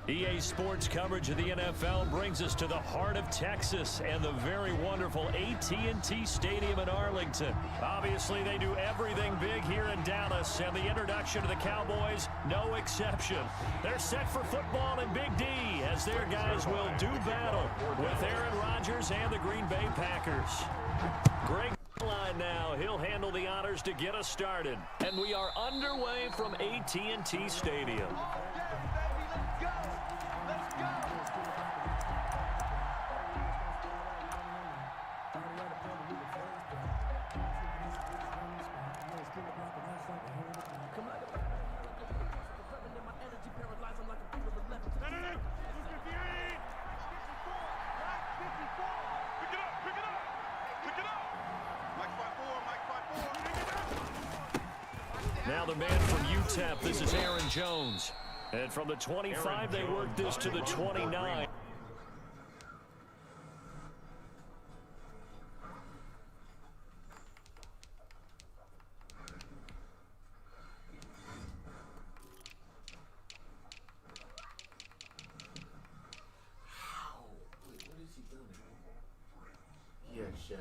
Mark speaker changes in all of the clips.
Speaker 1: EA Sports coverage of the NFL brings us to the heart of Texas and the very wonderful AT&T Stadium in Arlington. Obviously, they do everything big here in Dallas, and the introduction to the Cowboys, no exception. They're set for football in Big D as their guys will do battle with Aaron Rodgers and the Green Bay Packers. Greg line now. He'll handle the honors to get us started. And we are underway from AT&T Stadium. Now the man from UTEP, this is Aaron Jones. And from the 25, they work this to the 29.
Speaker 2: Yeah, Shell.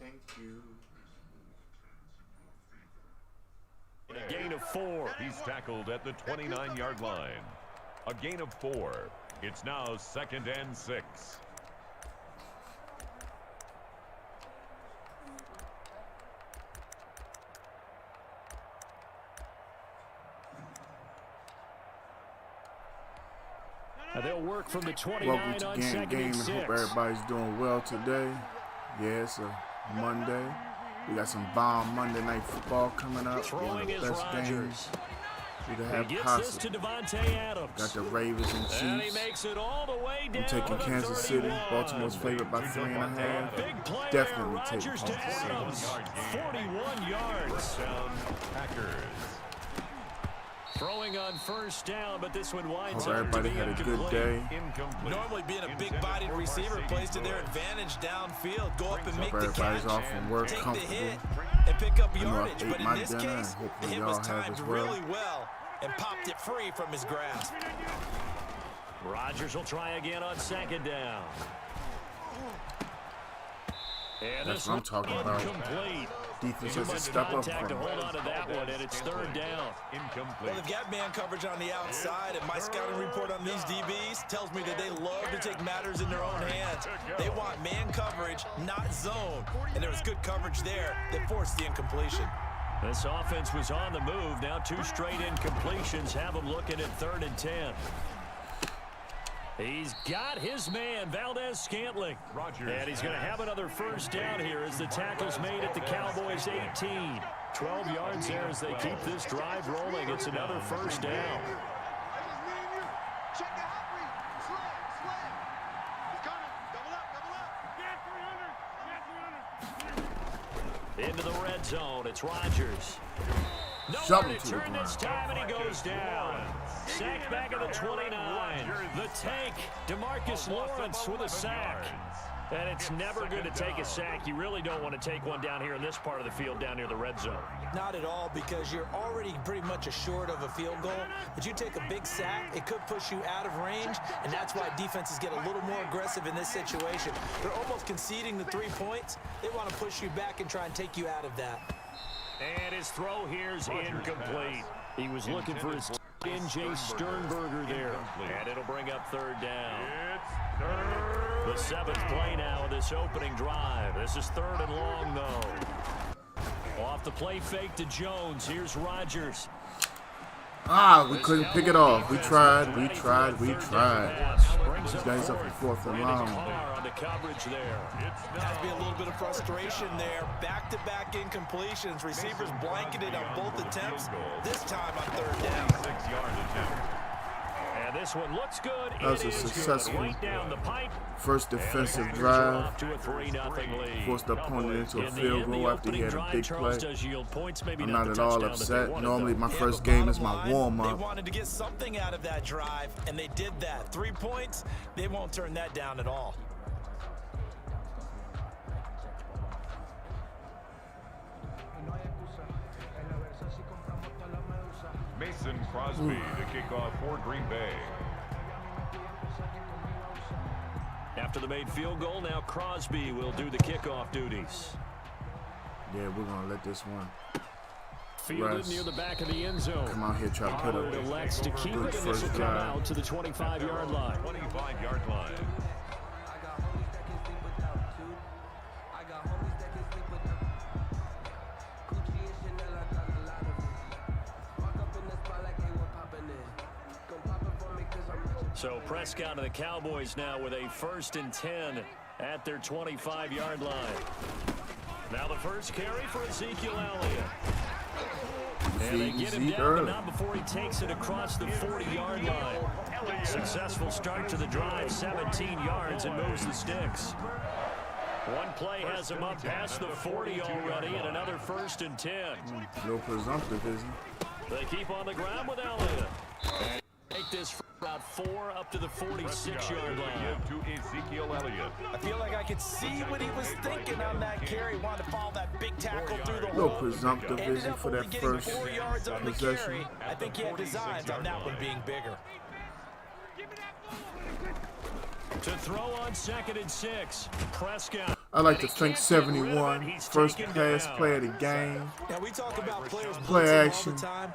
Speaker 2: Thank you.
Speaker 1: A gain of 4.
Speaker 3: He's tackled at the 29-yard line. A gain of 4. It's now 2nd and 6.
Speaker 1: They'll work from the 29
Speaker 2: Welcome to
Speaker 1: on
Speaker 2: Game
Speaker 1: 2nd
Speaker 2: Game.
Speaker 1: and
Speaker 2: I
Speaker 1: 6.
Speaker 2: hope everybody's doing well today. Yeah, it's a Monday. We got some bomb Monday Night Football coming up. One
Speaker 1: Throwing
Speaker 2: of the
Speaker 1: is
Speaker 2: best
Speaker 1: Rodgers.
Speaker 2: games we could
Speaker 1: He
Speaker 2: have
Speaker 1: gets
Speaker 2: possible.
Speaker 1: this to Devontae Adams.
Speaker 2: Got the Ravens and
Speaker 1: And he
Speaker 2: Chiefs.
Speaker 1: makes it all the way down
Speaker 2: I'm taking
Speaker 1: to
Speaker 2: Kansas
Speaker 1: 31.
Speaker 2: City. Baltimore's favorite by 3.5.
Speaker 1: Big play
Speaker 2: Definitely
Speaker 1: there,
Speaker 2: taking
Speaker 1: Rodgers to
Speaker 2: Kansas City.
Speaker 1: Adams. 41 yards.
Speaker 3: Touchdown, Packers.
Speaker 1: Throwing on first down, but this one winds
Speaker 2: Hope
Speaker 1: up to
Speaker 2: everybody
Speaker 1: be
Speaker 2: had a good
Speaker 1: incomplete.
Speaker 2: day.
Speaker 3: Incomplete.
Speaker 4: Normally being a
Speaker 3: Intended
Speaker 4: big-bodied
Speaker 3: for
Speaker 4: receiver
Speaker 3: Mercedes
Speaker 4: plays to their
Speaker 3: Benz.
Speaker 4: advantage downfield. Go up and make
Speaker 2: Hope
Speaker 4: the
Speaker 2: everybody's
Speaker 4: catch,
Speaker 2: off from work
Speaker 4: take the
Speaker 2: comfortable.
Speaker 4: hit, and pick up
Speaker 2: I know I
Speaker 4: yardage.
Speaker 2: ate
Speaker 4: But in
Speaker 2: my
Speaker 4: this
Speaker 2: dinner, and
Speaker 4: case, the
Speaker 2: hopefully
Speaker 4: hit
Speaker 2: y'all
Speaker 4: was
Speaker 2: have
Speaker 4: timed
Speaker 2: as well.
Speaker 4: really well and popped it free from his grasp.
Speaker 1: Rodgers will try again on 2nd down. And
Speaker 2: That's
Speaker 1: this
Speaker 2: what I'm
Speaker 1: one
Speaker 2: talking about.
Speaker 1: incomplete.
Speaker 2: Defense
Speaker 1: Too
Speaker 2: has to
Speaker 1: much
Speaker 2: step up
Speaker 1: contact to
Speaker 2: from
Speaker 1: hold on to that one, and it's 3rd down.
Speaker 4: Well,
Speaker 3: Incomplete.
Speaker 4: they've got man coverage on the outside, and my scouting report on these DBs tells me that they love to take matters in their own hands. They want man coverage, not zone. And there was good coverage there that forced the incompletion.
Speaker 1: This offense was on the move. Now 2 straight incompletions have them looking at 3rd and 10. He's got his man, Valdez-Scantling.
Speaker 3: Rodgers
Speaker 1: And he's going to have another first down here as the tackle's made at the Cowboys' 18. 12 yards there as they keep this drive rolling. It's another first down. Into the red zone. It's Rodgers. Nowhere
Speaker 2: Something
Speaker 1: to
Speaker 2: to the
Speaker 1: turn this time, and he goes down. Sacked back at the 29. The tank, DeMarcus Lawrence with a sack. And it's never good to take a sack. You really don't want to take one down here in this part of the field down near the red zone.
Speaker 4: Not at all, because you're already pretty much assured of a field goal. But you take a big sack, it could push you out of range, and that's why defenses get a little more aggressive in this situation. They're almost conceding the 3 points. They want to push you back and try and take you out of that.
Speaker 1: And his throw here's incomplete. He was looking for his N.J. Sternberger there. And it'll bring up 3rd down. The 7th play now of this opening drive. This is 3rd and long, though. Off the play fake to Jones. Here's Rodgers.
Speaker 2: We couldn't pick it off. We tried. These guys up for 4th and long.
Speaker 1: On the coverage there.
Speaker 4: Has to be a little bit of frustration there. Back-to-back incompletions. Receivers blanketed on both attempts. This time on 3rd down.
Speaker 3: 6-yard attempt.
Speaker 1: This one looks good.
Speaker 2: That was
Speaker 1: It
Speaker 2: a
Speaker 1: is good.
Speaker 2: successful
Speaker 1: Right down the pipe.
Speaker 2: first defensive
Speaker 1: Packers are
Speaker 2: drive.
Speaker 1: off to a 3-0 lead.
Speaker 2: Forced the opponent into a
Speaker 1: In the
Speaker 2: field
Speaker 1: end,
Speaker 2: goal
Speaker 1: the
Speaker 2: after he
Speaker 1: opening
Speaker 2: had a
Speaker 1: drive,
Speaker 2: big
Speaker 1: Charles,
Speaker 2: play.
Speaker 1: does yield points, maybe
Speaker 2: I'm
Speaker 1: not
Speaker 2: not
Speaker 1: the
Speaker 2: at all
Speaker 1: touchdown that they
Speaker 2: upset.
Speaker 1: wanted,
Speaker 2: Normally,
Speaker 1: though.
Speaker 2: my
Speaker 4: Yeah,
Speaker 2: first
Speaker 4: but
Speaker 2: game is
Speaker 4: bottom
Speaker 2: my
Speaker 4: line,
Speaker 2: warm-up.
Speaker 4: They wanted to get something out of that drive, and they did that. 3 points, they won't turn that down at all.
Speaker 3: Mason Crosby to kick off for Green Bay.
Speaker 1: After the made field goal, now Crosby will do the kickoff duties.
Speaker 2: Yeah, we're going to let this one
Speaker 1: Fielded
Speaker 2: rest.
Speaker 1: near the back of the end zone.
Speaker 2: Come out here, try to put
Speaker 1: Pollard
Speaker 2: up
Speaker 1: elects to keep
Speaker 2: good
Speaker 1: it, and this will
Speaker 2: first
Speaker 1: come
Speaker 2: drive.
Speaker 1: out to the 25-yard line.
Speaker 3: 25-yard line.
Speaker 1: So Prescott and the Cowboys now with a 1st and 10 at their 25-yard line. Now the first carry for Ezekiel Elliott. And they get him
Speaker 2: Zeke
Speaker 1: down, but
Speaker 2: early.
Speaker 1: not before he takes it across the 40-yard line. Successful start to the drive, 17 yards, and moves the sticks. One play has him up past the 40 already, and another 1st and 10.
Speaker 2: No presumptive, is he?
Speaker 1: They keep on the ground with Elliott. And take this for about 4 up to the 46-yard line.
Speaker 3: To Ezekiel Elliott.
Speaker 4: I feel like I could see what he was thinking on that carry. Wanted to follow that big tackle through the
Speaker 2: No
Speaker 4: hole.
Speaker 2: presumptive, is
Speaker 4: Ended
Speaker 2: he,
Speaker 4: up
Speaker 2: for
Speaker 4: only
Speaker 2: that
Speaker 4: getting
Speaker 2: first
Speaker 4: 4 yards on the
Speaker 2: possession?
Speaker 4: carry. I think he had designs on that one being bigger.
Speaker 1: To throw on 2nd and 6, Prescott.
Speaker 2: I like to think 71, first pass play of the game.
Speaker 4: Now we talk about players
Speaker 2: Play
Speaker 4: blitzing
Speaker 2: action.
Speaker 4: all the time.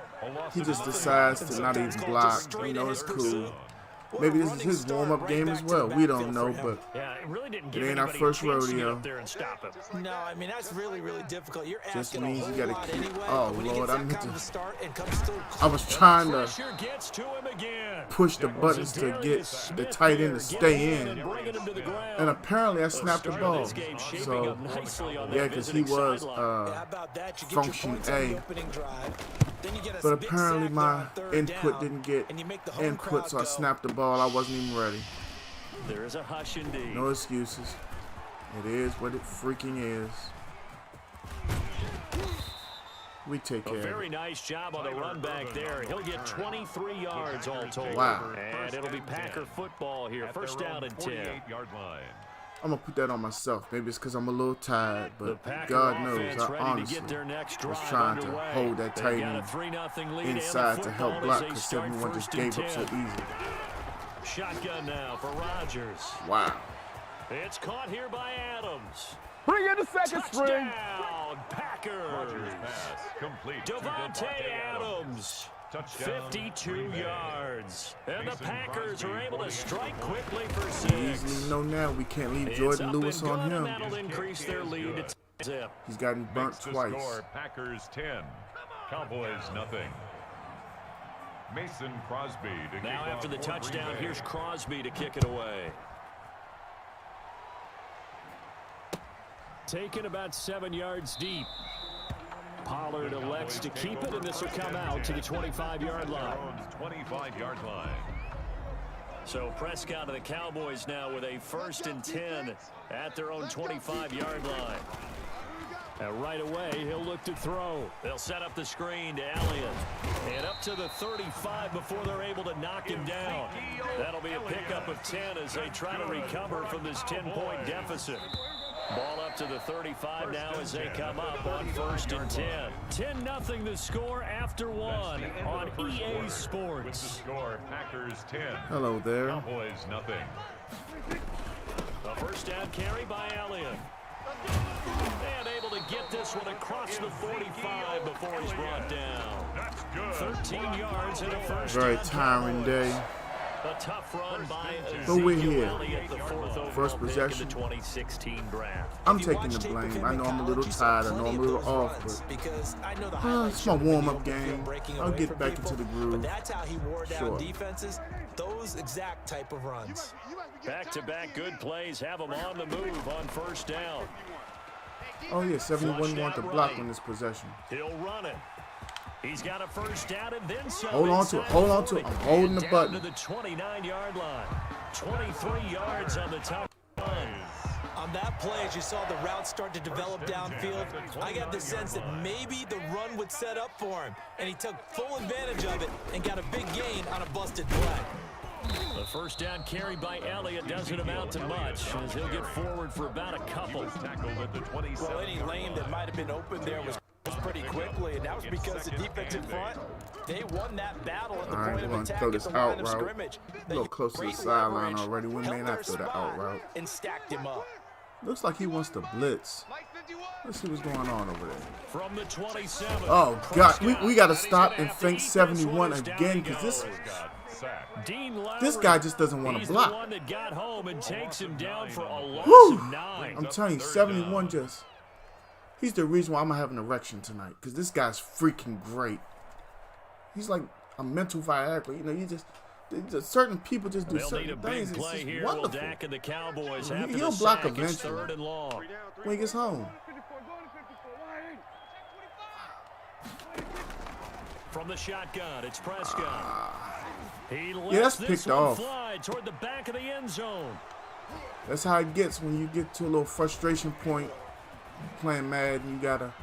Speaker 2: He just decides to not even block. You know, it's cool. Maybe this is his warm-up game as well. We don't know, but
Speaker 1: Yeah, it really didn't
Speaker 2: it
Speaker 1: give
Speaker 2: ain't our
Speaker 1: anybody
Speaker 2: first
Speaker 1: a chance to get
Speaker 2: rodeo.
Speaker 1: up there and stop him.
Speaker 4: No, I mean, that's really, really difficult. You're
Speaker 2: Just
Speaker 4: asking
Speaker 2: means
Speaker 4: a
Speaker 2: you
Speaker 4: whole
Speaker 2: gotta
Speaker 4: lot
Speaker 2: keep-
Speaker 4: anyway.
Speaker 2: oh,
Speaker 4: When he
Speaker 2: Lord,
Speaker 4: gets
Speaker 2: I
Speaker 4: that
Speaker 2: meant
Speaker 4: kind
Speaker 2: to-
Speaker 4: of a start and comes still
Speaker 2: I was trying to
Speaker 1: Pressure gets to him again.
Speaker 2: push the buttons to get the tight end to stay in.
Speaker 1: Bringing him to the ground.
Speaker 2: And apparently I snapped the ball.
Speaker 1: This game shaping
Speaker 2: So,
Speaker 1: up nicely on that
Speaker 2: yeah, because he
Speaker 1: visiting
Speaker 2: was
Speaker 1: sideline.
Speaker 4: How about that? You get your
Speaker 2: function
Speaker 4: points on the
Speaker 2: A.
Speaker 4: opening drive. Then you get a
Speaker 2: But
Speaker 4: big
Speaker 2: apparently
Speaker 4: sack
Speaker 2: my
Speaker 4: there on 3rd
Speaker 2: input
Speaker 4: down,
Speaker 2: didn't get
Speaker 4: and you make the home
Speaker 2: input,
Speaker 4: crowd
Speaker 2: so I
Speaker 4: go.
Speaker 2: snapped the ball. I wasn't even ready.
Speaker 1: There is a hush indeed.
Speaker 2: No excuses. It is what it freaking is. We take
Speaker 1: A
Speaker 2: care of
Speaker 1: very
Speaker 2: it.
Speaker 1: nice job on the run back there. He'll get 23 yards all told.
Speaker 2: Wow.
Speaker 1: And it'll be Packer football here. First down and 10.
Speaker 3: 48-yard line.
Speaker 2: I'm going to put that on myself. Maybe it's because I'm a little tired,
Speaker 1: The
Speaker 2: but
Speaker 1: Packer
Speaker 2: God knows,
Speaker 1: offense
Speaker 2: I
Speaker 1: ready
Speaker 2: honestly
Speaker 1: to get their next
Speaker 2: was
Speaker 1: drive
Speaker 2: trying
Speaker 1: underway.
Speaker 2: to hold that
Speaker 1: They've
Speaker 2: tight
Speaker 1: got a
Speaker 2: end
Speaker 1: 3-0 lead and the
Speaker 2: inside to help
Speaker 1: football
Speaker 2: block
Speaker 1: as they
Speaker 2: because
Speaker 1: start
Speaker 2: 71 just
Speaker 1: 1st
Speaker 2: gave
Speaker 1: and
Speaker 2: up so
Speaker 1: 10.
Speaker 2: easy.
Speaker 1: Shotgun now for Rodgers.
Speaker 2: Wow.
Speaker 1: It's caught here by Adams.
Speaker 5: Bring in the second string.
Speaker 1: Touchdown, Packers.
Speaker 3: Rodgers pass complete to
Speaker 1: Devontae Adams.
Speaker 3: Touchdown,
Speaker 1: 52
Speaker 3: Green Bay.
Speaker 1: yards. And the
Speaker 3: Mason
Speaker 1: Packers
Speaker 3: Crosby,
Speaker 1: are able to
Speaker 3: 48
Speaker 1: strike
Speaker 3: yards.
Speaker 1: quickly for
Speaker 2: Easily
Speaker 1: 6.
Speaker 2: know now we can't leave
Speaker 1: It's
Speaker 2: Jordan
Speaker 1: up
Speaker 2: Lewis
Speaker 1: and
Speaker 2: on
Speaker 1: good, and
Speaker 2: him.
Speaker 1: that'll increase their lead to 10-zip.
Speaker 2: He's gotten burnt
Speaker 3: Makes the
Speaker 2: twice.
Speaker 3: score, Packers 10, Cowboys nothing. Mason Crosby to
Speaker 1: Now
Speaker 3: kick
Speaker 1: after
Speaker 3: off
Speaker 1: the
Speaker 3: for
Speaker 1: touchdown,
Speaker 3: Green Bay.
Speaker 1: here's Crosby to kick it away. Taken about 7 yards deep. Pollard elects to keep it, and this will come out to the 25-yard line.
Speaker 3: 25-yard line.
Speaker 1: So Prescott and the Cowboys now with a 1st and 10 at their own 25-yard line. And right away, he'll look to throw. They'll set up the screen to Elliott. And up to the 35 before they're able to knock him down. That'll be a pickup of 10 as they try to recover from this 10-point deficit. Ball up to the 35 now as they come up on 1st and 10. 10-0 the score after one on EA Sports.
Speaker 3: With the score, Packers 10,
Speaker 2: Hello there.
Speaker 3: Cowboys nothing.
Speaker 1: A first down carry by Elliott. And able to get this one across the 45 before he's brought down.
Speaker 3: That's good.
Speaker 1: 13 yards and a first
Speaker 2: Very
Speaker 1: down.
Speaker 2: tiring day.
Speaker 1: A tough run by
Speaker 2: But we're
Speaker 1: Ezekiel
Speaker 2: here.
Speaker 1: Elliott, the 4th overall
Speaker 2: First
Speaker 1: pick
Speaker 2: possession.
Speaker 1: in the 2016 draft.
Speaker 2: I'm
Speaker 4: If you
Speaker 2: taking
Speaker 4: watch
Speaker 2: the
Speaker 4: tape of
Speaker 2: blame.
Speaker 4: him
Speaker 2: I
Speaker 4: in
Speaker 2: know I'm a little
Speaker 4: college, you saw
Speaker 2: tired. I know
Speaker 4: plenty
Speaker 2: I'm a
Speaker 4: of
Speaker 2: little
Speaker 4: those
Speaker 2: off,
Speaker 4: runs
Speaker 2: but
Speaker 4: because I know the
Speaker 2: it's
Speaker 4: highlights
Speaker 2: my
Speaker 4: show the
Speaker 2: warm-up
Speaker 4: open field
Speaker 2: game.
Speaker 4: breaking
Speaker 2: I'll
Speaker 4: away
Speaker 2: get
Speaker 4: from
Speaker 2: back
Speaker 4: people,
Speaker 2: into the
Speaker 4: But
Speaker 2: groove.
Speaker 4: that's how he wore down
Speaker 2: Sure.
Speaker 4: defenses. Those exact type of runs.
Speaker 1: Back-to-back good plays have him on the move on first down.
Speaker 2: Oh yeah, 71
Speaker 1: Flushed
Speaker 2: want
Speaker 1: out
Speaker 2: to block
Speaker 1: right.
Speaker 2: on this possession.
Speaker 1: He'll run it. He's got a first down and then some.
Speaker 2: Hold on to it. Hold on to it. I'm holding the button.
Speaker 1: To the 29-yard line. 23 yards on the top line.
Speaker 4: On that play, as you saw the route start to develop downfield, I got the sense that maybe the run would set up for him, and he took full advantage of it and got a big gain on a busted play.
Speaker 1: The first down carried by Elliott doesn't amount to much, as he'll get forward for about a couple.
Speaker 4: Well, any lane that might have been open there was pretty quickly, and that was because the defensive front, they won that battle at the point of attack at the line of scrimmage.
Speaker 2: A little close to the sideline already. We may not throw the out route.
Speaker 4: And stacked him up.
Speaker 2: Looks like he wants to blitz. Let's see what's going on over there.
Speaker 1: From the 27.
Speaker 2: Oh, God. We got to stop and think 71 again, because this guy just doesn't want to block.
Speaker 1: The one that got home and takes him down for a loss of 9.
Speaker 2: I'm telling you, 71 just... He's the reason why I'm going to have an erection tonight, because this guy's freaking great. He's like a mental Viagra. You know, you just certain people just do certain things. It's just wonderful.
Speaker 1: Dak and the Cowboys
Speaker 2: He'll block eventually when he gets home.
Speaker 1: From the shotgun, it's Prescott. He
Speaker 2: Yeah, that's
Speaker 1: lets
Speaker 2: picked off.
Speaker 1: Fly toward the back of the end zone.
Speaker 2: That's how it gets when you get to a little frustration point playing Madden. You gotta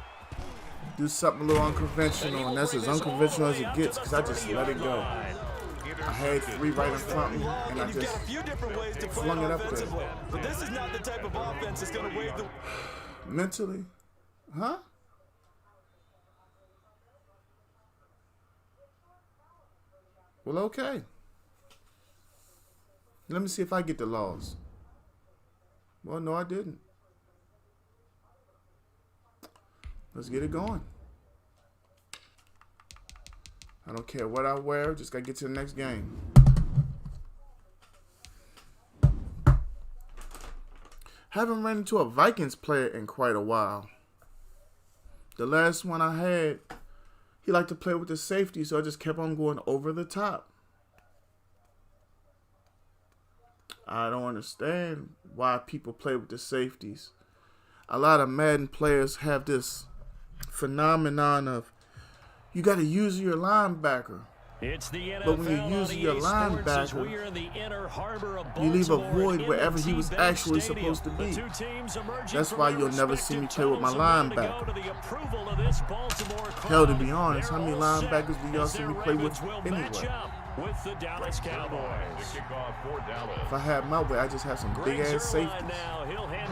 Speaker 2: do something a little unconventional, and that's as unconventional as it gets, because I just let it go. I had 3 right in front of me, and I just flung it up there.
Speaker 4: But this is not the type of offense that's going to wave the...
Speaker 2: Mentally? Huh? Well, okay. Let me see if I get the laws. Well, no, I didn't. Let's get it going. I don't care what I wear, just gotta get to the next game. Haven't ran into a Vikings player in quite a while. The last one I had, he liked to play with the safety, so I just kept on going over the top. I don't understand why people play with the safeties. A lot of Madden players have this phenomenon of you got to use your linebacker.
Speaker 1: It's the NFL,
Speaker 2: but when you use your linebacker, you leave a void wherever he was actually supposed to be. That's why you'll never see me play with my linebacker. Hell, to be honest, how many linebackers do y'all see me play with anyway?
Speaker 1: With the Dallas Cowboys.
Speaker 2: If I had my way, I just have some big-ass safeties.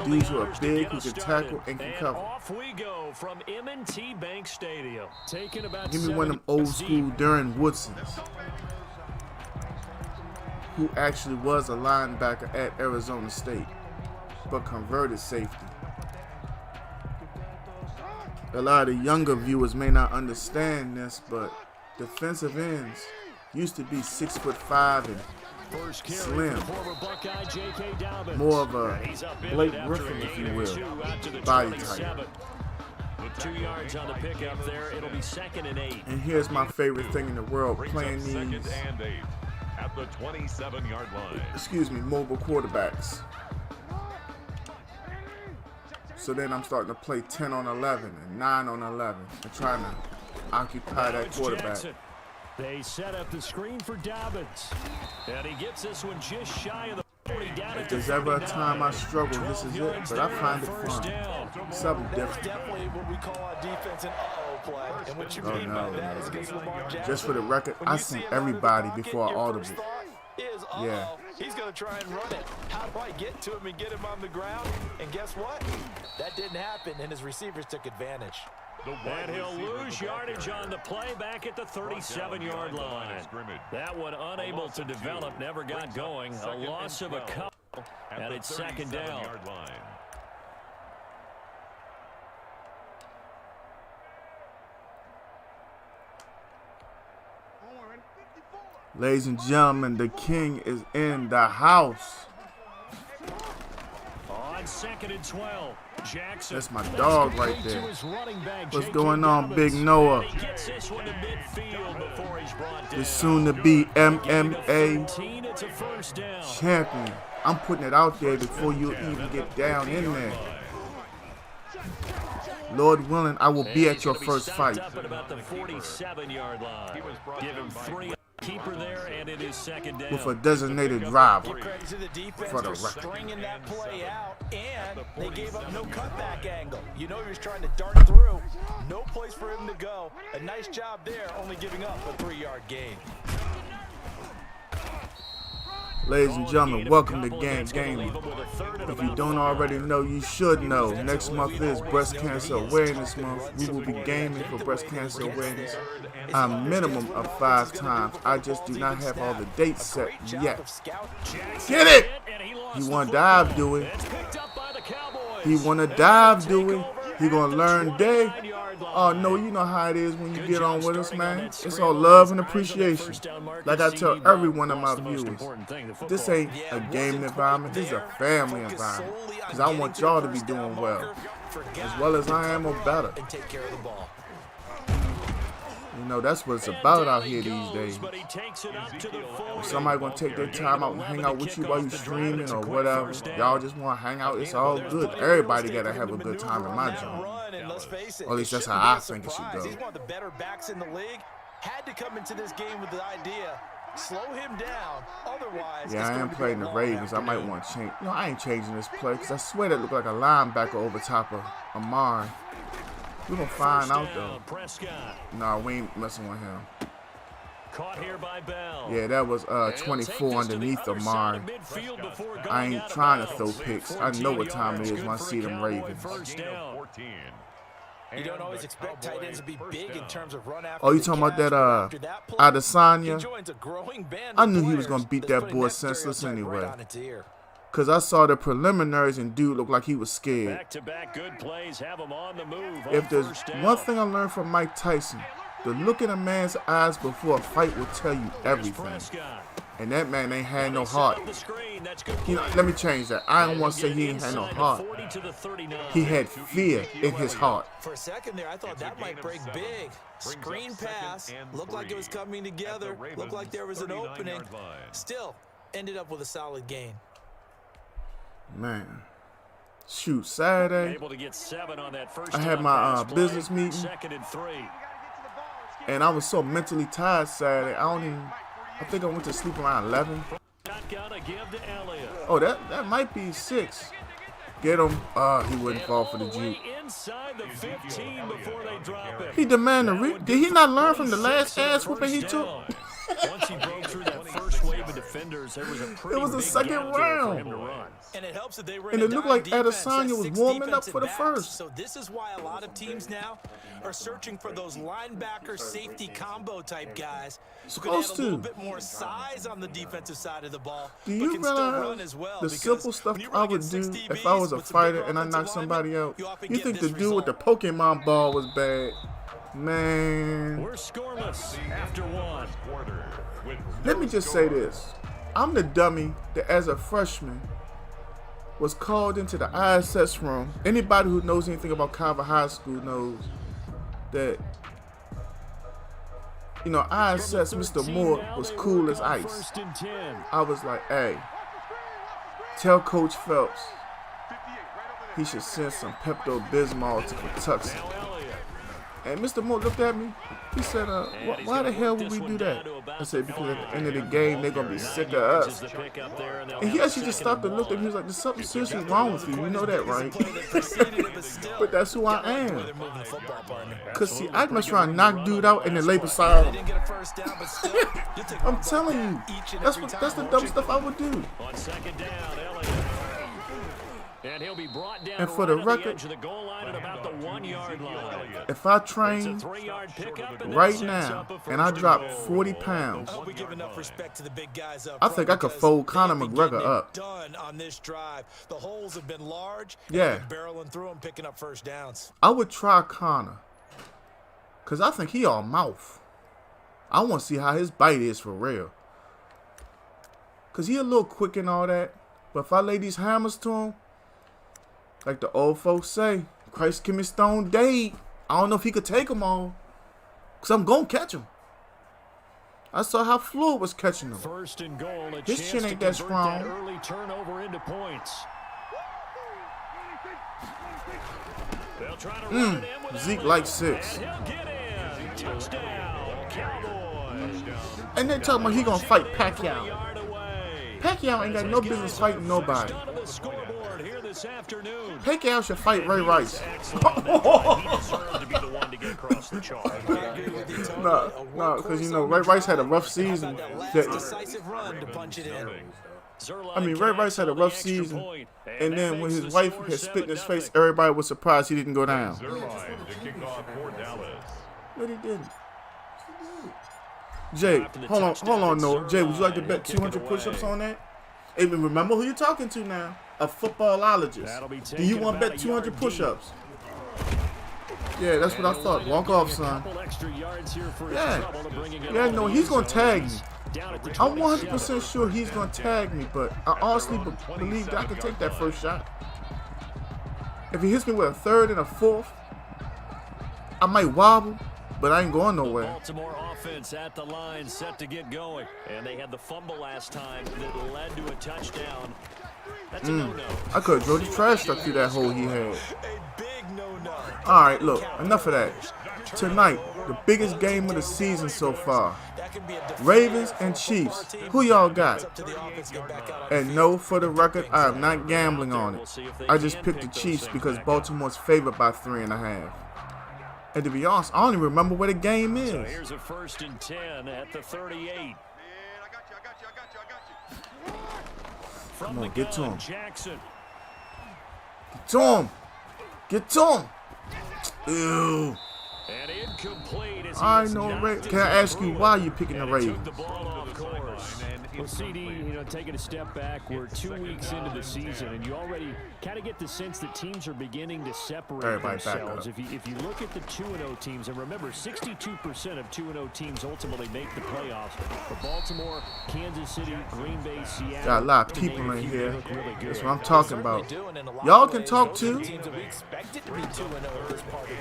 Speaker 2: Dudes who are big, who can tackle and can cover.
Speaker 1: Off we go from M&T Bank Stadium. Taking about
Speaker 2: Give me one of them old-school Darren Woodsons, who actually was a linebacker at Arizona State, but converted safety. A lot of younger viewers may not understand this, but defensive ends used to be 6'5" and slim. More of a Blake Griffin, if you will, body type.
Speaker 1: 2 yards on the pickup there. It'll be 2nd and 8.
Speaker 2: And here's my favorite thing in the world, playing these,
Speaker 3: at the 27-yard line.
Speaker 2: Excuse me, mobile quarterbacks. So then I'm starting to play 10 on 11 and 9 on 11 and trying to occupy that quarterback.
Speaker 1: They set up the screen for Dobbins, and he gets this one just shy of the 40 down.
Speaker 2: If there's ever a time I struggle, this is it, but I find it fun. Something different.
Speaker 4: Definitely what we call our defense an uh-oh play. And what you mean by that is against Lamar Jackson.
Speaker 2: Just for the record, I seen everybody before I audible. Yeah.
Speaker 4: He's going to try and run it. How do I get to him and get him on the ground? And guess what? That didn't happen, and his receivers took advantage.
Speaker 1: And he'll lose yardage on the play back at the 37-yard line. That one unable to develop, never got going. A loss of a couple, and it's 2nd down.
Speaker 2: Ladies and gentlemen, the king is in the house.
Speaker 1: On 2nd and 12. Jackson.
Speaker 2: That's my dog right there. What's going on, Big Noah? The soon-to-be MMA champion. I'm putting it out there before you even get down in there. Lord willing, I will be at your first fight.
Speaker 1: Up at about the 47-yard line. Give him 3. Keeper there, and it is second down.
Speaker 2: With a designated driver.
Speaker 4: Credit to the defense
Speaker 2: For the
Speaker 4: for
Speaker 2: record.
Speaker 4: stringing that play out, and they gave up no cutback angle. You know he was trying to dart through. No place for him to go. A nice job there, only giving up a 3-yard gain.
Speaker 2: Ladies and gentlemen, welcome to Game Gaming. If you don't already know, you should know. Next month is Breast Cancer Awareness Month. We will be gaming for breast cancer awareness a minimum of 5 times. I just do not have all the dates set yet. Get it! He want to dive, do it. He want to dive, do it. He gonna learn day. Oh no, you know how it is when you get on with us, man. It's all love and appreciation. Like I tell every one of my viewers, this ain't a gaming environment, this is a family environment. Because I want y'all to be doing well as I am or better. You know, that's what it's about out here these days. If somebody gonna take their time out and hang out with you while you streaming or whatever, y'all just wanna hang out, it's all good. Everybody gotta have a good time in my joint. Or at least that's how I think it should go.
Speaker 4: He's one of the better backs in the league. Had to come into this game with the idea, slow him down. Otherwise,
Speaker 2: yeah, I am playing the Ravens. I might want to change. No, I ain't changing this play because I swear that looked like a linebacker over top of Amari. We're going to find out, though. No, we ain't messing with him.
Speaker 1: Caught here by Bell.
Speaker 2: Yeah, that was 24 underneath Amari. I ain't trying to throw picks. I know what time it is when I see them Ravens.
Speaker 4: You don't always expect tight ends to be big in terms of run after.
Speaker 2: Oh, you talking about that Adesanya? I knew he was going to beat that boy senseless anyway. Because I saw the preliminaries and dude looked like he was scared.
Speaker 1: Back-to-back good plays have him on the move.
Speaker 2: If there's one thing I learned from Mike Tyson, the look in a man's eyes before a fight will tell you everything. And that man ain't had no heart. Let me change that. I don't want to say he ain't had no heart. He had fear in his heart.
Speaker 4: For a second there, I thought that might break big. Screen pass. Looked like it was coming together. Looked like there was an opening. Still, ended up with a solid gain.
Speaker 2: Man. Shoot, Saturday,
Speaker 1: Able to get 7 on that first
Speaker 2: I had my business meeting.
Speaker 1: 2nd and 3.
Speaker 2: And I was so mentally tired Saturday. I think I went to sleep around 11. Oh, that might be 6. Get him. He wouldn't fall for the juke.
Speaker 1: Inside the 15 before they drop it.
Speaker 2: He demanded. Did he not learn from the last ass whooping he took?
Speaker 1: Once he broke through that first wave of defenders, there was a pretty
Speaker 2: It was the
Speaker 1: big
Speaker 2: second
Speaker 1: gap there for him
Speaker 2: round.
Speaker 1: to run.
Speaker 4: And it helps that they were
Speaker 2: And it looked like Adesanya was warming up for the first.
Speaker 4: So this is why a lot of teams now are searching for those linebacker safety combo type guys who can add a little bit more size on the defensive side of the ball.
Speaker 2: Do you realize the simple stuff I would do if I was a fighter and I knocked somebody out? You think the dude with the Pokemon ball was bad? Man.
Speaker 1: We're scoreless after 1.
Speaker 2: Let me just say this. I'm the dummy that as a freshman was called into the ISS room. Anybody who knows anything about Carver High School knows that, you know, ISS, Mr. Moore was cool as ice. I was like, hey, tell Coach Phelps he should send some Pepto-Bismol to Kentucky. And Mr. Moore looked at me. He said, why the hell would we do that? I said, because at the end of the game, they're going to be sick of us. And he actually just stopped and looked at me. He was like, there's something seriously wrong with you. You know that, right? But that's who I am. Because, see, I must try and knock dude out and then lay beside him. I'm telling you. That's the dumb stuff I would do.
Speaker 1: On second down, Elliott. And he'll be brought down
Speaker 2: and for the record,
Speaker 1: the goal line at about the 1-yard line.
Speaker 2: If I train right now and I drop 40 pounds, I think I could fold Conor McGregor up.
Speaker 4: On this drive, the holes have been large.
Speaker 2: Yeah,
Speaker 4: barreling through them, picking up first downs.
Speaker 2: I would try Conor because I think he all mouth. I want to see how his bite is for real. Because he a little quick and all that, but if I lay these hammers to him, like the old folks say, Christ give me stone dead. I don't know if he could take them all. Because I'm going to catch him. I saw how Floyd was catching them.
Speaker 1: First and goal,
Speaker 2: this shit ain't that strong.
Speaker 1: That early turnover into points. They'll try to run it in with
Speaker 2: Zeke
Speaker 1: Elliott.
Speaker 2: like 6.
Speaker 1: And he'll get in. Touchdown, Cowboys.
Speaker 2: And then talking about he gonna fight
Speaker 1: A
Speaker 2: Pacquiao.
Speaker 1: yard away.
Speaker 2: Pacquiao ain't got no business fighting nobody.
Speaker 1: On to the scoreboard here this afternoon.
Speaker 2: Pacquiao should fight Ray Rice.
Speaker 1: Excellent. He deserved to be the one to get across the charge.
Speaker 2: No, because you know Ray Rice had a rough season.
Speaker 4: Decisive run to punch it in.
Speaker 2: I mean, Ray Rice had a rough season, and then when his wife had spit in his face, everybody was surprised he didn't go down.
Speaker 3: Zerline to kick off for Dallas.
Speaker 2: But he didn't. Jay, hold on, Noah. Jay, would you like to bet 200 push-ups on that? Hey, remember who you're talking to now? A footballologist. Do you want to bet 200 push-ups? Yeah, that's what I thought. Walk off, son. Yeah, no, he's going to tag me. I'm 100% sure he's going to tag me, but I honestly believe that I can take that first shot. If he hits me with a third and a fourth, I might wobble, but I ain't going nowhere.
Speaker 1: Baltimore offense at the line, set to get going. And they had the fumble last time that led to a touchdown. That's a no-no.
Speaker 2: I could have drove the trash truck through that hole he had.
Speaker 4: A big no-no.
Speaker 2: All right, look, enough of that. Tonight, the biggest game of the season so far. Ravens and Chiefs. Who y'all got? And no, for the record, I am not gambling on it. I just picked the Chiefs because Baltimore's favored by 3.5. And to be honest, I don't even remember where the game is.
Speaker 1: So here's a 1st and 10 at the 38.
Speaker 2: Come on, get to him.
Speaker 1: Jackson.
Speaker 2: Get to him. Get to him. Ew.
Speaker 1: And incomplete as he
Speaker 2: I
Speaker 1: was
Speaker 2: know,
Speaker 1: knocked
Speaker 2: Ray.
Speaker 1: to
Speaker 2: Can I ask you why you picking the
Speaker 1: and he took
Speaker 2: Ravens?
Speaker 1: the ball off course.
Speaker 5: Well, CD, taking a step back, we're 2 weeks into the season, and you already kind of get the sense that teams are beginning to separate
Speaker 2: Everybody back
Speaker 5: themselves.
Speaker 2: up.
Speaker 5: If you look at the 2-0 teams, and remember, 62% of 2-0 teams ultimately make the playoffs. For Baltimore, Kansas City, Green Bay, Seattle.
Speaker 2: Got a lot of
Speaker 5: to name
Speaker 2: people
Speaker 5: a
Speaker 2: in
Speaker 5: few,
Speaker 2: here.
Speaker 5: they look really good.
Speaker 2: That's what I'm talking about. Y'all can talk too.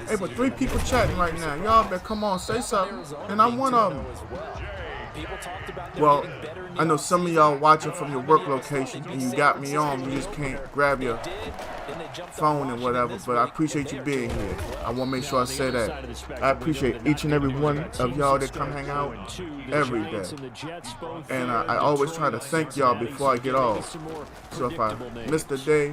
Speaker 2: Hey, but 3 people chatting right now. Y'all better come on, say something. And I'm one of them. Well, I know some of y'all watching from your work location and you got me on. You just can't grab your phone and whatever, but I appreciate you being here. I want to make sure I say that. I appreciate each and every one of y'all that come hang out every day. And I always try to thank y'all before I get off. So if I missed a day,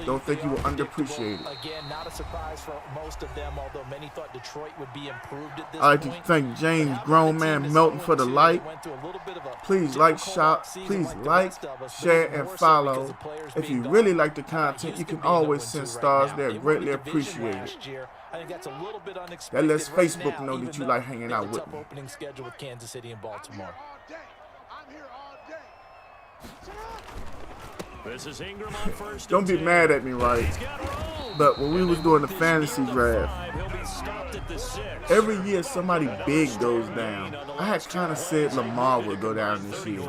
Speaker 2: don't think you were underappreciated.
Speaker 4: Again, not a surprise for most of them, although many thought Detroit would be improved at this
Speaker 2: I'd like to
Speaker 4: point.
Speaker 2: thank James, grown man Melton, for the light. Please like, share, and follow. If you really like the content, you can always send stars. They're greatly appreciated. That lets Facebook know that you like hanging out with me.
Speaker 4: Opening schedule with Kansas City and Baltimore.
Speaker 1: This is Ingram on 1st.
Speaker 2: Don't be mad at me, right? But when we was doing the fantasy draft, every year somebody big goes down. I had kind of said Lamar would go down this year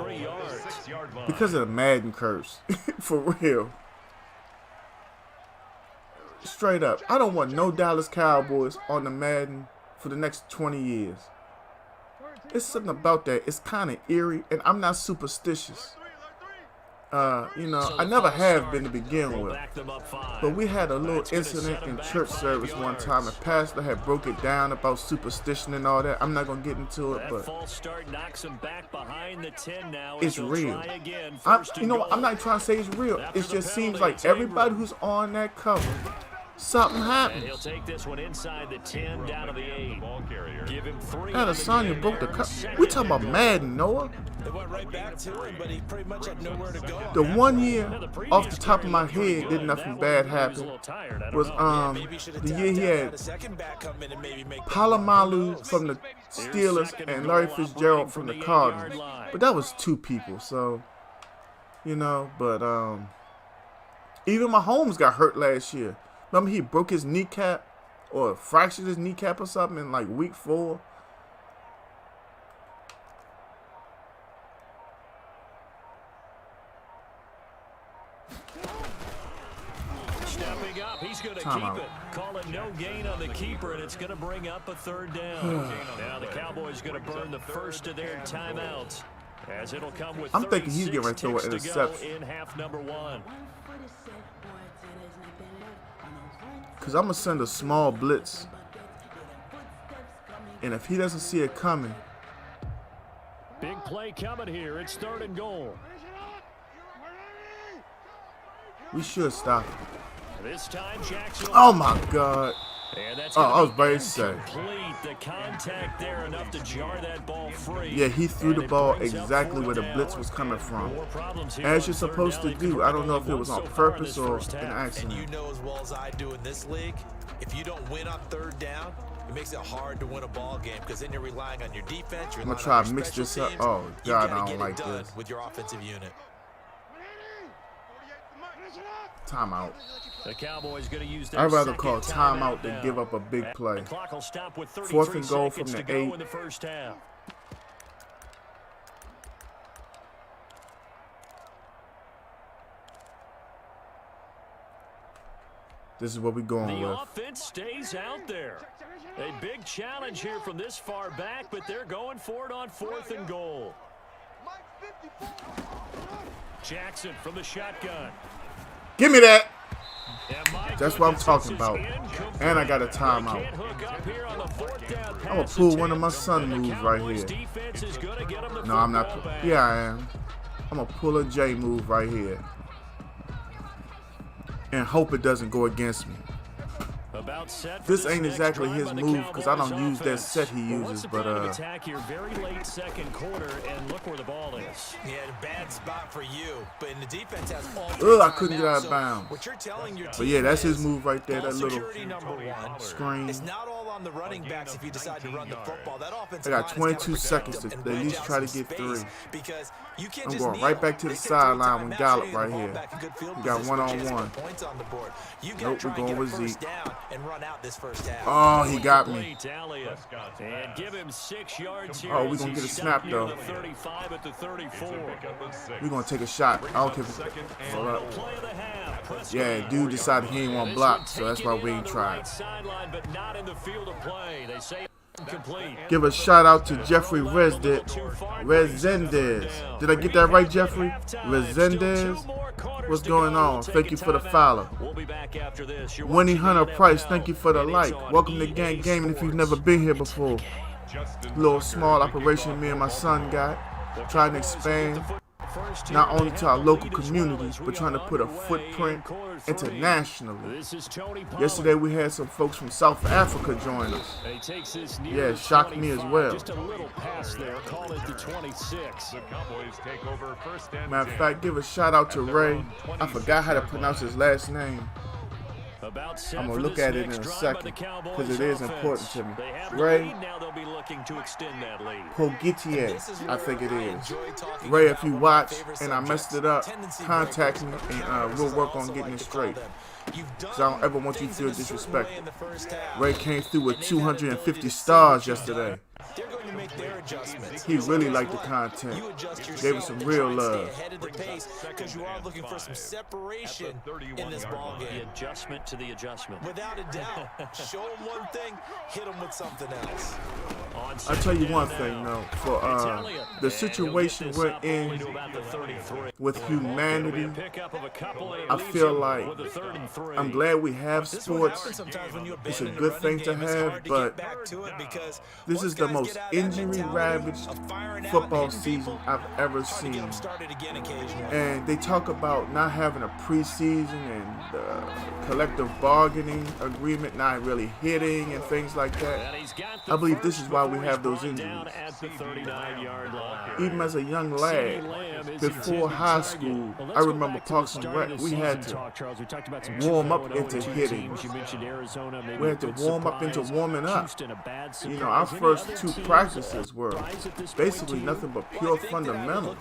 Speaker 2: because of the Madden curse. For real. Straight up. I don't want no Dallas Cowboys on the Madden for the next 20 years. It's something about that. It's kind of eerie, and I'm not superstitious. I never have been to begin with. But we had a little incident in church service one time. A pastor had broke it down about superstition and all that. I'm not going to get into it, but it's real. I'm not trying to say it's real. It just seems like everybody who's on that cover, something happened.
Speaker 1: He'll take this one inside the 10 down to the 8. Give him 3.
Speaker 2: Adesanya broke the cup. We talking about Madden, Noah.
Speaker 4: They went right back to him, but he pretty much had nowhere to go.
Speaker 2: The one year, off the top of my head, did nothing bad happen. Was the year he had Palomalu from the Steelers and Larry Fitzgerald from the Cardinals. But that was 2 people, so But even Mahomes got hurt last year. Remember he broke his kneecap or fractured his kneecap or something in like week 4.
Speaker 1: Stepping up, he's going to keep it. Call it no gain on the keeper, and it's going to bring up a 3rd down. Now the Cowboys going to burn the first of their timeouts. As it'll come with
Speaker 2: I'm thinking he's getting ready to throw an
Speaker 1: 36 to go
Speaker 2: interception.
Speaker 1: in half number 1.
Speaker 2: Because I'm going to send a small blitz. And if he doesn't see it coming,
Speaker 5: Big play coming here. It's 3rd and goal.
Speaker 2: we should stop him.
Speaker 1: This time Jackson.
Speaker 2: Oh, my God.
Speaker 1: And that's
Speaker 2: I was
Speaker 1: gonna
Speaker 2: very
Speaker 1: be
Speaker 2: safe.
Speaker 1: incomplete. The contact there enough to jar that ball free.
Speaker 2: Yeah, he threw
Speaker 1: And
Speaker 2: the
Speaker 1: it
Speaker 2: ball
Speaker 1: brings up
Speaker 2: exactly where the
Speaker 1: 4th
Speaker 2: blitz
Speaker 1: down.
Speaker 2: was coming from.
Speaker 1: More problems here
Speaker 2: As
Speaker 1: on
Speaker 2: you're
Speaker 1: 3rd
Speaker 2: supposed to
Speaker 1: down.
Speaker 2: do. I don't know if it was on
Speaker 1: So far in
Speaker 2: purpose
Speaker 1: this
Speaker 2: or
Speaker 1: first
Speaker 2: an
Speaker 1: half.
Speaker 2: accident.
Speaker 4: And you know as well as I do in this league, if you don't win on 3rd down, it makes it hard to win a ball game because then you're relying on your defense. You're
Speaker 2: I'm gonna
Speaker 4: relying
Speaker 2: try
Speaker 4: on
Speaker 2: to
Speaker 4: your
Speaker 2: mix
Speaker 4: special
Speaker 2: this up.
Speaker 4: teams.
Speaker 2: Oh,
Speaker 4: You've
Speaker 2: God,
Speaker 4: gotta
Speaker 2: I don't
Speaker 4: get it
Speaker 2: like
Speaker 4: done
Speaker 2: this.
Speaker 4: with your offensive unit.
Speaker 2: Timeout.
Speaker 1: The Cowboys going to use their
Speaker 2: I'd rather
Speaker 1: second
Speaker 2: call timeout than
Speaker 1: now.
Speaker 2: give up a big play.
Speaker 1: The clock will stop with 33
Speaker 2: 4th and goal from
Speaker 1: seconds
Speaker 2: the
Speaker 1: to go
Speaker 2: 8.
Speaker 1: in the first half.
Speaker 2: This is what we're going
Speaker 1: The
Speaker 2: with.
Speaker 1: offense stays out there. A big challenge here from this far back, but they're going for it on 4th and goal. Jackson from the shotgun.
Speaker 2: Give me that.
Speaker 1: And my
Speaker 2: That's what I'm
Speaker 1: goodness,
Speaker 2: talking
Speaker 1: this is
Speaker 2: about.
Speaker 1: incomplete.
Speaker 2: And I got a
Speaker 1: They
Speaker 2: timeout.
Speaker 1: can't hook up here on the 4th down
Speaker 2: I'm gonna
Speaker 1: pass
Speaker 2: pull one of my
Speaker 1: attempt.
Speaker 2: son
Speaker 1: And the
Speaker 2: moves right
Speaker 1: Cowboys
Speaker 2: here.
Speaker 1: defense is gonna get them the
Speaker 2: No, I'm not.
Speaker 1: football back.
Speaker 2: Yeah, I am. I'm gonna pull a J move right here. And hope it doesn't go against me.
Speaker 1: About set for
Speaker 2: This
Speaker 1: this
Speaker 2: ain't
Speaker 1: next
Speaker 2: exactly
Speaker 1: drive
Speaker 2: his
Speaker 1: by the
Speaker 2: move because I don't
Speaker 1: Cowboys
Speaker 2: use that
Speaker 1: offense.
Speaker 2: set he
Speaker 1: Well, what's
Speaker 2: uses,
Speaker 1: the
Speaker 2: but
Speaker 1: plan of attack here? Very late second quarter, and look where the ball is.
Speaker 4: Yeah, bad spot for you. But in the defense has all
Speaker 2: I couldn't get out of
Speaker 4: so
Speaker 2: bounds.
Speaker 4: What you're telling your team
Speaker 2: But yeah, that's his
Speaker 4: is
Speaker 2: move right there.
Speaker 4: ball
Speaker 2: That little
Speaker 4: security number 1.
Speaker 2: screen.
Speaker 4: It's not all on the running backs if you decide to run the football. That offensive
Speaker 2: I got
Speaker 4: line has
Speaker 2: 22
Speaker 4: gotta
Speaker 2: seconds
Speaker 4: protect
Speaker 2: to
Speaker 4: them
Speaker 2: at
Speaker 4: and
Speaker 2: least
Speaker 4: wedge
Speaker 2: try
Speaker 4: out
Speaker 2: to
Speaker 4: some
Speaker 2: get
Speaker 4: space
Speaker 2: 3.
Speaker 4: because you can't
Speaker 2: I'm
Speaker 4: just
Speaker 2: going
Speaker 4: kneel.
Speaker 2: right back to the
Speaker 4: They could throw a
Speaker 2: sideline with
Speaker 4: timeout,
Speaker 2: Gallup
Speaker 4: so you
Speaker 2: right
Speaker 4: get the ball
Speaker 2: here.
Speaker 4: back in good field
Speaker 2: We got
Speaker 4: position, which is
Speaker 2: one-on-one.
Speaker 4: the points on the board. You got
Speaker 2: Nope,
Speaker 4: to try
Speaker 2: we're
Speaker 4: and
Speaker 2: going
Speaker 4: get a
Speaker 2: with
Speaker 4: first
Speaker 2: Zeke.
Speaker 4: down and run out this first half.
Speaker 2: Oh, he got me.
Speaker 1: Complete, Elliott. And give him 6 yards here.
Speaker 2: Oh, we
Speaker 1: as
Speaker 2: gonna
Speaker 1: he
Speaker 2: get a
Speaker 1: stopped
Speaker 2: snap,
Speaker 1: near
Speaker 2: though.
Speaker 1: the 35 at the 34.
Speaker 2: We're going to take a shot. I don't care if
Speaker 3: Second and
Speaker 1: Final play of the half. Prescott.
Speaker 2: Yeah, dude decided he ain't want to
Speaker 1: This
Speaker 2: block,
Speaker 1: one
Speaker 2: so that's
Speaker 1: taken
Speaker 2: why
Speaker 1: in
Speaker 2: we
Speaker 1: on
Speaker 2: ain't
Speaker 1: the
Speaker 2: tried.
Speaker 1: right sideline, but not in the field of play. They say incomplete.
Speaker 2: Give a shout out to Jeffrey Resendez. Did I get that right, Jeffrey? Resendez? What's going on? Thank you for the follow.
Speaker 1: We'll be back after this. You're
Speaker 2: Winnie
Speaker 1: watching
Speaker 2: Hunter
Speaker 1: the
Speaker 2: Price,
Speaker 1: NFL,
Speaker 2: thank you for the
Speaker 1: and it's
Speaker 2: like.
Speaker 1: on
Speaker 2: Welcome to
Speaker 1: EA
Speaker 2: Gang Gaming if you've
Speaker 1: Sports.
Speaker 2: never been here before. Little small operation me and my son got. Trying to expand not only to our local communities, but trying to put a footprint internationally. Yesterday we had some folks from South Africa join us. Yeah, it shocked me as well.
Speaker 5: Just a little pass there. Call it the 26.
Speaker 3: The Cowboys take over 1st and
Speaker 2: Matter of
Speaker 3: 10.
Speaker 2: fact, give a shout out to Ray. I forgot how to pronounce his last name. I'm going to look at it in a second because it is important to me. Ray Pogitier, I think it is. Ray, if you watch and I messed it up, contact me and we'll work on getting it straight. Because I don't ever want you to feel disrespected. Ray came through with 250 stars yesterday.
Speaker 4: They're going to make their adjustments.
Speaker 2: He really liked the content.
Speaker 4: You adjust yourself
Speaker 2: Gave us some real
Speaker 4: and try and
Speaker 2: love.
Speaker 4: stay ahead of the pace because you are looking for some separation in this ball
Speaker 1: The
Speaker 4: game.
Speaker 1: adjustment to the adjustment.
Speaker 4: Without a doubt, show them one thing, hit them with something else.
Speaker 2: I'll tell you one thing though, for the situation we're in with humanity, I feel like I'm glad we have sports. It's a good thing to have, but this is the most injury-ravaged football season I've ever seen. And they talk about not having a preseason and collective bargaining agreement not really hitting and things like that. I believe this is why we have those injuries. Even as a young lad, before high school, I remember Parks and Rec, we had to warm up into hitting. We had to warm up into warming up. You know, our first 2 practices were basically nothing but pure fundamentals.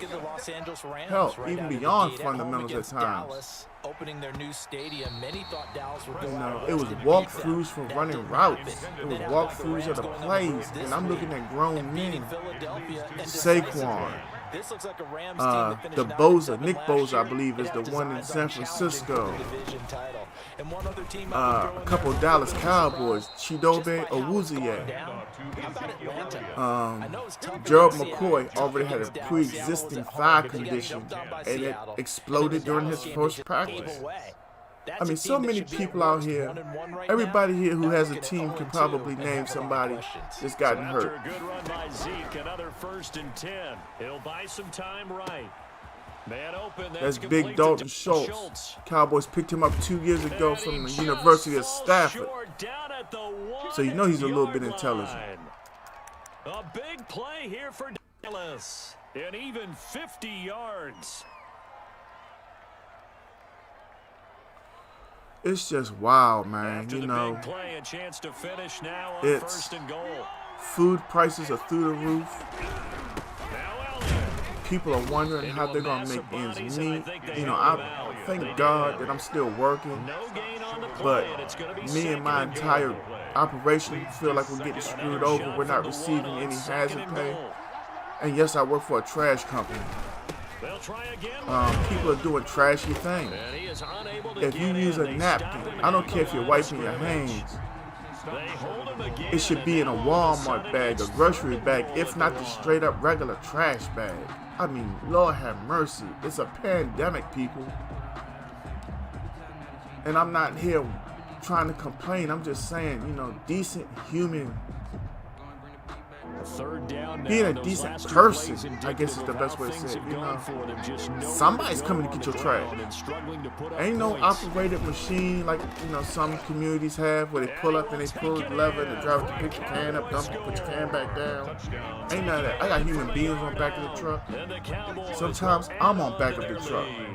Speaker 2: Hell, even beyond fundamentals at times.
Speaker 4: Opening their new stadium, many thought Dallas would go
Speaker 2: You
Speaker 4: out
Speaker 2: know,
Speaker 4: on
Speaker 2: it
Speaker 4: a
Speaker 2: was
Speaker 4: 10-0
Speaker 2: walkthroughs
Speaker 4: run.
Speaker 2: for running routes. It was walkthroughs of the plays, and I'm looking at grown men.
Speaker 4: Philadelphia and
Speaker 2: Saquon,
Speaker 4: This looks like a Rams team that finished
Speaker 2: the
Speaker 4: 9-7
Speaker 2: Bosa, Nick
Speaker 4: last
Speaker 2: Bosa, I
Speaker 4: year
Speaker 2: believe, is
Speaker 4: and
Speaker 2: the
Speaker 4: have
Speaker 2: one in
Speaker 4: designs
Speaker 2: San
Speaker 4: on challenging
Speaker 2: Francisco.
Speaker 4: for the division title. And one other team
Speaker 2: A couple of Dallas Cowboys, Chidobe Awuzie.
Speaker 4: How about Atlanta?
Speaker 2: Gerald McCoy already had a pre-existing thigh condition, and it exploded during his first practice. I mean, so many people out here, everybody here who has a team can probably name somebody that's gotten hurt.
Speaker 1: After a good run by Zeke, another 1st and 10. He'll buy some time right. Man open,
Speaker 2: That's Big Dalton Schultz. Cowboys picked him up 2 years ago from the University of Stafford. So you know he's a little bit intelligent.
Speaker 1: A big play here for Dallas. And even 50 yards.
Speaker 2: It's just wild, man.
Speaker 1: After
Speaker 2: You
Speaker 1: the
Speaker 2: know,
Speaker 1: big play, a chance to finish now on
Speaker 2: it's
Speaker 1: 1st and goal.
Speaker 2: food prices are through the roof.
Speaker 1: Now Elliott.
Speaker 2: People are wondering how they're gonna make ends meet. You know, I thank God that I'm still working,
Speaker 1: No gain on the play,
Speaker 2: but
Speaker 1: and it's gonna be
Speaker 2: me
Speaker 1: second
Speaker 2: and my
Speaker 1: and goal.
Speaker 2: entire operation feel like we're getting screwed over. We're not receiving any hazard pay. And yes, I work for a trash company.
Speaker 1: They'll try again.
Speaker 2: People are doing trashy things.
Speaker 1: And he is unable to
Speaker 2: If you
Speaker 1: get
Speaker 2: use
Speaker 1: in.
Speaker 2: a
Speaker 1: They
Speaker 2: napkin,
Speaker 1: stop him
Speaker 2: I don't
Speaker 1: at
Speaker 2: care if
Speaker 1: the
Speaker 2: you're
Speaker 1: line of
Speaker 2: wiping your
Speaker 1: scrimmage.
Speaker 2: hands.
Speaker 1: They hold him again,
Speaker 2: It should be in a
Speaker 1: and now all of
Speaker 2: Walmart
Speaker 1: sudden
Speaker 2: bag,
Speaker 1: it's
Speaker 2: a grocery
Speaker 1: 3rd and
Speaker 2: bag,
Speaker 1: goal
Speaker 2: if
Speaker 1: at
Speaker 2: not
Speaker 1: the
Speaker 2: the
Speaker 1: line.
Speaker 2: straight up regular trash bag. I mean, Lord have mercy. It's a pandemic, people. And I'm not here trying to complain. I'm just saying, you know, decent human,
Speaker 1: 3rd down now.
Speaker 2: being a
Speaker 1: Those
Speaker 2: decent
Speaker 1: last 2
Speaker 2: person,
Speaker 1: plays
Speaker 2: I guess is
Speaker 1: indicative
Speaker 2: the
Speaker 1: of
Speaker 2: best
Speaker 1: how
Speaker 2: way to
Speaker 1: things
Speaker 2: say it.
Speaker 1: have
Speaker 2: You
Speaker 1: gone
Speaker 2: know,
Speaker 1: for them. Just nowhere
Speaker 2: somebody's
Speaker 1: to
Speaker 2: coming
Speaker 1: go
Speaker 2: to
Speaker 1: on
Speaker 2: get your
Speaker 1: the
Speaker 2: trash.
Speaker 1: ground and struggling to put up
Speaker 2: Ain't no
Speaker 1: points.
Speaker 2: operated machine like, you know, some communities have where they pull up and they pull the lever and the driver can pick the can up, dump it, put your can back down. Ain't none of that. I got human beings on back of the truck.
Speaker 1: And the Cowboys
Speaker 2: Sometimes
Speaker 1: will
Speaker 2: I'm on
Speaker 1: add
Speaker 2: back
Speaker 1: to
Speaker 2: of the
Speaker 1: their
Speaker 2: truck.
Speaker 1: lead.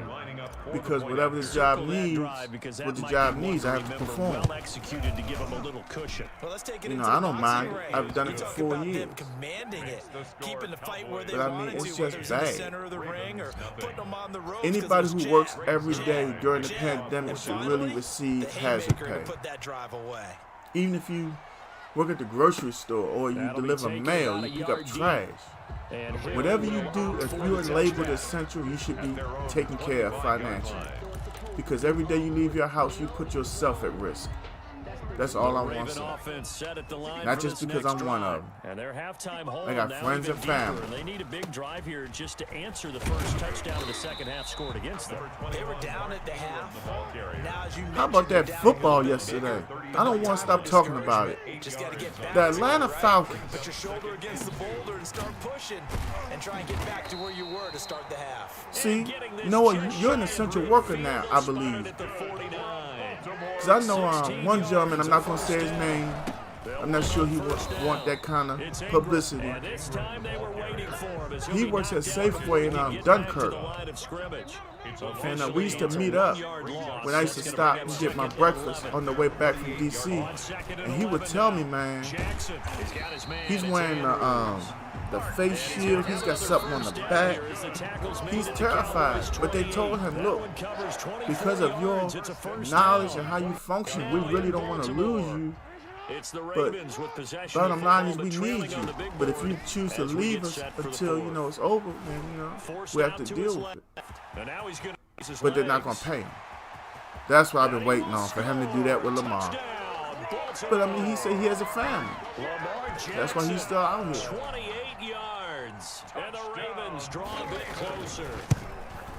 Speaker 2: Because whatever the job
Speaker 1: Circle that
Speaker 2: needs,
Speaker 1: drive because that
Speaker 2: what the
Speaker 1: might
Speaker 2: job
Speaker 1: be one
Speaker 2: needs, I have to
Speaker 1: remember.
Speaker 2: perform.
Speaker 1: Well executed to give them a little cushion.
Speaker 4: Well, let's take it
Speaker 2: You know,
Speaker 4: into
Speaker 2: I
Speaker 4: the
Speaker 2: don't
Speaker 4: boxing
Speaker 2: mind.
Speaker 4: ring.
Speaker 2: I've done it
Speaker 4: You
Speaker 2: for
Speaker 4: talk
Speaker 2: 4
Speaker 4: about them
Speaker 2: years.
Speaker 4: commanding it, keeping the fight where they
Speaker 2: But I
Speaker 4: want
Speaker 2: mean,
Speaker 4: it
Speaker 2: it's
Speaker 4: to, whether
Speaker 2: just
Speaker 4: it's in the
Speaker 2: bad.
Speaker 4: center of the ring or putting them on the ropes 'cause
Speaker 2: Anybody
Speaker 4: there's
Speaker 2: who works
Speaker 4: jab,
Speaker 2: every
Speaker 4: jab,
Speaker 2: day during the
Speaker 4: jab,
Speaker 2: pandemic
Speaker 4: and
Speaker 2: should
Speaker 4: finally,
Speaker 2: really receive
Speaker 4: the
Speaker 2: hazard
Speaker 4: haymaker to
Speaker 2: pay.
Speaker 4: put that drive away.
Speaker 2: Even if you work at the grocery store or you
Speaker 1: That'll be
Speaker 2: deliver
Speaker 1: taken
Speaker 2: mail,
Speaker 1: about a
Speaker 2: you pick
Speaker 1: yard
Speaker 2: up
Speaker 1: deep.
Speaker 2: trash.
Speaker 1: And Hill
Speaker 2: Whatever you
Speaker 1: will
Speaker 2: do,
Speaker 1: mark
Speaker 2: if
Speaker 1: for
Speaker 2: you are
Speaker 1: the
Speaker 2: labeled
Speaker 1: touchdown.
Speaker 2: essential, you should be taken care of financially. Because every day you leave your house, you put yourself at risk. That's all I want to
Speaker 1: Raven
Speaker 2: say.
Speaker 1: offense set at the line
Speaker 2: Not
Speaker 1: for
Speaker 2: just
Speaker 1: this
Speaker 2: because
Speaker 1: next
Speaker 2: I'm one
Speaker 1: drive.
Speaker 2: of 'em.
Speaker 1: And their halftime hole
Speaker 2: I got
Speaker 1: now
Speaker 2: friends
Speaker 1: even
Speaker 2: and
Speaker 1: deeper,
Speaker 2: family.
Speaker 1: and they need a big drive here just to answer the first touchdown of the second half scored against them.
Speaker 4: They were down at the half. Now, as you
Speaker 2: How about
Speaker 4: mentioned,
Speaker 2: that
Speaker 4: they're down
Speaker 2: football
Speaker 4: a little bit.
Speaker 2: yesterday? I don't want to stop talking about it.
Speaker 4: Just got to get back
Speaker 2: The
Speaker 4: to it,
Speaker 2: Atlanta
Speaker 4: right?
Speaker 2: Falcons.
Speaker 4: Put your shoulder against the boulder and start pushing and try and get back to where you were to start the half.
Speaker 2: See, Noah, you're an essential worker now, I believe. Because I know one gentleman, I'm not going to say his name. I'm not sure he would want that kind of publicity.
Speaker 1: And this time they were waiting for him as
Speaker 2: He
Speaker 1: he'll be
Speaker 2: works at
Speaker 1: knocked down
Speaker 2: Safeway
Speaker 1: before
Speaker 2: in
Speaker 1: he can get back to
Speaker 2: Dunkirk.
Speaker 1: the line of scrimmage.
Speaker 2: And we used to meet up when I used to stop and get my breakfast on the way back from D.C. And he would tell me, man,
Speaker 1: Jackson has got his man.
Speaker 2: he's wearing the face shield. He's got something on the back. He's terrified. But they told him, look, because of your knowledge and how you function, we really don't want to lose you.
Speaker 1: It's the
Speaker 2: But
Speaker 1: Ravens with possession.
Speaker 2: bottom
Speaker 1: of
Speaker 2: line is
Speaker 1: football,
Speaker 2: we
Speaker 1: but
Speaker 2: need
Speaker 1: trailing on
Speaker 2: you.
Speaker 1: the big
Speaker 2: But if
Speaker 1: board
Speaker 2: you choose to
Speaker 1: as we
Speaker 2: leave
Speaker 1: get
Speaker 2: us
Speaker 1: set for the
Speaker 2: until, you
Speaker 1: fourth.
Speaker 2: know, it's over, then, you know,
Speaker 1: Forced
Speaker 2: we have
Speaker 1: out
Speaker 2: to
Speaker 1: his
Speaker 2: deal with
Speaker 1: left.
Speaker 2: it.
Speaker 1: And now he's gonna use his
Speaker 2: But they're not going
Speaker 1: legs.
Speaker 2: to pay him. That's what I've been waiting on, for him to do that with Lamar. But, I mean, he said he has a family. That's why he's still out here.
Speaker 1: 28 yards. And the Ravens draw a bit closer.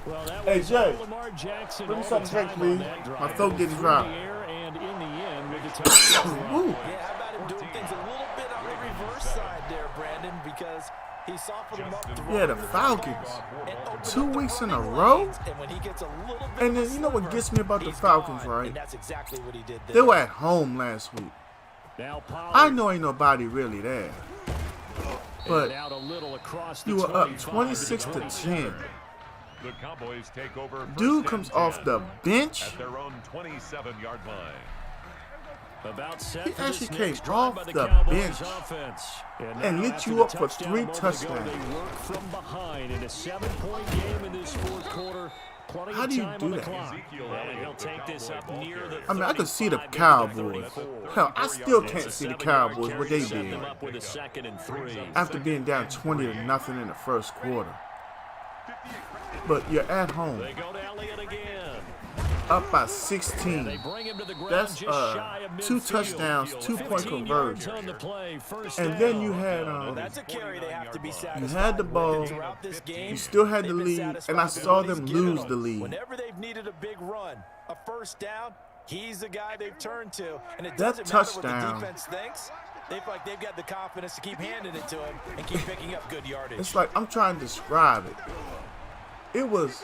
Speaker 1: Well, that
Speaker 2: Hey,
Speaker 1: was
Speaker 2: Jay,
Speaker 1: Lamar Jackson
Speaker 2: bring me
Speaker 1: all
Speaker 2: something
Speaker 1: the
Speaker 2: to drink,
Speaker 1: time on
Speaker 2: please.
Speaker 1: that drive.
Speaker 2: My throat getting
Speaker 1: Through
Speaker 2: dry.
Speaker 1: the air and in the end with the touchdown.
Speaker 2: Woo.
Speaker 4: Yeah, how about him doing things a little bit on the reverse side there, Brandon, because he softened him up.
Speaker 2: Yeah, the Falcons. 2 weeks in a row?
Speaker 4: And when he gets a little bit
Speaker 2: And then, you know what gets me about the
Speaker 4: he's
Speaker 2: Falcons,
Speaker 4: gone,
Speaker 2: right?
Speaker 4: And that's exactly what he did there.
Speaker 2: They were at home last week.
Speaker 1: Now Pollard.
Speaker 2: I know ain't nobody really there. But
Speaker 1: And out a little across the
Speaker 2: you were up
Speaker 1: 25
Speaker 2: 26 to
Speaker 1: 27.
Speaker 2: 10.
Speaker 3: The Cowboys take over first
Speaker 2: Dude
Speaker 3: and
Speaker 2: comes
Speaker 3: 10
Speaker 2: off the bench.
Speaker 3: at their own 27-yard line.
Speaker 1: About set
Speaker 2: He
Speaker 1: for this
Speaker 2: actually came
Speaker 1: next drive by
Speaker 2: off
Speaker 1: the
Speaker 2: the
Speaker 1: Cowboys
Speaker 2: bench
Speaker 1: offense.
Speaker 2: and
Speaker 1: now
Speaker 2: lit
Speaker 1: after
Speaker 2: you
Speaker 1: the
Speaker 2: up for
Speaker 1: touchdown
Speaker 2: 3
Speaker 1: a moment ago,
Speaker 2: touchdowns.
Speaker 1: They work from behind in a 7-point game in this fourth quarter. Plenty
Speaker 2: How
Speaker 1: of
Speaker 2: do you
Speaker 1: time
Speaker 2: do
Speaker 1: on the
Speaker 2: that?
Speaker 1: clock. And he'll take this up near the
Speaker 2: I mean, I could see the
Speaker 1: 35,
Speaker 2: Cowboys.
Speaker 1: 34.
Speaker 2: Hell, I still
Speaker 1: It's
Speaker 2: can't
Speaker 1: a
Speaker 2: see the
Speaker 1: 7-yard
Speaker 2: Cowboys
Speaker 1: carry
Speaker 2: what they
Speaker 1: to set
Speaker 2: did
Speaker 1: them up with a 2nd and 3.
Speaker 2: after being down 20 to nothing in the first quarter. But you're at home.
Speaker 1: They go to Elliott again.
Speaker 2: Up by
Speaker 1: They
Speaker 2: 16.
Speaker 1: bring him to the ground
Speaker 2: That's
Speaker 1: just shy of
Speaker 2: 2
Speaker 1: midfield.
Speaker 2: touchdowns, 2-point
Speaker 1: 15 yards
Speaker 2: conversion.
Speaker 1: on the play, first
Speaker 2: And
Speaker 1: down.
Speaker 2: then you had
Speaker 4: That's a carry they have to be
Speaker 2: you
Speaker 4: satisfied
Speaker 2: had the
Speaker 4: with.
Speaker 2: ball,
Speaker 4: Throughout this game,
Speaker 2: you still had the
Speaker 4: they've been
Speaker 2: lead,
Speaker 4: satisfied
Speaker 2: and I
Speaker 4: with
Speaker 2: saw
Speaker 4: what he's
Speaker 2: them
Speaker 4: given
Speaker 2: lose
Speaker 4: them.
Speaker 2: the lead.
Speaker 4: Whenever they've needed a big run, a first down, he's the guy they've turned to. And it
Speaker 2: That
Speaker 4: doesn't matter what the
Speaker 2: touchdown.
Speaker 4: defense thinks. They feel like they've got the confidence to keep handing it to him and keep picking up good yardage.
Speaker 2: It's like I'm trying to describe it. It was.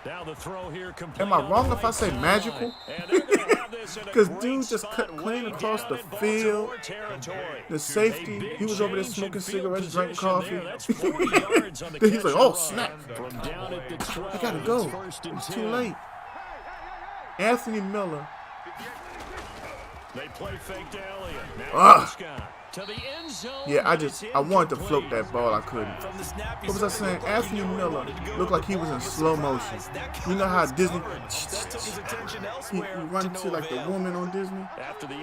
Speaker 1: Now the throw here
Speaker 2: Am I wrong if I say magical? Because dude just cut clean across the field. The safety, he was over there smoking cigarettes, drinking coffee. Then he's like, oh snap! I gotta go. It's too late. Anthony Miller.
Speaker 1: They play fake to Elliott. To the end zone.
Speaker 2: Yeah, I wanted to float that ball, I couldn't. What was I saying? Anthony Miller looked like he was in slow motion. You know how Disney he run to like the woman on Disney?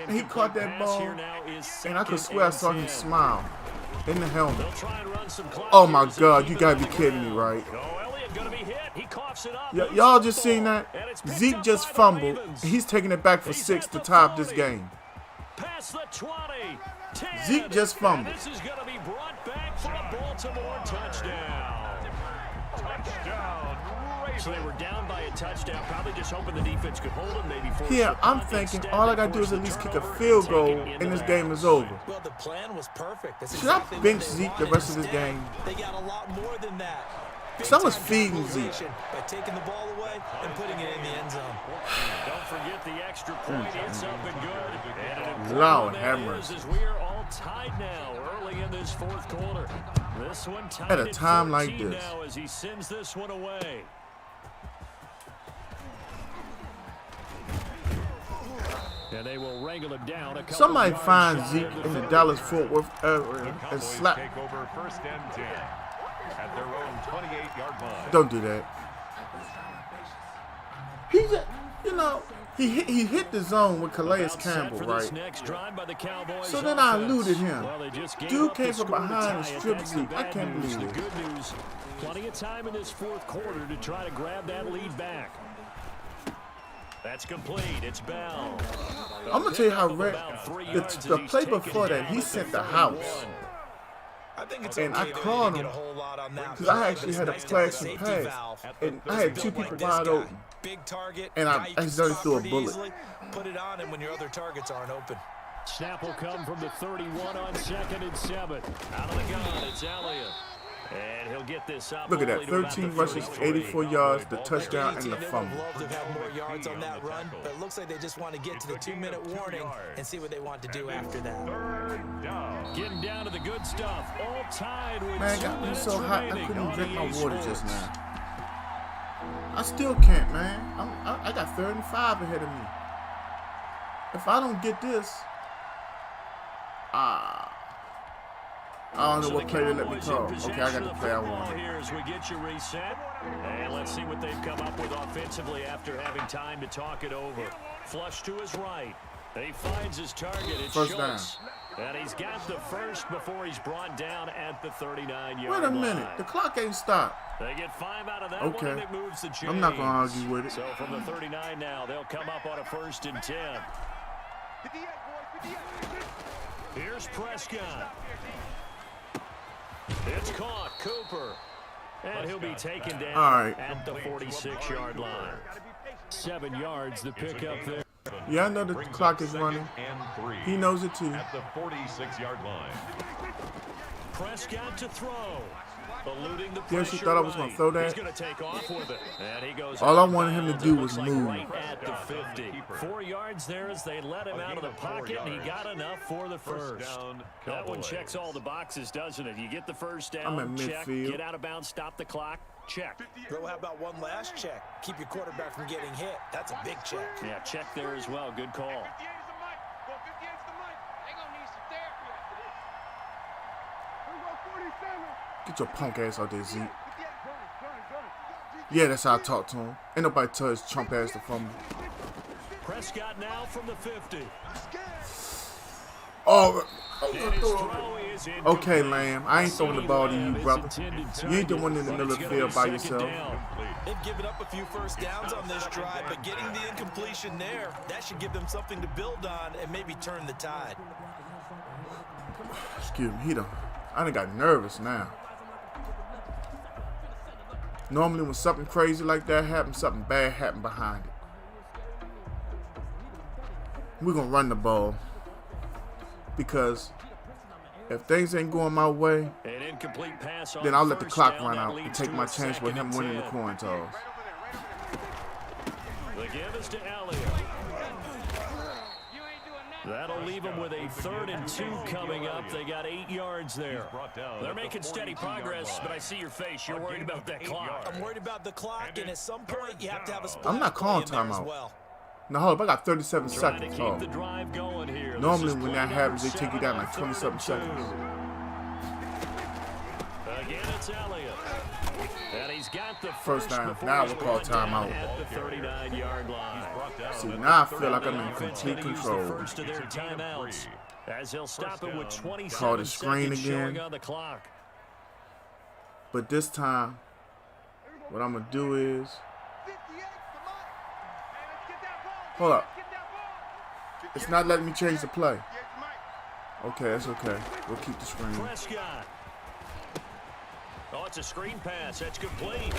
Speaker 2: And he caught that ball, and I could swear I saw him smile in the helmet. Oh my God, you gotta be kidding me, right? Y'all just seen that? Zeke just fumbled. He's taking it back for 6 to tie up this game.
Speaker 1: Past the 20. 10.
Speaker 2: Zeke just fumbled.
Speaker 1: This is going to be brought back for a Baltimore touchdown. So they were down by a touchdown, probably just hoping the defense could hold them, maybe force
Speaker 2: Yeah, I'm thinking all I gotta do is at least kick a field goal and this game is over.
Speaker 4: Well, the plan was perfect. That's
Speaker 2: Should I
Speaker 4: exactly
Speaker 2: bench
Speaker 4: what they
Speaker 2: Zeke the
Speaker 4: wanted.
Speaker 2: rest of this
Speaker 4: Instead,
Speaker 2: game?
Speaker 4: They got a lot more than that.
Speaker 2: Someone's
Speaker 4: Big-time
Speaker 2: feeding Zeke.
Speaker 4: capitalization by taking the ball away and putting it in the end zone.
Speaker 1: Don't forget the extra point. It's up and good. And an important
Speaker 2: Lord
Speaker 1: one
Speaker 2: have
Speaker 1: that
Speaker 2: mercy.
Speaker 1: is we are all tied now early in this fourth quarter. This one tied
Speaker 2: At a time like
Speaker 1: 14
Speaker 2: this.
Speaker 1: now as he sends this one away. And they will wrangle him down.
Speaker 2: Somebody find Zeke in the Dallas-Fort Worth area and
Speaker 3: Cowboys
Speaker 2: slap.
Speaker 3: take over first and 10 at their own 28-yard line.
Speaker 2: Don't do that. He just, he hit the zone with Calais Campbell, right? So then I eluded him. Dude came from behind and stripped Zeke. I can't believe it.
Speaker 1: Good news, plenty of time in this fourth quarter to try to grab that lead back. That's complete. It's Bell.
Speaker 2: I'm gonna tell you how the play before that, he sent the house.
Speaker 4: I think it's
Speaker 2: And I
Speaker 4: okay to
Speaker 2: called
Speaker 4: get
Speaker 2: him
Speaker 4: a whole lot on that
Speaker 2: because I
Speaker 4: play,
Speaker 2: actually
Speaker 4: but
Speaker 2: had a
Speaker 4: it's nice
Speaker 2: flag
Speaker 4: to have
Speaker 2: and
Speaker 4: safety
Speaker 2: pass,
Speaker 4: valve.
Speaker 2: and I had 2 people wide open.
Speaker 4: Big target,
Speaker 2: And I
Speaker 4: guy you can
Speaker 2: accidentally
Speaker 4: spot
Speaker 2: threw a
Speaker 4: pretty
Speaker 2: bullet.
Speaker 4: easily. Put it on him when your other targets aren't open.
Speaker 1: Snap will come from the 31 on 2nd and 7. Out of the gun, it's Elliott. And he'll get this up.
Speaker 2: Look at that,
Speaker 1: only to about
Speaker 2: 13
Speaker 1: the
Speaker 2: rushes,
Speaker 1: 33.
Speaker 2: 84 yards, the touchdown, and the
Speaker 4: They would have
Speaker 2: fumble.
Speaker 4: loved to have more yards on that run, but it looks like they just want to get to the 2-minute warning and see what they want to do after that.
Speaker 3: Third down.
Speaker 1: Getting down to the good stuff. All tied with
Speaker 2: Man, it
Speaker 1: 2
Speaker 2: got me
Speaker 1: minutes
Speaker 2: so hot I
Speaker 1: remaining
Speaker 2: couldn't
Speaker 1: on
Speaker 2: drink my
Speaker 1: EA
Speaker 2: water
Speaker 1: Sports.
Speaker 2: just now. I still can't, man. I got 3rd and 5 ahead of me. If I don't get this, I don't know
Speaker 1: So
Speaker 2: what
Speaker 1: the
Speaker 2: play they let me
Speaker 1: Cowboys
Speaker 2: call.
Speaker 1: in
Speaker 2: Okay, I got
Speaker 1: possession
Speaker 2: the
Speaker 1: of
Speaker 2: play I
Speaker 1: football
Speaker 2: wanted.
Speaker 1: here as we get you reset. And let's see what they've come up with offensively after having time to talk it over. Flush to his right. He finds his target. It's
Speaker 2: First
Speaker 1: Schultz. And he's got the first before he's brought down at the 39-yard
Speaker 2: Wait a
Speaker 1: line.
Speaker 2: minute. The clock ain't stopped.
Speaker 1: They get 5 out of that
Speaker 2: Okay.
Speaker 1: one, and it moves the chains.
Speaker 2: I'm not going to argue with it.
Speaker 1: So from the 39 now, they'll come up on a 1st and 10. Here's Prescott. It's caught. Cooper. And he'll be taken down
Speaker 2: All right.
Speaker 1: at the 46-yard line. 7 yards, the pickup there.
Speaker 2: Yeah, I know the clock is running.
Speaker 3: And 3
Speaker 2: He knows it too.
Speaker 3: at the 46-yard line.
Speaker 1: Prescott to throw. Eluding the
Speaker 2: Guess you
Speaker 1: pressure
Speaker 2: thought I was gonna
Speaker 1: right.
Speaker 2: throw that?
Speaker 1: He's going to take off with it. And he goes
Speaker 2: All I
Speaker 1: out of
Speaker 2: wanted him to
Speaker 1: bounds.
Speaker 2: do
Speaker 1: It
Speaker 2: was
Speaker 1: looks like
Speaker 2: move.
Speaker 1: right at the 50. 4 yards there as they let him out of the pocket, and he got enough for the first.
Speaker 3: down,
Speaker 1: That one
Speaker 3: Cowboys.
Speaker 1: checks all the boxes, doesn't it? You get the first down,
Speaker 2: I'm in
Speaker 1: check.
Speaker 2: midfield.
Speaker 1: Get out of bounds, stop the clock, check.
Speaker 4: Bro, how about one last check? Keep your quarterback from getting hit. That's a big check.
Speaker 1: Yeah, check there as well. Good call.
Speaker 2: Get your punk ass out there, Zeke. Yeah, that's how I talk to him. Ain't nobody tell his chump ass to fumble.
Speaker 1: Prescott now from the 50.
Speaker 2: Oh,
Speaker 1: And his throw
Speaker 2: Okay, Lamb. I ain't throwing the ball to you, brother. You ain't the one in the middle of the field by yourself.
Speaker 4: They've given up a few first downs on this drive, but getting the incompletion there, that should give them something to build on and maybe turn the tide.
Speaker 2: Excuse me, I done got nervous now. Normally when something crazy like that happens, something bad happens behind it. We're going to run the ball. Because if things ain't going my way, then I'll let the clock run out and take my chance with him winning the coin toss.
Speaker 1: The give is to Elliott. That'll leave him with a 3rd and 2 coming up. They got 8 yards there. They're making steady progress, but I see your face. You're worried about that clock.
Speaker 4: I'm worried about the clock, and at some point you have to have a spot.
Speaker 2: I'm not calling timeout. Now hold up, I got 37 seconds. Oh. Normally when that happens, they take you down like 27 seconds.
Speaker 1: Again, it's Elliott. And he's got the
Speaker 2: first down. Now we'll call timeout.
Speaker 1: At the 39-yard line.
Speaker 2: See, now I feel like I'm in complete control.
Speaker 1: First of their timeouts, as he'll stop it with 27
Speaker 2: call the screen
Speaker 1: seconds
Speaker 2: again.
Speaker 1: showing on the clock.
Speaker 2: But this time, what I'm gonna do is, hold up. It's not letting me change the play. Okay, that's okay. We'll keep the screen.
Speaker 1: Prescott. Oh, it's a screen pass. That's complete.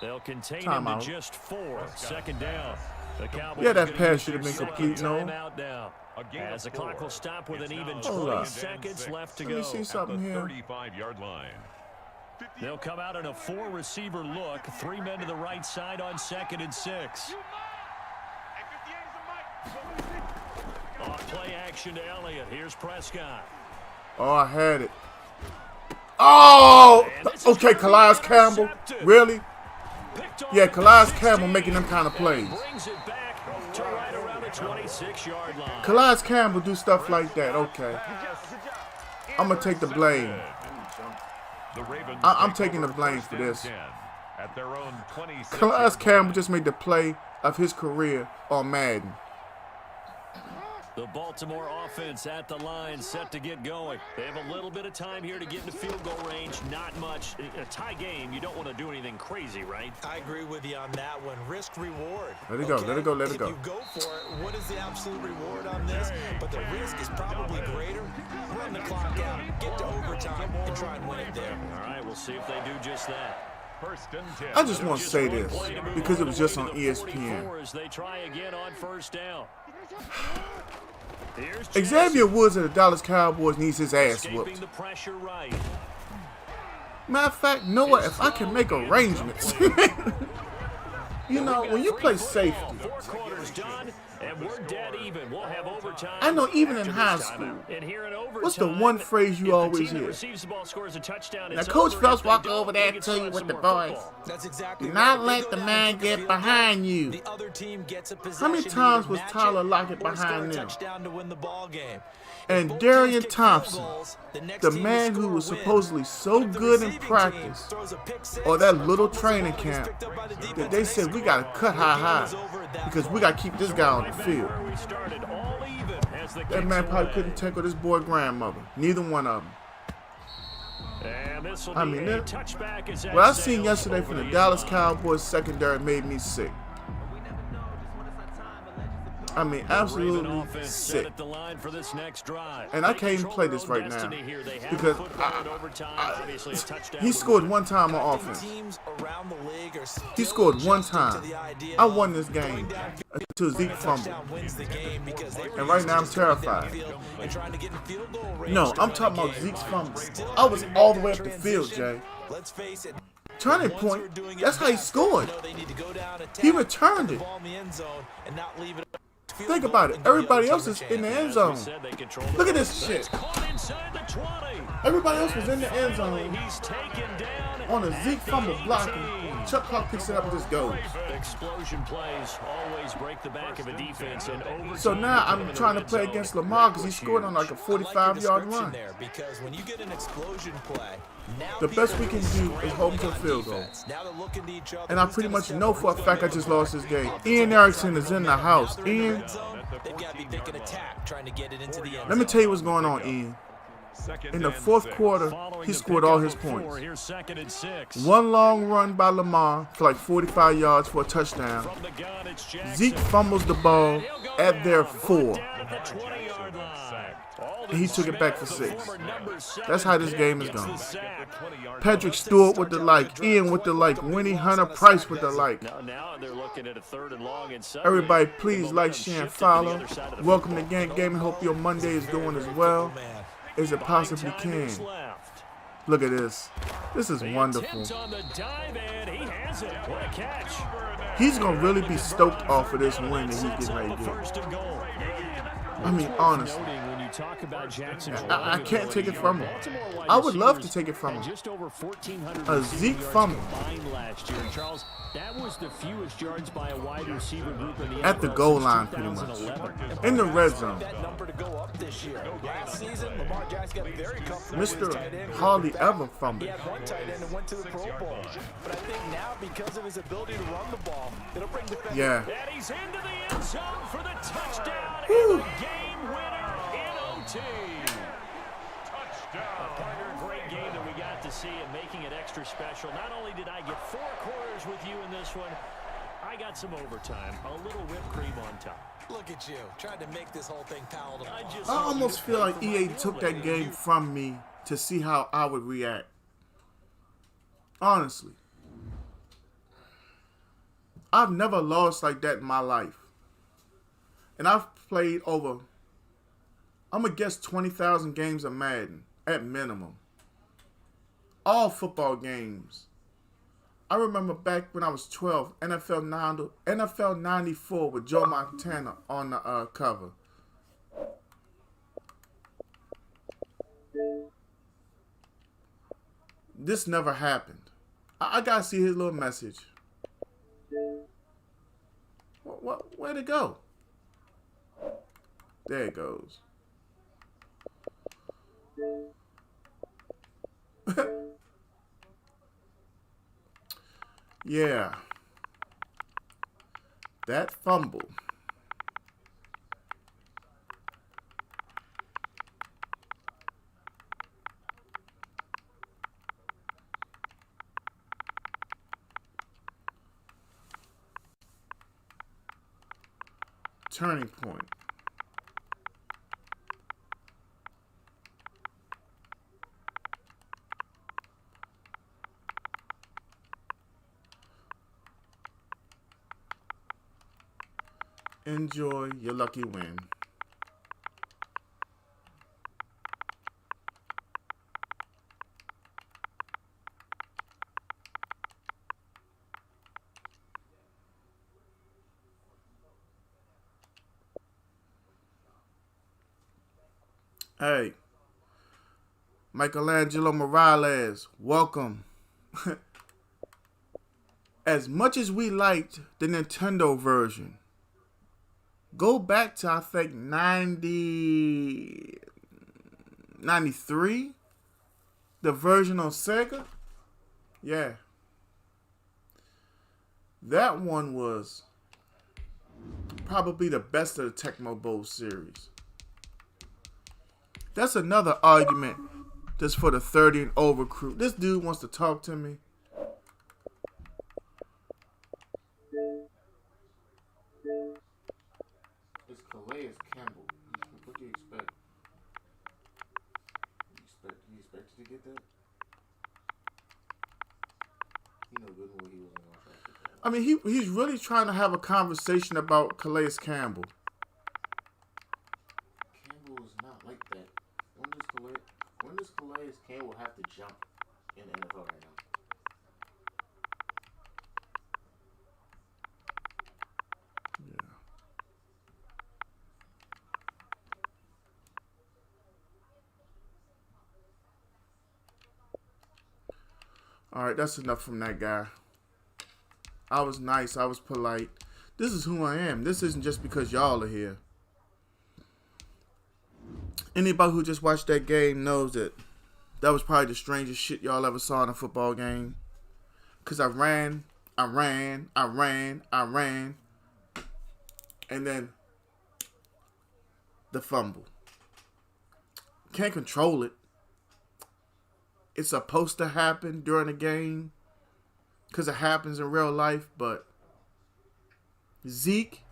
Speaker 1: They'll contain him to just 4. Second down. The Cowboys
Speaker 2: yeah, that pass should have been complete, no?
Speaker 1: Now. As the clock will stop with an even 20
Speaker 2: Hold
Speaker 1: seconds left to
Speaker 2: Let me see something here.
Speaker 3: 35-yard line.
Speaker 1: They'll come out in a 4-receiver look. 3 men to the right side on 2nd and 6. Off play action to Elliott. Here's Prescott.
Speaker 2: Oh, I had it. Oh! Okay, Calais Campbell. Really? Yeah, Calais Campbell making them kind of plays.
Speaker 1: Brings it back to right around the 26-yard line.
Speaker 2: Calais Campbell do stuff like that. Okay. I'm going to take the blame. I'm taking the blame for this. Calais Campbell just made the play of his career on Madden.
Speaker 1: The Baltimore offense at the line, set to get going. They have a little bit of time here to get into field goal range. Not much. A tie game, you don't want to do anything crazy, right?
Speaker 4: I agree with you on that one. Risk reward.
Speaker 2: Let it go. Let it go. Let it go.
Speaker 4: If you go for it, what is the absolute reward on this? But the risk is probably greater. Run the clock out, get to overtime, and try and win it there.
Speaker 1: All right, we'll see if they do just that.
Speaker 2: I just want to say this because it was just on ESPN.
Speaker 1: As they try again on first down.
Speaker 2: Xavier Woods of the Dallas Cowboys needs his ass whooped. Matter of fact, Noah, if I can make arrangements. You know, when you play safety, I know even in high school, what's the one phrase you always hear? Now, Coach Phelps walk over there and tell you with the boys. Do not let the man get behind you. How many times was Tyler Lockett behind them? And Darian Thompson, the man who was supposedly so good in practice, or that little training camp, that they said we got to cut high because we got to keep this guy on the field. That man probably couldn't tackle this boy grandmother. Neither one of them. I mean, what I seen yesterday from the Dallas Cowboys secondary made me sick. I mean, absolutely sick. And I can't even play this right now because he scored one time on offense. He scored one time. I won this game until Zeke fumbled. And right now I'm terrified. No, I'm talking about Zeke's fumble. I was all the way up the field, Jay. Turning point, that's how he scored. He returned it. Think about it. Everybody else is in the end zone. Look at this shit. Everybody else was in the end zone on a Zeke fumble blocking. Chuck Clark picks it up and just goes.
Speaker 1: Explosion plays always break the back of a defense. And
Speaker 2: so now I'm trying to play against Lamar because he scored on like a 45-yard run.
Speaker 4: Because when you get an explosion play,
Speaker 2: the best we can do is hold him to a field goal. And I pretty much know for a fact I just lost this game. Ian Erickson is in the house. Ian, let me tell you what's going on, Ian.
Speaker 3: Second
Speaker 2: In the
Speaker 3: and
Speaker 2: fourth
Speaker 3: 6.
Speaker 2: quarter,
Speaker 1: Following
Speaker 2: he
Speaker 1: the
Speaker 2: scored all
Speaker 1: pickup
Speaker 2: his
Speaker 1: of 4,
Speaker 2: points.
Speaker 1: here's 2nd and 6.
Speaker 2: One long run by Lamar for like 45 yards for a touchdown.
Speaker 1: From the gun, it's Jackson.
Speaker 2: Zeke fumbles the ball
Speaker 1: And he'll go
Speaker 2: at their
Speaker 1: down.
Speaker 2: 4.
Speaker 1: Down at the 20-yard line.
Speaker 2: And he took it back for
Speaker 1: Smith,
Speaker 2: 6.
Speaker 1: the former number 7
Speaker 2: That's how this
Speaker 1: pick,
Speaker 2: game is
Speaker 1: gets
Speaker 2: going.
Speaker 1: the sack.
Speaker 2: Patrick Stewart with the like, Ian with the like, Winnie Hunter Price with the like.
Speaker 1: Now they're looking at a 3rd and long. And
Speaker 2: Everybody, please like, share, and follow. Welcome to Gang Gaming. Hope your Monday is going as well as it possibly can. Look at this. This is wonderful.
Speaker 1: On the dive, and he has it. What a catch.
Speaker 2: He's going to really be stoked off of this win that he's getting ready to get.
Speaker 1: 1st and goal.
Speaker 2: I mean, honestly.
Speaker 5: When you talk about Jackson's
Speaker 2: I can't take it from him.
Speaker 5: Baltimore wide
Speaker 2: I would love to
Speaker 5: receivers
Speaker 2: take it from
Speaker 5: had
Speaker 2: him.
Speaker 5: just over 1,400
Speaker 2: A
Speaker 5: receiving
Speaker 2: Zeke
Speaker 5: yards
Speaker 2: fumble.
Speaker 5: combined last year. And Charles, that was the fewest yards by a wide receiver group in the
Speaker 2: At the
Speaker 5: NFL
Speaker 2: goal
Speaker 5: since
Speaker 2: line, pretty much.
Speaker 5: 2011.
Speaker 2: In the red zone.
Speaker 4: That number to go up this year. Last season, Lamar Jackson got very comfortable with his tight
Speaker 2: Mr.
Speaker 4: end.
Speaker 2: Hardly ever
Speaker 4: He
Speaker 2: fumbled.
Speaker 4: had one tight end and went to the Pro Bowl. But I think now, because of his ability to run the ball, it'll bring defenders.
Speaker 2: Yeah.
Speaker 1: And he's into the end zone for the touchdown.
Speaker 2: Whew.
Speaker 1: And the game winner in OT.
Speaker 3: Touchdown.
Speaker 1: Partner, a great game that we got to see and making it extra special. Not only did I get 4 quarters with you in this one, I got some overtime, a little whipped cream on top.
Speaker 4: Look at you, trying to make this whole thing palatable.
Speaker 2: I almost feel like EA took that game from me to see how I would react. Honestly. I've never lost like that in my life. And I've played over, I'm going to guess 20,000 games of Madden at minimum. All football games. I remember back when I was 12, NFL 94 with Joe Montana on the cover. This never happened. I gotta see his little message. Where'd it go? There it goes. Yeah. That fumble. Turning point. Enjoy your lucky win. Hey, Michelangelo Morales, welcome. As much as we liked the Nintendo version, go back to, I think, 93, the version on Sega. Yeah. That one was probably the best of the Tecmo Bowl series. That's another argument just for the 30 and over crew. This dude wants to talk to me. It's Calais Campbell. What do you expect? You expected to get that? You know good what he wasn't going to try to get that. I mean, he's really trying to have a conversation about Calais Campbell. Campbell is not like that. When does Calais Campbell have to jump in the NFL right now? Yeah. All right, that's enough from that guy. I was nice. I was polite. This is who I am. This isn't just because y'all are here. Anybody who just watched that game knows that was probably the strangest shit y'all ever saw in a football game. Because I ran. And then the fumble. Can't control it. it's supposed to happen during a game because it happens in real life, but Zeke,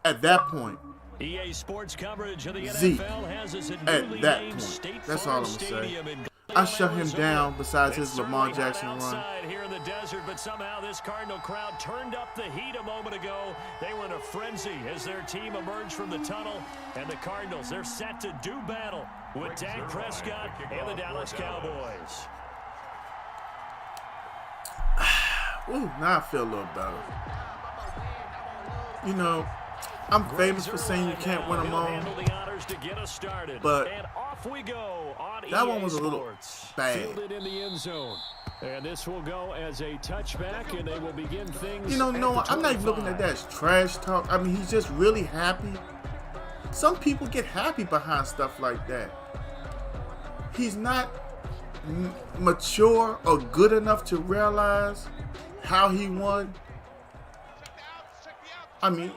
Speaker 2: at that point,
Speaker 1: EA Sports coverage of the
Speaker 2: Zeke,
Speaker 1: NFL has us
Speaker 2: at
Speaker 1: newly
Speaker 2: that
Speaker 1: named
Speaker 2: point,
Speaker 1: State
Speaker 2: that's
Speaker 1: Farm
Speaker 2: all I'm going to say.
Speaker 1: Stadium in
Speaker 2: I shut him
Speaker 1: Arizona.
Speaker 2: down besides
Speaker 1: It's
Speaker 2: his Lamar
Speaker 1: certainly hot
Speaker 2: Jackson run.
Speaker 1: outside here in the desert, but somehow this Cardinal crowd turned up the heat a moment ago. They were in a frenzy as their team emerged from the tunnel, and the Cardinals, they're set to do battle with Dak Prescott and the Dallas Cowboys.
Speaker 2: Ooh, now I feel a little better. You know, I'm famous for saying you can't win them all, but that one was a little bad.
Speaker 5: Fielded in the end zone. And this will go as a touchback, and they will begin things.
Speaker 2: You know, Noah, I'm not even looking at that as trash talk. I mean, he's just really happy. Some people get happy behind stuff like that. He's not mature or good enough to realize how he won. I mean,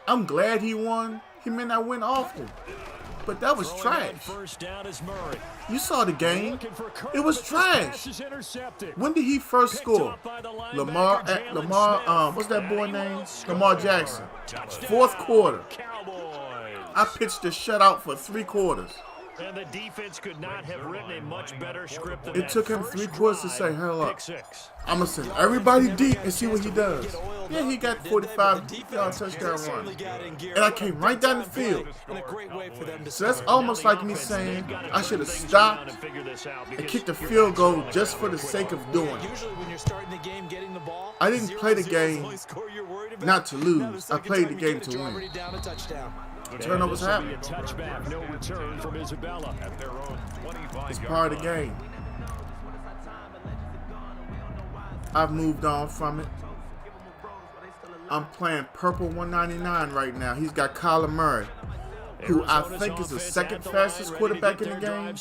Speaker 2: I'm glad he won. He may not win often, but that was trash. You saw the game. It was trash. When did he first score? Lamar, what's that boy name? Lamar Jackson. Fourth quarter. I pitched a shutout for 3 quarters.
Speaker 1: And the defense could not have written a much better script than
Speaker 2: It took him 3 quarters to say, hell up. I'm going to send everybody deep and see what he does. Yeah, he got 45-yard touchdown run. And I came right down the field. So that's almost like me saying I should have stopped and kicked the field goal just for the sake of doing it. I didn't play the game not to lose. I played the game to win. Turnovers happen.
Speaker 5: No return from Isabella.
Speaker 2: It's part of the game. I've moved on from it. I'm playing Purple 199 right now. He's got Kyler Murray, who I think is the second fastest quarterback in the game.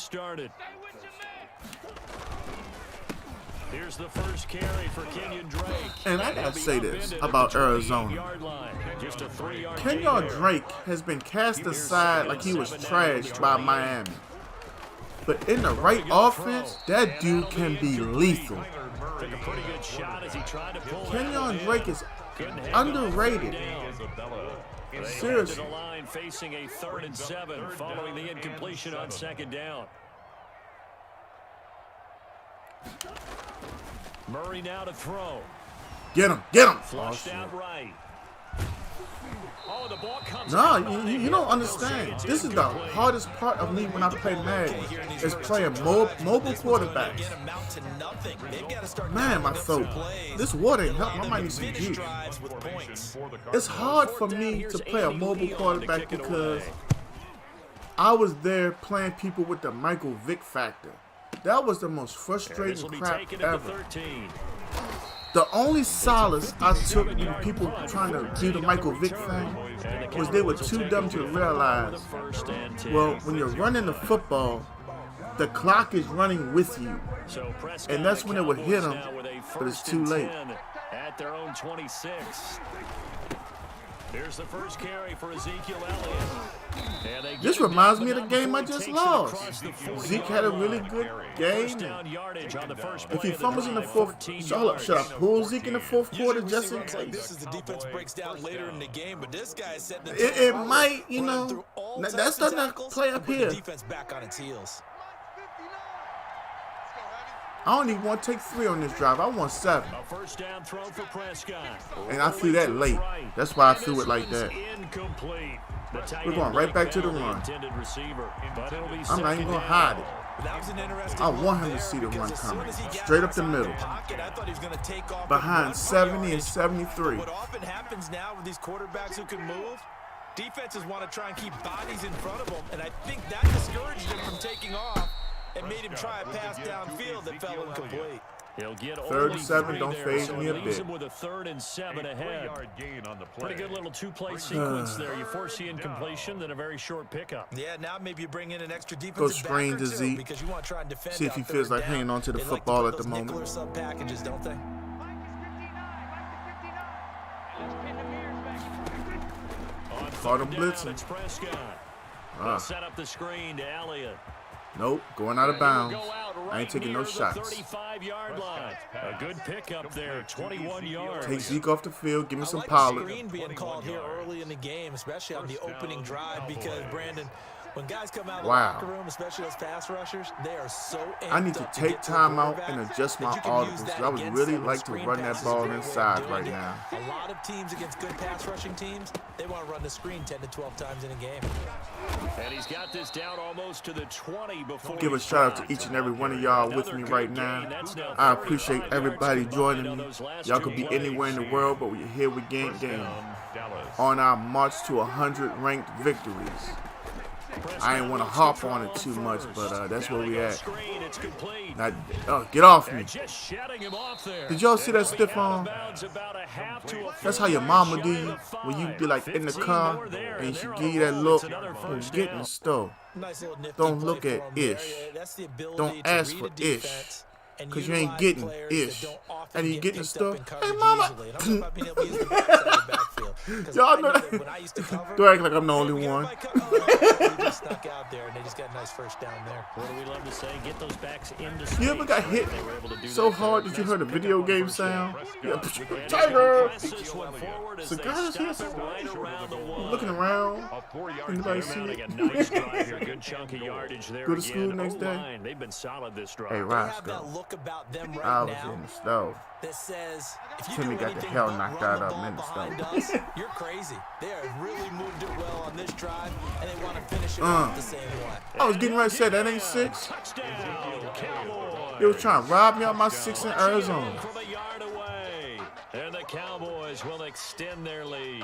Speaker 1: Here's the first carry for Kenyon Drake.
Speaker 2: And I gotta say this about Arizona. Kenyon Drake has been cast aside like he was trashed by Miami. But in the right offense, that dude can be lethal. Kenyon Drake is underrated. Seriously.
Speaker 1: Facing a 3rd and 7 following the incompletion on 2nd down. Murray now to throw.
Speaker 2: Get him, get him.
Speaker 1: Flushed out right. Oh, the ball comes
Speaker 2: you don't understand. This is the hardest part of me when I play Madden, is playing mobile quarterbacks. Man, my throat. This water ain't help. I might need some juice. It's hard for me to play a mobile quarterback because I was there playing people with the Michael Vick factor. That was the most frustrating crap ever. The only solace I took when people trying to do the Michael Vick thing was they were too dumb to realize, well, when you're running the football, the clock is running with you. And that's when it would hit them, but it's too late.
Speaker 1: At their own 26. Here's the first carry for Ezekiel Elliott.
Speaker 2: This reminds me of the game I just lost. Zeke had a really good game. If he fumbles in the fourth, should I pull Zeke in the fourth quarter just in case?
Speaker 4: This is the defense breaks down later in the game, but this guy is setting the
Speaker 2: It might, you know, that's not play up here.
Speaker 4: Defense back on its heels.
Speaker 2: I don't even want to take 3 on this drive. I want 7.
Speaker 1: A first down throw for Prescott.
Speaker 2: And I threw that late. That's why I threw it like that.
Speaker 1: Incomplete.
Speaker 2: We're going right back to the run. I'm not even going to hide it. I want him to see the run coming. Straight up the middle. Behind 70 and 73.
Speaker 4: What often happens now with these quarterbacks who can move, defenses want to try and keep bodies in front of them, and I think that discouraged him from taking off and made him try a pass downfield that fell incomplete.
Speaker 1: He'll get
Speaker 2: 3rd and 7, don't phase me a bit.
Speaker 1: With a 3rd and 7 ahead. Pretty good little 2-play sequence there. You force the incompletion, then a very short pickup.
Speaker 4: Yeah, now maybe you bring in an extra defensive
Speaker 2: Go screen to Zeke.
Speaker 4: because you want to try and defend.
Speaker 2: See if he feels like hanging on to the football at the moment.
Speaker 4: Sub packages, don't they?
Speaker 2: Caught him blitzing.
Speaker 1: Set up the screen to Elliott.
Speaker 2: Nope, going out of bounds.
Speaker 1: Go out
Speaker 2: I ain't taking no shots.
Speaker 1: 35-yard line. A good pickup there, 21 yards.
Speaker 2: Take Zeke off the field. Give me some
Speaker 4: I like
Speaker 2: Pollard.
Speaker 4: the screen being called here early in the game, especially on the opening drive, because, Brandon, when guys come out of the locker room, especially those pass rushers, they are so amped
Speaker 2: I need to
Speaker 4: up
Speaker 2: take
Speaker 4: to
Speaker 2: time out and adjust my audibles. I would really like to run that ball
Speaker 4: inside
Speaker 2: inside right now.
Speaker 4: A lot of teams against good pass rushing teams, they want to run the screen 10 to 12 times in a game.
Speaker 1: And he's got this down almost to the 20 before.
Speaker 2: Give a shout out to each and every one of y'all with me right now. I appreciate everybody joining me. Y'all could be anywhere in the world, but we're here with Game on our march to 100 ranked victories. I ain't want to harp on it too much, but that's where we at. Now, get off me. Did y'all see that stiff arm? That's how your mama do you when you be like in the car and she give you that look. Get in the store. Don't look at ish. Don't ask for ish. Because you ain't getting ish. And you get in the store. Hey, mama. Y'all know that. Don't act like I'm the only one.
Speaker 4: Snuck out there and they just got a nice first down there.
Speaker 1: What do we love to say? Get those backs into
Speaker 2: You ever got hit so hard that you heard a video game sound? Yeah. Tiger! So guys here looking around. Anybody see it?
Speaker 1: Nice drive here. Good chunk of yardage there.
Speaker 2: Go to school next day.
Speaker 1: They've been solid this drive.
Speaker 2: Hey,
Speaker 4: They
Speaker 2: Roscoe.
Speaker 4: have that look about them right
Speaker 2: I was
Speaker 4: now
Speaker 2: in the stove.
Speaker 4: that says if you
Speaker 2: Timmy
Speaker 4: do
Speaker 2: got the
Speaker 4: anything
Speaker 2: hell
Speaker 4: but
Speaker 2: knocked
Speaker 4: run
Speaker 2: out
Speaker 4: the
Speaker 2: of
Speaker 4: ball
Speaker 2: him in the
Speaker 4: behind
Speaker 2: stove.
Speaker 4: us, you're crazy. They have really moved it well on this drive, and they want to finish it off the same way.
Speaker 2: I was getting ready to say that ain't 6.
Speaker 1: Touchdown, Cowboys.
Speaker 2: They was trying to rob me out my 6 in Arizona.
Speaker 1: From a yard away. And the Cowboys will extend their lead.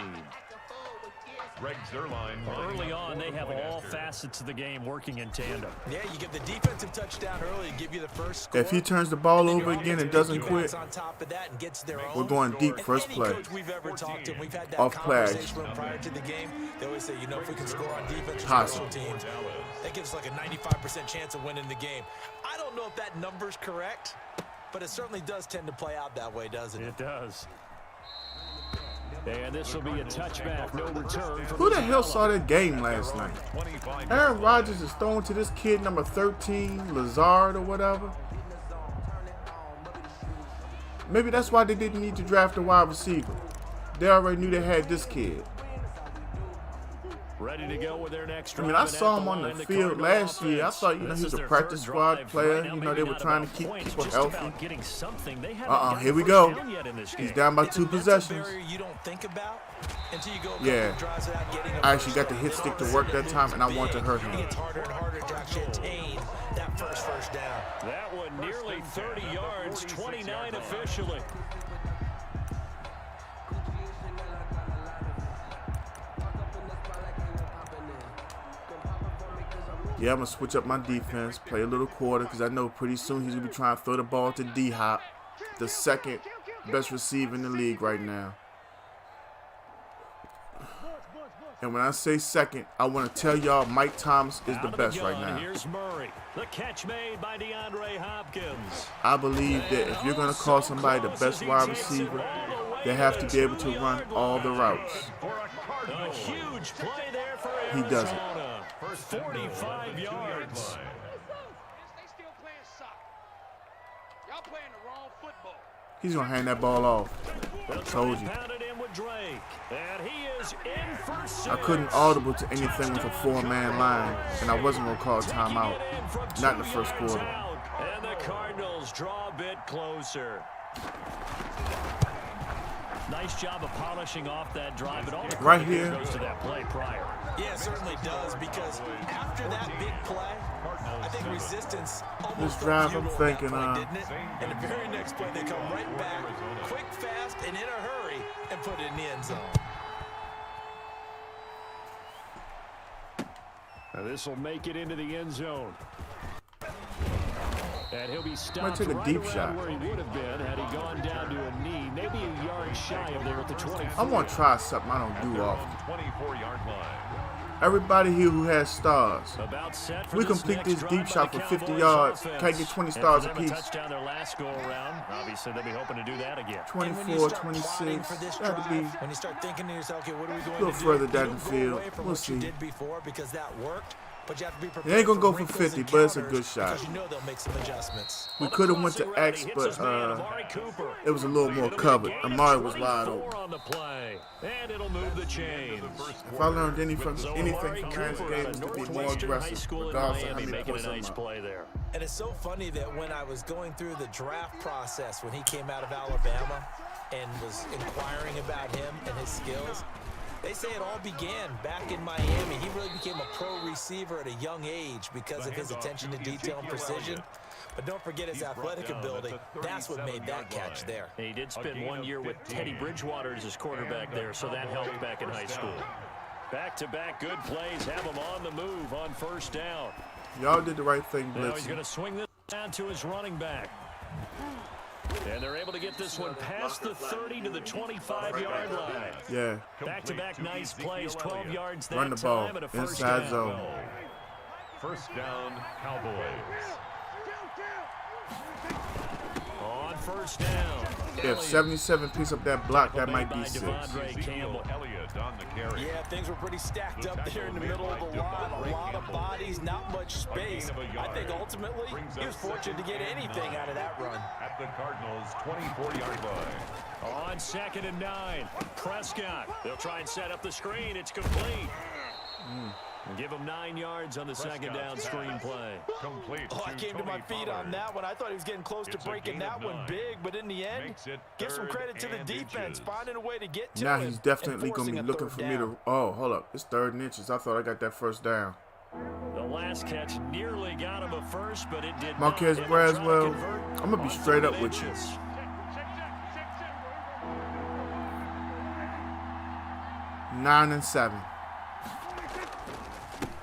Speaker 3: Greg Zuerlein.
Speaker 1: Early on, they have all facets of the game working in tandem.
Speaker 4: Yeah, you get the defensive touchdown early, give you the first score.
Speaker 2: If he turns the ball over again and doesn't quit,
Speaker 4: on top of that and gets their
Speaker 2: we're
Speaker 4: own.
Speaker 2: going deep
Speaker 4: And
Speaker 2: first
Speaker 4: any
Speaker 2: play.
Speaker 4: coach we've ever talked to, we've had that
Speaker 2: Off play.
Speaker 4: conversation with them prior to the game. They always say, you know, if we can score on defense or
Speaker 2: Possible.
Speaker 4: special teams, that gives us like a 95% chance of winning the game. I don't know if that number's correct, but it certainly does tend to play out that way, doesn't it?
Speaker 1: It does. And this will be a touchback, no return.
Speaker 2: Who the hell saw that game last night? Aaron Rodgers is throwing to this kid number 13, Lazard or whatever. Maybe that's why they didn't need to draft a wide receiver. They already knew they had this kid.
Speaker 1: Ready to go with their next
Speaker 2: I mean, I saw him on the field last year. I thought, he was a practice squad player. They were trying to keep people healthy. Here we go. He's down by 2 possessions. Yeah. I actually got the hit stick to work that time, and I wanted to hurt him.
Speaker 4: It's harder and harder to actually attain that first down.
Speaker 1: That one nearly 30 yards, 29 officially.
Speaker 2: Yeah, I'm going to switch up my defense, play a little quarter, because I know pretty soon he's going to be trying to throw the ball to D-Hop, the second best receiver in the league right now. And when I say second, I want to tell y'all Mike Thomas is the best right now.
Speaker 1: Here's Murray. The catch made by DeAndre Hopkins.
Speaker 2: I believe that if you're going to call somebody the best wide receiver, they have to be able to run all the routes.
Speaker 1: A huge play there for
Speaker 2: He doesn't.
Speaker 1: Arizona. 45 yards.
Speaker 2: He's going to hand that ball off. Told you. I couldn't audible to anything with a 4-man line, and I wasn't going to call timeout. Not in the first quarter.
Speaker 1: And the Cardinals draw a bit closer. Nice job of polishing off that drive. But all the
Speaker 2: right here
Speaker 1: goes to that play prior.
Speaker 4: Yeah, it certainly does, because after that big play, I think resistance almost
Speaker 2: this drive, I'm
Speaker 4: futile at
Speaker 2: thinking,
Speaker 4: that point, didn't it? And the very next play, they come right back, quick, fast, and in a hurry, and put it in the end zone.
Speaker 5: Now this will make it into the end zone. And he'll be stopped
Speaker 2: might take a
Speaker 5: right
Speaker 2: deep
Speaker 5: around
Speaker 2: shot.
Speaker 5: where he would have been had he gone down to a knee, maybe a yard shy of there at the 24.
Speaker 2: I want to try something I don't do often.
Speaker 3: 24-yard line.
Speaker 2: Everybody here who has stars,
Speaker 1: About set for
Speaker 2: we
Speaker 1: this
Speaker 2: complete
Speaker 1: next
Speaker 2: this
Speaker 1: drive
Speaker 2: deep
Speaker 1: by
Speaker 2: shot
Speaker 1: the
Speaker 2: for 50
Speaker 1: Cowboys
Speaker 2: yards.
Speaker 1: offense.
Speaker 2: Can't get 20
Speaker 1: And
Speaker 2: stars
Speaker 1: for them,
Speaker 2: apiece.
Speaker 1: touchdown their last go around. Obviously, they'll be hoping to do that again.
Speaker 2: 24, 26.
Speaker 4: For this
Speaker 2: That'd
Speaker 4: drive,
Speaker 2: be
Speaker 4: when you start thinking to yourself, okay, what are we going
Speaker 2: a little
Speaker 4: to do?
Speaker 2: further
Speaker 4: You
Speaker 2: down
Speaker 4: don't
Speaker 2: the
Speaker 4: go
Speaker 2: field.
Speaker 4: away from
Speaker 2: We'll
Speaker 4: what you
Speaker 2: see.
Speaker 4: did before, because that worked. but you have to be
Speaker 2: It
Speaker 4: prepared
Speaker 2: ain't gonna go for
Speaker 4: wrinkles
Speaker 2: 50,
Speaker 4: and
Speaker 2: but it's a
Speaker 4: counters
Speaker 2: good shot.
Speaker 4: because you know they'll make some adjustments.
Speaker 2: We could have went to X, but it was a little more covered. Amari was wide open.
Speaker 1: On the play, and it'll move the chains.
Speaker 2: If I learned anything from
Speaker 1: Amari
Speaker 2: last game,
Speaker 1: Cooper
Speaker 2: is
Speaker 1: out
Speaker 2: to
Speaker 1: of
Speaker 2: be more
Speaker 1: Northwestern High
Speaker 2: aggressive,
Speaker 1: School in
Speaker 2: regardless of how
Speaker 1: Miami,
Speaker 2: many
Speaker 1: making
Speaker 2: points
Speaker 1: a
Speaker 2: I'm
Speaker 1: nice
Speaker 2: up.
Speaker 1: play there.
Speaker 4: And it's so funny that when I was going through the draft process when he came out of Alabama and was inquiring about him and his skills, they say it all began back in Miami. He really became a pro receiver at a young age because of his attention to detail and precision. But don't forget his athletic ability. That's what made that catch there.
Speaker 1: And he did spend 1 year with Teddy Bridgewater as his quarterback there, so that helped back in high school. Back-to-back good plays have him on the move on first down.
Speaker 2: Y'all did the right thing,
Speaker 1: Now he's going
Speaker 2: blitzing.
Speaker 1: to swing this down to his running back. And they're able to get this one past the 30 to the 25-yard line.
Speaker 2: Yeah,
Speaker 1: Back-to-back nice plays, 12 yards that
Speaker 2: run the ball
Speaker 1: time and a first
Speaker 2: inside
Speaker 1: down.
Speaker 2: zone.
Speaker 3: First down, Cowboys.
Speaker 1: On first down.
Speaker 2: If 77 picks up that block, that might be
Speaker 1: By
Speaker 2: 6.
Speaker 1: Devondre Campbell.
Speaker 3: Elliott on the carry.
Speaker 4: Yeah, things were pretty stacked up there in the middle of the line. A lot of bodies, not much space. I think ultimately he was fortunate to get anything out of that run.
Speaker 3: At the Cardinals' 24-yard line.
Speaker 1: On 2nd and 9, Prescott. They'll try and set up the screen. It's complete. Give him 9 yards on the second down screen play.
Speaker 3: Complete.
Speaker 4: Oh, I came to my feet on that one. I thought he was getting close to breaking that one big, but in the end, give some credit to the defense, finding a way to get to
Speaker 2: Now
Speaker 4: him
Speaker 2: he's
Speaker 4: and
Speaker 2: definitely going to
Speaker 4: forcing
Speaker 2: be
Speaker 4: a
Speaker 2: looking
Speaker 4: third
Speaker 2: for me
Speaker 4: down.
Speaker 2: to... Oh, hold up. It's 3rd and inches. I thought I got that first down.
Speaker 1: The last catch nearly got him a first, but it did
Speaker 2: Marquez
Speaker 1: not.
Speaker 2: Braswell, I'm going to be straight up with you. 9 and 7.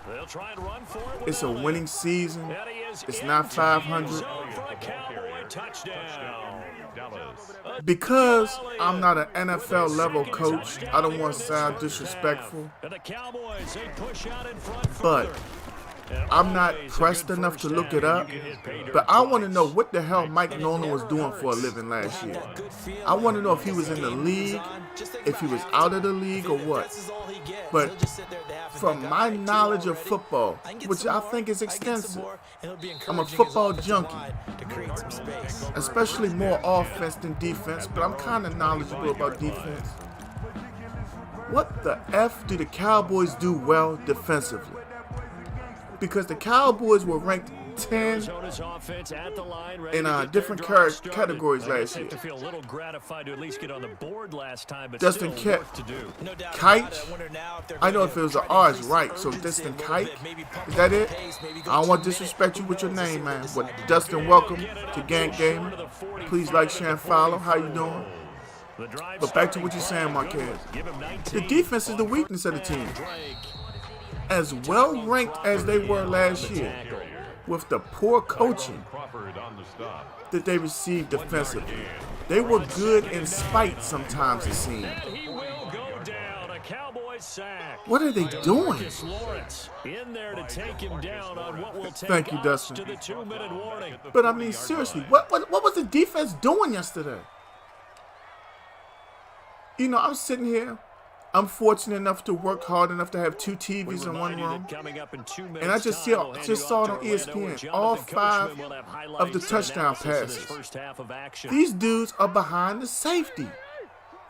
Speaker 1: They'll try and run for it.
Speaker 2: It's a
Speaker 1: without it.
Speaker 2: winning season.
Speaker 1: And he is
Speaker 2: It's
Speaker 1: into
Speaker 2: not
Speaker 1: the
Speaker 2: 500.
Speaker 1: zone for a Cowboy touchdown.
Speaker 3: Dallas.
Speaker 2: Because I'm not an NFL level coach, I don't want to sound disrespectful,
Speaker 1: And the Cowboys, they push out in front
Speaker 2: but
Speaker 1: further. And
Speaker 2: I'm not
Speaker 1: always a
Speaker 2: pressed
Speaker 1: good
Speaker 2: enough
Speaker 1: first
Speaker 2: to look
Speaker 1: down.
Speaker 2: it up.
Speaker 1: You can hit pay dirt
Speaker 2: But I want to
Speaker 1: twice.
Speaker 2: know what the hell Mike Nolan was doing for a living last year. I want to know if he was in the league, if he was out of the league or what. But from my knowledge of football, which I think is extensive, I'm a football junkie, especially more offense than defense, but I'm kind of knowledgeable about defense. What the F do the Cowboys do well defensively? Because the Cowboys were ranked 10
Speaker 1: Arizona's offense at the line, ready
Speaker 2: in
Speaker 1: to get
Speaker 2: different
Speaker 1: their drive
Speaker 2: categories
Speaker 1: started. I
Speaker 2: last
Speaker 1: guess they
Speaker 2: year.
Speaker 1: have to feel a little gratified to at least get on the board last time, but
Speaker 2: Dustin
Speaker 1: still
Speaker 2: Kett,
Speaker 1: work to do.
Speaker 4: No doubt
Speaker 2: Kite.
Speaker 4: about it. I wonder now if they're
Speaker 2: I know
Speaker 4: going
Speaker 2: if
Speaker 4: to
Speaker 2: it was an
Speaker 4: try to
Speaker 2: R, it's
Speaker 4: increase
Speaker 2: right.
Speaker 4: the
Speaker 2: So
Speaker 4: urgency
Speaker 2: Dustin
Speaker 4: a little
Speaker 2: Kite,
Speaker 4: bit, maybe pump
Speaker 2: is
Speaker 4: up
Speaker 2: that
Speaker 4: the
Speaker 2: it?
Speaker 4: pace, maybe go
Speaker 2: I don't want to
Speaker 4: 2
Speaker 2: disrespect you
Speaker 4: minutes,
Speaker 2: with your
Speaker 4: who knows,
Speaker 2: name, man.
Speaker 4: let's
Speaker 2: But
Speaker 4: decide to
Speaker 2: Dustin,
Speaker 4: do.
Speaker 2: welcome to Gang Gaming. Please like, share, and follow. How you doing?
Speaker 1: The drive
Speaker 2: But back to what
Speaker 1: starting
Speaker 2: you're saying,
Speaker 1: drive.
Speaker 2: Marquez.
Speaker 1: Give him
Speaker 2: The
Speaker 1: 19
Speaker 2: defense is the
Speaker 1: on
Speaker 2: weakness
Speaker 1: first
Speaker 2: of the team.
Speaker 1: down. Drake.
Speaker 2: As well ranked as they were last year, with the poor coaching
Speaker 3: Crawford on the stop.
Speaker 2: that they received defensively, they were good in spite sometimes, it seemed.
Speaker 1: And he will go down. A Cowboy sack.
Speaker 2: What are they doing?
Speaker 1: Marcus Lawrence in there to take him down on what will take
Speaker 2: Thank you,
Speaker 1: us
Speaker 2: Dustin.
Speaker 1: to the 2-minute warning.
Speaker 2: But I mean, seriously, what was the defense doing yesterday? You know, I'm sitting here. I'm fortunate enough to work hard enough to have 2 TVs in one room. And I just saw it on ESPN. All 5 of the touchdown passes. These dudes are behind the safety.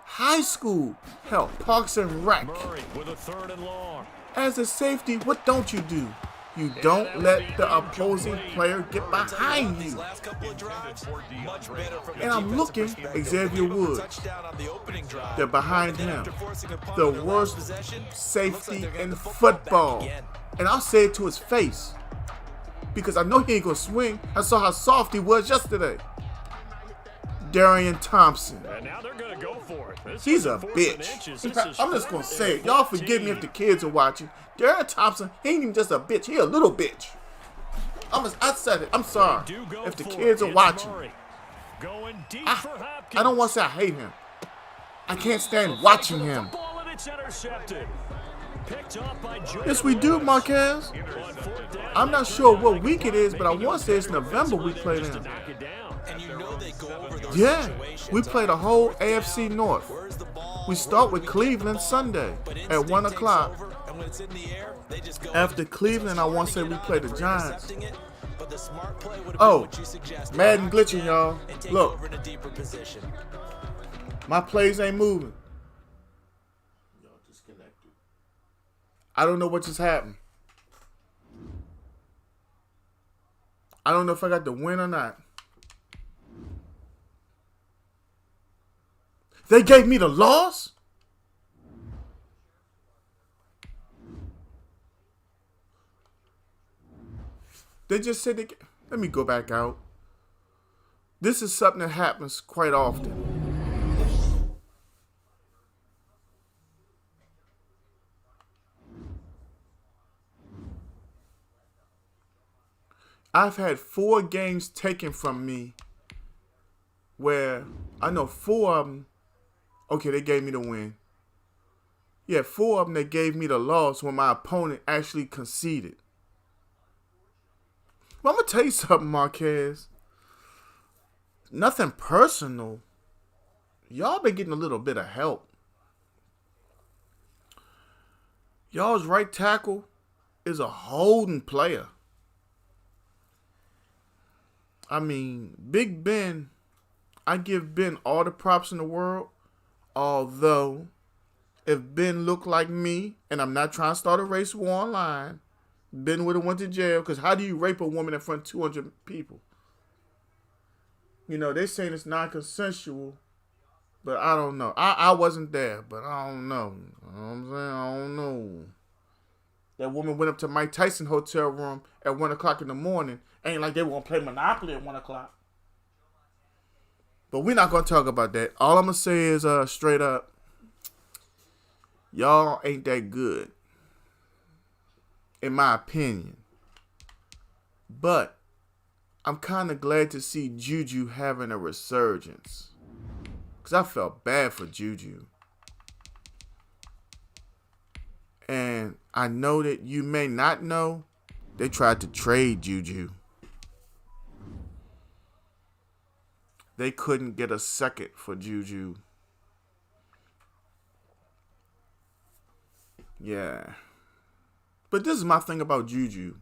Speaker 2: High school, hell, Parks and Rec.
Speaker 1: Murray with a 3rd and long.
Speaker 2: As a safety, what don't you do? You don't let the opposing player get behind you.
Speaker 4: Last couple of drives, much better from
Speaker 2: And I'm looking, Xavier Woods.
Speaker 4: touchdown on the opening drive.
Speaker 2: They're behind
Speaker 4: Then
Speaker 2: him.
Speaker 4: after forcing a punt
Speaker 2: The
Speaker 4: on their last
Speaker 2: worst
Speaker 4: possession, looks like
Speaker 2: safety
Speaker 4: they're getting
Speaker 2: in
Speaker 4: the football back
Speaker 2: football.
Speaker 4: again.
Speaker 2: And I'll say it to his face. Because I know he ain't going to swing. I saw how soft he was yesterday. Darian Thompson.
Speaker 1: And now they're going to go for it. This
Speaker 2: He's
Speaker 1: is
Speaker 2: a
Speaker 1: 4th and
Speaker 2: bitch.
Speaker 1: inches.
Speaker 2: In
Speaker 1: This
Speaker 2: fact,
Speaker 1: is
Speaker 2: I'm just going
Speaker 1: 4th
Speaker 2: to say
Speaker 1: and
Speaker 2: it. Y'all forgive me
Speaker 1: 14.
Speaker 2: if the kids are watching. Darian Thompson, he ain't even just a bitch. He a little bitch. I said it. I'm sorry.
Speaker 1: Do go
Speaker 2: If the
Speaker 1: for
Speaker 2: kids
Speaker 1: it.
Speaker 2: are
Speaker 1: It's
Speaker 2: watching.
Speaker 1: Murray. Going deep for Hopkins.
Speaker 2: I don't want to say I hate him. I can't stand watching him.
Speaker 1: Football and it's intercepted. Picked off by
Speaker 2: Yes, we do, Marquez. I'm not sure what week it is, but I want to say it's November we played in.
Speaker 1: Knock it down.
Speaker 4: And you know they go over those
Speaker 2: Yeah,
Speaker 4: situations.
Speaker 2: we played a whole AFC North.
Speaker 4: Where's the ball?
Speaker 2: We start with Cleveland Sunday at 1 o'clock,
Speaker 4: And when it's in the air, they just go.
Speaker 2: After Cleveland, I want to say we play the Giants.
Speaker 4: But the smart play would have
Speaker 2: Oh,
Speaker 4: been what you suggested.
Speaker 2: Madden glitching, y'all.
Speaker 4: And take
Speaker 2: Look.
Speaker 4: over in a deeper position.
Speaker 2: My plays ain't moving. Y'all disconnected. I don't know what just happened. I don't know if I got the win or not. They gave me the loss? They just said they... Let me go back out. This is something that happens quite often. I've had 4 games taken from me where I know 4 of them, okay, they gave me the win. Yeah, 4 of them, they gave me the loss when my opponent actually conceded. But I'm going to tell you something, Marquez. Nothing personal. Y'all been getting a little bit of help. Y'all's right tackle is a holding player. I mean, Big Ben, I give Ben all the props in the world. Although, if Ben looked like me, and I'm not trying to start a race war online, Ben would have went to jail. Because how do you rape a woman in front of 200 people? You know, they saying it's non-consensual, but I don't know. I wasn't there, but I don't know. You know what I'm saying? I don't know. That woman went up to Mike Tyson hotel room at 1 o'clock in the morning. Ain't like they were going to play Monopoly at 1 o'clock. But we're not going to talk about that. All I'm going to say is straight up, y'all ain't that good, in my opinion. But I'm kind of glad to see Juju having a resurgence. Because I felt bad for Juju. And I know that you may not know, they tried to trade Juju. They couldn't get a second for Juju. Yeah. But this is my thing about Juju.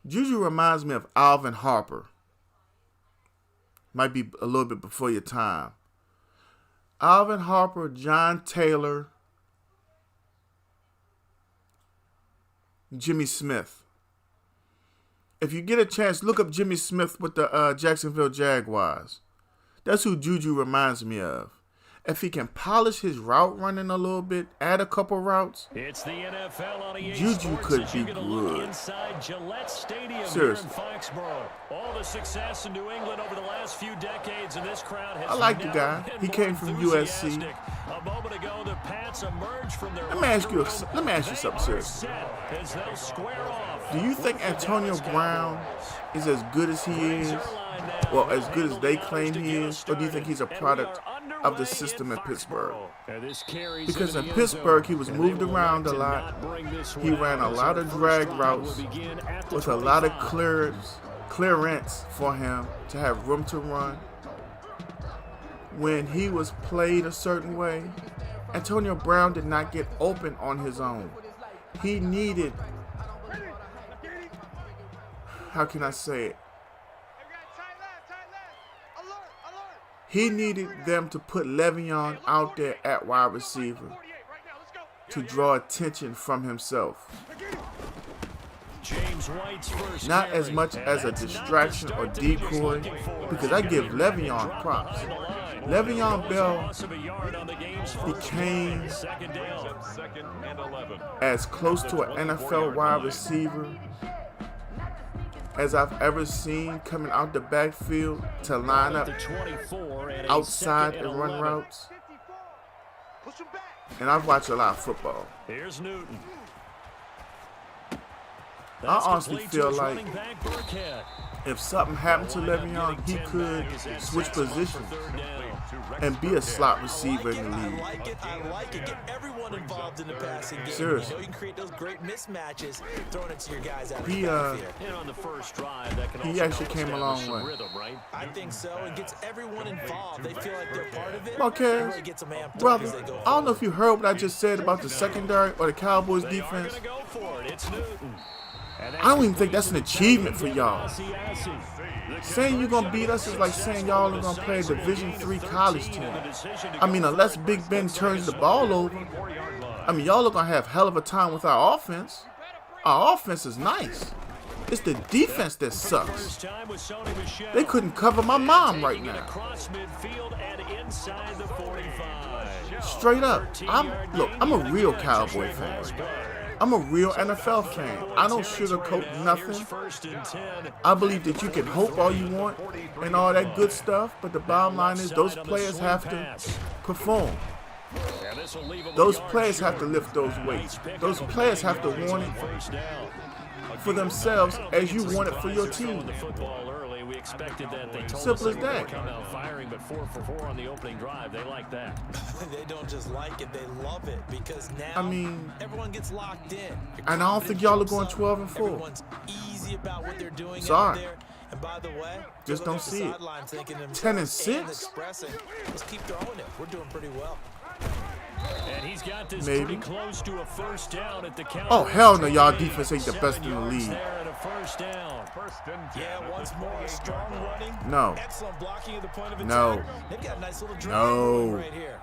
Speaker 2: Juju reminds me of Alvin Harper. Might be a little bit before your time. Alvin Harper, John Taylor, Jimmy Smith. If you get a chance, look up Jimmy Smith with the Jacksonville Jaguars. That's who Juju reminds me of. If he can polish his route running a little bit, add a couple routes,
Speaker 1: It's the NFL on EA
Speaker 2: Juju
Speaker 1: Sports
Speaker 2: could
Speaker 1: as you
Speaker 2: be
Speaker 1: get a look
Speaker 2: good.
Speaker 1: inside Gillette Stadium
Speaker 2: Seriously.
Speaker 1: here in Foxborough. All the success in New England over the last few decades, and this crowd has
Speaker 2: I like the
Speaker 1: never
Speaker 2: guy.
Speaker 1: been
Speaker 2: He
Speaker 1: more
Speaker 2: came from USC.
Speaker 1: enthusiastic. A moment ago, the Pats emerged from their
Speaker 2: Let me ask you
Speaker 1: locker room.
Speaker 2: something
Speaker 1: They
Speaker 2: serious.
Speaker 1: are set as they'll square off
Speaker 2: Do you think
Speaker 1: with the
Speaker 2: Antonio
Speaker 1: Dallas
Speaker 2: Brown
Speaker 1: Cowboys.
Speaker 2: is as good as he is? Well, as good as they claim he is? Or do you think he's a product of the system in Pittsburgh? Because in Pittsburgh, he was moved around a lot. He ran a lot of drag routes with a lot of clearance for him to have room to run. When he was played a certain way, Antonio Brown did not get open on his own. He needed, how can I say it? He needed them to put Le'Veon out there at wide receiver to draw attention from himself.
Speaker 1: James White's first
Speaker 2: Not
Speaker 1: carry.
Speaker 2: as much
Speaker 1: And
Speaker 2: as a
Speaker 1: that's not the
Speaker 2: distraction
Speaker 1: start
Speaker 2: or
Speaker 1: that he was
Speaker 2: decoy,
Speaker 1: looking for.
Speaker 2: because I give Le'Veon props. Le'Veon Bell
Speaker 1: Loss of a yard on the game's first
Speaker 2: became
Speaker 1: drive. Second down.
Speaker 3: Second and 11.
Speaker 2: as close to an NFL wide receiver as I've ever seen coming out the backfield to line up
Speaker 5: The 24 and a
Speaker 2: outside
Speaker 5: second
Speaker 2: and run
Speaker 5: 11.
Speaker 2: routes. And I've watched a lot of football.
Speaker 1: Here's Newton.
Speaker 2: I honestly feel like if something happened to Le'Veon, he could switch positions and be a slot receiver in the league.
Speaker 4: I like it. Get everyone involved in the passing game.
Speaker 2: Seriously.
Speaker 4: You can create those great mismatches, throwing it to your guys out of
Speaker 2: He,
Speaker 4: the backfield.
Speaker 5: And on the first drive, that can
Speaker 2: He
Speaker 5: also
Speaker 2: actually
Speaker 5: help
Speaker 2: came a
Speaker 5: establish
Speaker 2: long
Speaker 5: some
Speaker 2: way.
Speaker 5: rhythm, right?
Speaker 4: I think so. It gets everyone involved. They feel like they're part of it.
Speaker 2: Okay.
Speaker 4: It really gets them amped up
Speaker 2: Brother,
Speaker 4: as they go
Speaker 2: I don't know if
Speaker 4: forward.
Speaker 2: you heard what I just said about the secondary or the Cowboys
Speaker 1: They are
Speaker 2: defense.
Speaker 1: going to go for it. It's Newton.
Speaker 2: I don't even think that's an achievement for y'all. Saying you're going to beat us is like saying y'all are going to play a Division III college team. I mean, unless Big Ben turns the ball over, I mean, y'all are going to have hell of a time with our offense. Our offense is nice. It's the defense that sucks. They couldn't cover my mom right now. Straight up. I'm a real Cowboy fan. I'm a real NFL fan. I don't sugarcoat nothing. I believe that you can hope all you want and all that good stuff, but the bottom line is those players have to perform. Those players have to lift those weights. Those players have to want it for themselves as you want it for your team.
Speaker 5: We expected that. They told
Speaker 2: Simple
Speaker 5: us
Speaker 2: as
Speaker 5: they were
Speaker 2: that.
Speaker 5: come out firing, but 4 for 4 on the opening drive. They like that.
Speaker 4: They don't just like it, they love it because now
Speaker 2: I mean,
Speaker 4: everyone gets locked in.
Speaker 2: and I don't think y'all are going 12 and 4.
Speaker 4: Everyone's easy about what they're doing
Speaker 2: Sorry.
Speaker 4: out there. And by the way,
Speaker 2: Just don't see it.
Speaker 4: 10
Speaker 2: and 6?
Speaker 4: expressing, let's keep throwing it. We're doing pretty well.
Speaker 1: And he's got this
Speaker 2: Maybe.
Speaker 1: pretty close to a first down at the count.
Speaker 2: Oh, hell no, y'all defense ain't the best in the league.
Speaker 1: There at a first down.
Speaker 4: Yeah, once more, strong running.
Speaker 2: No.
Speaker 4: Excellent blocking at the point of attack.
Speaker 2: No.
Speaker 4: They've got a nice little drive
Speaker 2: No.
Speaker 4: going right here.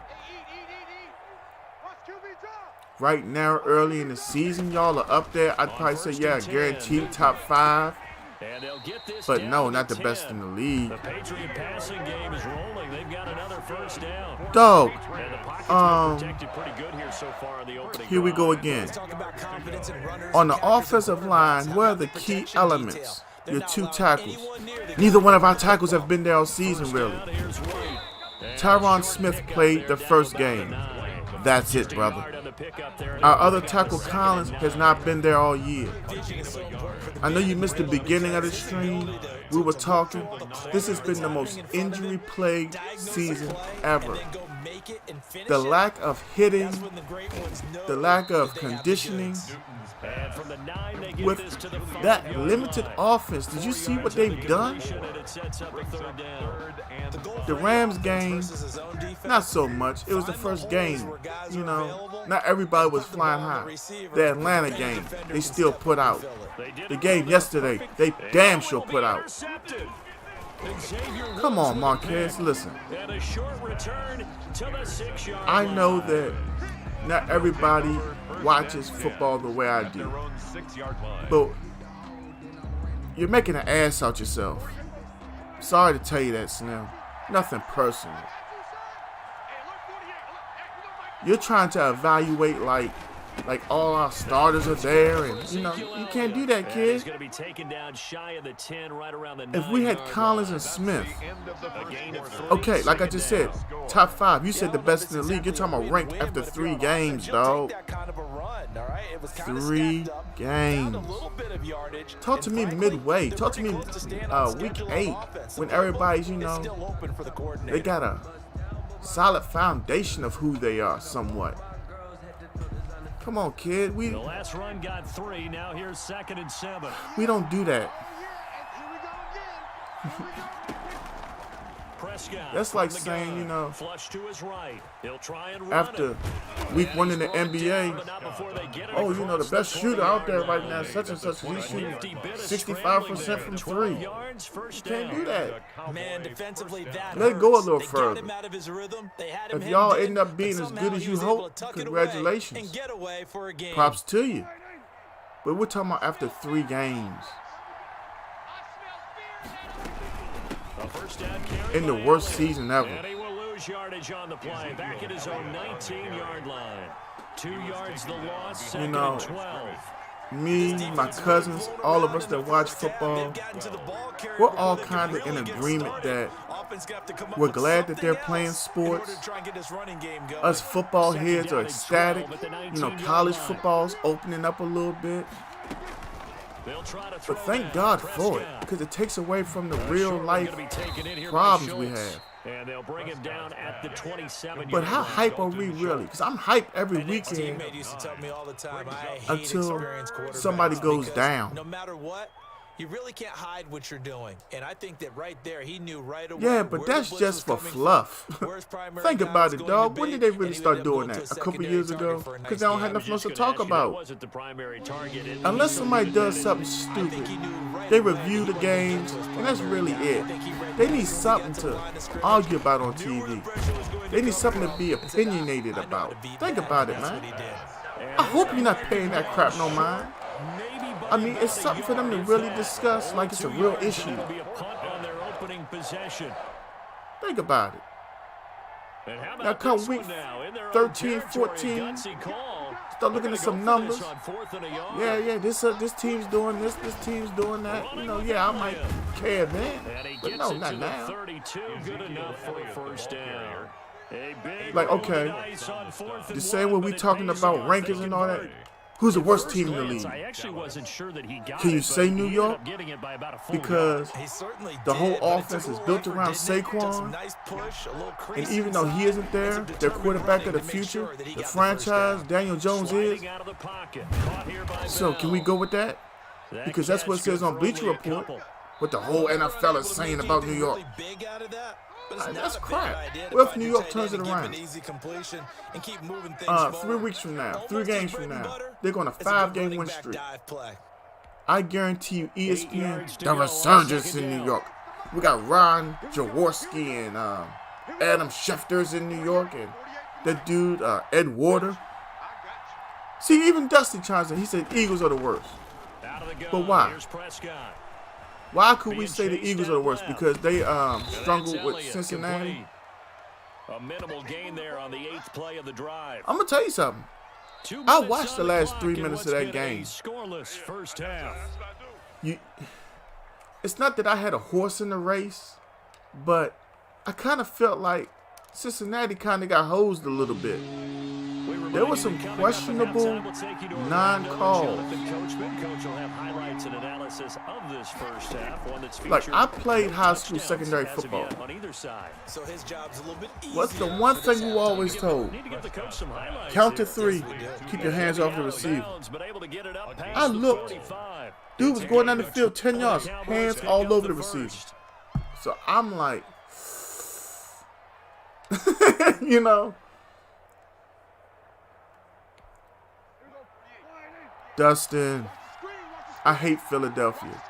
Speaker 2: Right now, early in the season, y'all are up there. I'd probably say, yeah, guaranteed top 5.
Speaker 1: And they'll get this
Speaker 2: But
Speaker 1: down
Speaker 2: no,
Speaker 1: to
Speaker 2: not the
Speaker 1: 10.
Speaker 2: best in the league.
Speaker 1: The Patriot passing game is rolling. They've got another first down.
Speaker 2: Dog,
Speaker 1: And the pocket's been protected pretty good here so far in the opening
Speaker 2: here we go
Speaker 1: drive.
Speaker 2: again.
Speaker 4: Let's talk about confidence in runners.
Speaker 2: On the
Speaker 4: Catchers,
Speaker 2: offensive
Speaker 4: and
Speaker 2: line,
Speaker 4: quarterbacks.
Speaker 2: where
Speaker 4: How
Speaker 2: are the
Speaker 4: about
Speaker 2: key
Speaker 4: protection
Speaker 2: elements?
Speaker 4: detail? They're
Speaker 2: Your
Speaker 4: not
Speaker 2: 2
Speaker 4: allowing
Speaker 2: tackles.
Speaker 4: anyone near the
Speaker 2: Neither one of our tackles have been there all season, really.
Speaker 1: Down, here's White. And
Speaker 2: Tyron
Speaker 1: a short
Speaker 2: Smith
Speaker 1: pickup
Speaker 2: played
Speaker 1: there
Speaker 2: the
Speaker 1: down
Speaker 2: first
Speaker 1: about
Speaker 2: game.
Speaker 1: the 9.
Speaker 2: That's it,
Speaker 1: Just a
Speaker 2: brother.
Speaker 1: yard on the pickup there.
Speaker 2: Our other
Speaker 1: They've got
Speaker 2: tackle,
Speaker 1: the second
Speaker 2: Collins,
Speaker 1: and
Speaker 2: has
Speaker 1: 9.
Speaker 2: not been there all year.
Speaker 4: Vision is so important for the
Speaker 2: I know you
Speaker 4: big
Speaker 2: missed the
Speaker 4: play
Speaker 2: beginning of the
Speaker 4: because
Speaker 2: stream.
Speaker 4: ability
Speaker 2: We were
Speaker 4: to
Speaker 2: talking.
Speaker 4: look at the
Speaker 2: This has
Speaker 4: clock
Speaker 2: been the
Speaker 4: that's
Speaker 2: most
Speaker 4: happening in front of it,
Speaker 2: injury-plagued
Speaker 4: diagnose the
Speaker 2: season
Speaker 4: play,
Speaker 2: ever.
Speaker 4: and then go make it and finish
Speaker 2: The
Speaker 4: it.
Speaker 2: lack of hitting,
Speaker 4: That's when the great ones know
Speaker 2: the lack of
Speaker 4: that they have the
Speaker 2: conditioning,
Speaker 4: goods.
Speaker 1: And from the 9, they get
Speaker 2: with
Speaker 1: this to the 5
Speaker 2: that
Speaker 1: yard
Speaker 2: limited
Speaker 1: line.
Speaker 2: offense, did you see what they've done?
Speaker 1: And it sets up a third down.
Speaker 4: The goal
Speaker 2: The
Speaker 4: for
Speaker 2: Rams
Speaker 4: offense
Speaker 2: game,
Speaker 4: versus his own defense,
Speaker 2: not so much. It was the
Speaker 4: find
Speaker 2: first
Speaker 4: holes
Speaker 2: game.
Speaker 4: where guys
Speaker 2: You
Speaker 4: are
Speaker 2: know,
Speaker 4: available,
Speaker 2: not everybody was
Speaker 4: put the
Speaker 2: flying
Speaker 4: ball on
Speaker 2: high.
Speaker 4: the receiver,
Speaker 2: The Atlanta
Speaker 4: and
Speaker 2: game,
Speaker 4: defender
Speaker 2: they
Speaker 4: can
Speaker 2: still
Speaker 4: step
Speaker 2: put
Speaker 4: up and
Speaker 2: out.
Speaker 4: fill it.
Speaker 1: They did
Speaker 2: The
Speaker 1: it
Speaker 2: game
Speaker 1: on the
Speaker 2: yesterday,
Speaker 1: perfect-
Speaker 2: they
Speaker 1: and
Speaker 2: damn
Speaker 1: that
Speaker 2: sure
Speaker 1: will be
Speaker 2: put out.
Speaker 1: intercepted. Xavier
Speaker 2: Come
Speaker 1: Woods
Speaker 2: on,
Speaker 1: with a
Speaker 2: Marquez,
Speaker 1: pick.
Speaker 2: listen.
Speaker 1: And a short return to the 6-yard
Speaker 2: I
Speaker 1: line.
Speaker 2: know that not everybody watches football the way I do, but you're making an ass out yourself. Sorry to tell you that, Snell. Nothing personal. You're trying to evaluate like all our starters are there, and you can't do that,
Speaker 1: And
Speaker 2: kid.
Speaker 1: he's going to be taken down shy of the 10, right around the
Speaker 2: If we had
Speaker 1: 9-yard
Speaker 2: Collins
Speaker 1: line.
Speaker 2: and Smith,
Speaker 1: A gain of 3,
Speaker 2: okay, like I just said,
Speaker 1: second down.
Speaker 2: top 5. You said the
Speaker 4: Yeah,
Speaker 2: best in
Speaker 4: that's
Speaker 2: the league. You're
Speaker 4: exactly
Speaker 2: talking about
Speaker 4: a
Speaker 2: ranked
Speaker 4: win,
Speaker 2: after
Speaker 4: but if
Speaker 2: 3
Speaker 4: you're on
Speaker 2: games,
Speaker 4: offense, you'll
Speaker 2: dog.
Speaker 4: take that kind of a run, all right? It was kinda
Speaker 2: 3
Speaker 4: stacked up,
Speaker 2: games.
Speaker 4: found a little bit of yardage,
Speaker 2: Talk to
Speaker 4: and
Speaker 2: me
Speaker 4: frankly,
Speaker 2: midway.
Speaker 4: they're
Speaker 2: Talk to
Speaker 4: pretty
Speaker 2: me
Speaker 4: close to staying on
Speaker 2: week
Speaker 4: schedule on
Speaker 2: 8
Speaker 4: offense.
Speaker 2: when
Speaker 4: The playbook
Speaker 2: everybody's,
Speaker 4: is still open for the coordinator.
Speaker 2: they got a solid foundation of who they are somewhat. Come on, kid.
Speaker 1: The last run got 3. Now here's 2nd and 7.
Speaker 2: We don't do that.
Speaker 1: Prescott.
Speaker 2: That's like
Speaker 1: from the
Speaker 2: saying,
Speaker 1: gun.
Speaker 2: you know,
Speaker 1: Flush to his right. He'll try and run
Speaker 2: after
Speaker 1: it.
Speaker 2: week
Speaker 1: And
Speaker 2: 1 in
Speaker 1: he's
Speaker 2: the
Speaker 1: brought down,
Speaker 2: NBA,
Speaker 1: but not before they get it
Speaker 2: oh, you know, the
Speaker 1: across
Speaker 2: best shooter out there
Speaker 1: 20-yard
Speaker 2: right now,
Speaker 1: line.
Speaker 2: such and such, he's shooting
Speaker 1: Nifty bit of
Speaker 2: 65%
Speaker 1: scrambling
Speaker 2: from
Speaker 1: there.
Speaker 2: 3.
Speaker 1: 12 yards, first
Speaker 2: Can't
Speaker 1: down.
Speaker 2: do that.
Speaker 4: Man, defensively, that
Speaker 2: Let it go a
Speaker 4: hurts.
Speaker 2: little
Speaker 4: They
Speaker 2: further.
Speaker 4: got him out of his rhythm. They had him
Speaker 2: If y'all
Speaker 4: hemmed in,
Speaker 2: end up
Speaker 4: but
Speaker 2: being as
Speaker 4: somehow
Speaker 2: good as
Speaker 4: he
Speaker 2: you
Speaker 4: was able
Speaker 2: hope,
Speaker 4: to tuck it away
Speaker 2: congratulations.
Speaker 4: and get away for a game.
Speaker 2: Props to you. But we're talking about after 3 games.
Speaker 1: A first down carry
Speaker 2: In the
Speaker 1: by
Speaker 2: worst
Speaker 1: Elliott.
Speaker 2: season ever.
Speaker 1: And he will lose yardage on the play. Back at his own 19-yard line. 2 yards the loss, 2nd
Speaker 2: know,
Speaker 1: and 12.
Speaker 2: Me, my cousins, all of us that watch football, we're all kind of in agreement that we're glad that they're playing sports. Us football heads are ecstatic. You know, college football's opening up a little bit.
Speaker 1: They'll try to throw
Speaker 2: But thank
Speaker 1: now.
Speaker 2: God for it,
Speaker 1: Prescott.
Speaker 2: because it takes away from the real life
Speaker 1: Gonna be taken in here by
Speaker 2: problems we
Speaker 1: Schultz.
Speaker 2: have.
Speaker 1: And they'll bring him down at the 27.
Speaker 2: But how hype are we really? Because I'm hype every
Speaker 4: And a
Speaker 2: weekend
Speaker 4: teammate used to tell me all the time, I hate
Speaker 2: until
Speaker 4: experienced quarterbacks
Speaker 2: somebody goes
Speaker 4: because
Speaker 2: down.
Speaker 4: No matter what, you really can't hide what you're doing. And I think that right there, he knew right away.
Speaker 2: Yeah, but
Speaker 4: where
Speaker 2: that's
Speaker 4: the blitz
Speaker 2: just
Speaker 4: was
Speaker 2: for
Speaker 4: coming
Speaker 2: fluff.
Speaker 4: from, where his primary
Speaker 2: Think
Speaker 4: guy
Speaker 2: about
Speaker 4: was
Speaker 2: it,
Speaker 4: going
Speaker 2: dog.
Speaker 4: to
Speaker 2: When
Speaker 4: be,
Speaker 2: did they
Speaker 4: and
Speaker 2: really
Speaker 4: he
Speaker 2: start
Speaker 4: would end up
Speaker 2: doing
Speaker 4: going
Speaker 2: that?
Speaker 4: to
Speaker 2: A couple
Speaker 4: secondary
Speaker 2: years
Speaker 4: target
Speaker 2: ago?
Speaker 4: for a
Speaker 2: Because
Speaker 4: nice
Speaker 2: they don't
Speaker 4: game.
Speaker 2: have
Speaker 1: I was
Speaker 2: nothing else
Speaker 1: just
Speaker 2: to
Speaker 1: gonna
Speaker 2: talk
Speaker 1: ask you,
Speaker 2: about.
Speaker 1: that wasn't the primary target.
Speaker 2: Unless somebody does something
Speaker 4: I
Speaker 2: stupid.
Speaker 4: think he knew right
Speaker 2: They
Speaker 4: away
Speaker 2: review
Speaker 4: that
Speaker 2: the
Speaker 4: he wasn't gonna
Speaker 2: games,
Speaker 4: get to his
Speaker 2: and that's
Speaker 4: primary
Speaker 2: really
Speaker 4: guy. I
Speaker 2: it.
Speaker 4: think he read
Speaker 2: They
Speaker 4: that
Speaker 2: need
Speaker 4: as soon as he
Speaker 2: something
Speaker 4: got to the
Speaker 2: to
Speaker 4: line of scrimmage,
Speaker 2: argue about on
Speaker 4: knew where the
Speaker 2: TV.
Speaker 4: pressure was going to
Speaker 2: They need
Speaker 4: come
Speaker 2: something to
Speaker 4: from,
Speaker 2: be
Speaker 4: and said,
Speaker 2: opinionated
Speaker 4: I know how
Speaker 2: about.
Speaker 4: to beat
Speaker 2: Think
Speaker 4: that,
Speaker 2: about
Speaker 4: and
Speaker 2: it,
Speaker 4: that's
Speaker 2: man.
Speaker 4: what he did.
Speaker 2: I hope you're not paying that crap no mind. I mean, it's something for them to really discuss like it's a real issue.
Speaker 1: It'll be a punt on their opening possession.
Speaker 2: Think about it.
Speaker 1: And how
Speaker 2: Now
Speaker 1: about
Speaker 2: come
Speaker 1: this
Speaker 2: week
Speaker 1: one now? In their own
Speaker 2: 13,
Speaker 1: territory,
Speaker 2: 14,
Speaker 1: gutsy call.
Speaker 2: start looking
Speaker 1: They're
Speaker 2: at some
Speaker 1: gonna go for this
Speaker 2: numbers.
Speaker 1: on 4th and a yard.
Speaker 2: Yeah, this team's doing this team's doing that. You know, yeah, I might care then.
Speaker 1: And he
Speaker 2: But
Speaker 1: gets
Speaker 2: no,
Speaker 1: it
Speaker 2: not
Speaker 1: to the
Speaker 2: now.
Speaker 1: 32. Good enough for a first down. A big
Speaker 2: Like,
Speaker 1: roll of
Speaker 2: okay,
Speaker 1: the dice on 4th and
Speaker 2: the same way
Speaker 1: 1,
Speaker 2: we
Speaker 1: but it
Speaker 2: talking
Speaker 1: pays
Speaker 2: about
Speaker 1: off.
Speaker 2: rankings
Speaker 1: They
Speaker 2: and all that.
Speaker 1: convert.
Speaker 2: Who's the worst
Speaker 1: First
Speaker 2: team in the
Speaker 1: glance,
Speaker 2: league?
Speaker 1: I actually wasn't sure that he got
Speaker 2: Can you
Speaker 1: it,
Speaker 2: say
Speaker 1: but
Speaker 2: New
Speaker 1: he ended
Speaker 2: York?
Speaker 1: up getting it by about a full
Speaker 2: Because
Speaker 4: He certainly
Speaker 2: the whole
Speaker 4: did, but it
Speaker 2: offense
Speaker 4: took a
Speaker 2: is
Speaker 4: little
Speaker 2: built
Speaker 4: effort,
Speaker 2: around
Speaker 4: didn't it? It took some
Speaker 2: Saquon.
Speaker 4: nice push, a little
Speaker 2: And
Speaker 4: crease
Speaker 2: even though he
Speaker 4: inside,
Speaker 2: isn't
Speaker 4: and
Speaker 2: there,
Speaker 4: some
Speaker 2: the
Speaker 4: determined
Speaker 2: quarterback
Speaker 4: running
Speaker 2: of the
Speaker 4: to make
Speaker 2: future,
Speaker 4: sure that he
Speaker 2: the
Speaker 4: got first
Speaker 2: franchise,
Speaker 4: down.
Speaker 2: Daniel Jones is.
Speaker 1: Sliding out of the pocket. Caught here by
Speaker 2: So can we
Speaker 1: Bell.
Speaker 2: go with that?
Speaker 1: That
Speaker 2: Because that's what it
Speaker 1: catch
Speaker 2: says
Speaker 1: good
Speaker 2: on
Speaker 1: for
Speaker 2: Bleacher
Speaker 1: only a
Speaker 2: Report.
Speaker 1: couple.
Speaker 2: What the whole NFL is saying about New York.
Speaker 4: Big out of that, but it's not
Speaker 2: That's
Speaker 4: a bad
Speaker 2: crap.
Speaker 4: idea to
Speaker 2: What if
Speaker 4: find
Speaker 2: New
Speaker 4: your
Speaker 2: York
Speaker 4: tight
Speaker 2: turns
Speaker 4: end
Speaker 2: it
Speaker 4: and give
Speaker 2: around?
Speaker 4: an easy completion and keep moving things
Speaker 2: 3
Speaker 4: forward.
Speaker 2: weeks from now,
Speaker 4: Almost
Speaker 2: 3
Speaker 4: his
Speaker 2: games
Speaker 4: bread
Speaker 2: from
Speaker 4: and
Speaker 2: now,
Speaker 4: butter.
Speaker 2: they're going to
Speaker 4: It's a good
Speaker 2: 5-game
Speaker 4: running
Speaker 2: win
Speaker 4: back
Speaker 2: streak.
Speaker 4: dive play.
Speaker 2: I guarantee you,
Speaker 1: 8
Speaker 2: ESPN,
Speaker 1: yards to
Speaker 2: the
Speaker 1: go on
Speaker 2: resurgence
Speaker 1: second
Speaker 2: in New
Speaker 1: down.
Speaker 2: York. We got Ron Jaworski and Adam Schefter's in New York, and that dude Ed Warder. See, even Dusty chimes in. He said Eagles are the worst.
Speaker 1: Out of the gun.
Speaker 2: But why?
Speaker 1: Here's Prescott.
Speaker 2: Why could we
Speaker 1: Being
Speaker 2: say the
Speaker 1: chased
Speaker 2: Eagles
Speaker 1: out
Speaker 2: are the worst?
Speaker 1: left.
Speaker 2: Because they
Speaker 1: And
Speaker 2: struggled
Speaker 1: that's
Speaker 2: with
Speaker 1: Elliott,
Speaker 2: Cincinnati.
Speaker 1: complete. A minimal gain there on the 8th play of the drive.
Speaker 2: I'm gonna tell you something.
Speaker 1: 2
Speaker 2: I
Speaker 1: minutes
Speaker 2: watched
Speaker 1: on
Speaker 2: the last
Speaker 1: clock
Speaker 2: 3
Speaker 1: in
Speaker 2: minutes
Speaker 1: what's
Speaker 2: of that
Speaker 1: been a
Speaker 2: game.
Speaker 1: Scoreless first half.
Speaker 2: It's not that I had a horse in the race, but I kind of felt like Cincinnati kind of got hosed a little bit. There were some questionable non-calls.
Speaker 1: Coach will have highlights and analysis of this first half. One that's
Speaker 2: Like,
Speaker 1: featured
Speaker 2: I played high school
Speaker 1: touchdowns
Speaker 2: secondary
Speaker 1: as of
Speaker 2: football.
Speaker 1: yet on either side.
Speaker 4: So his job's a little bit easier.
Speaker 2: What's the one
Speaker 4: for this
Speaker 2: thing you
Speaker 4: halftime.
Speaker 2: always told?
Speaker 1: Need to give the coach some highlights
Speaker 2: Count to
Speaker 1: here.
Speaker 2: 3. Keep your hands off the
Speaker 1: Out of
Speaker 2: receiver.
Speaker 1: bounds, but able to get it up past
Speaker 2: I
Speaker 1: the
Speaker 2: looked.
Speaker 1: 45.
Speaker 2: Dude was going down the field 10
Speaker 1: The
Speaker 2: yards,
Speaker 1: Cowboys
Speaker 2: hands
Speaker 1: pick
Speaker 2: all
Speaker 1: up
Speaker 2: over the
Speaker 1: first.
Speaker 2: receiver. So I'm like, you know. Dustin, I hate Philadelphia.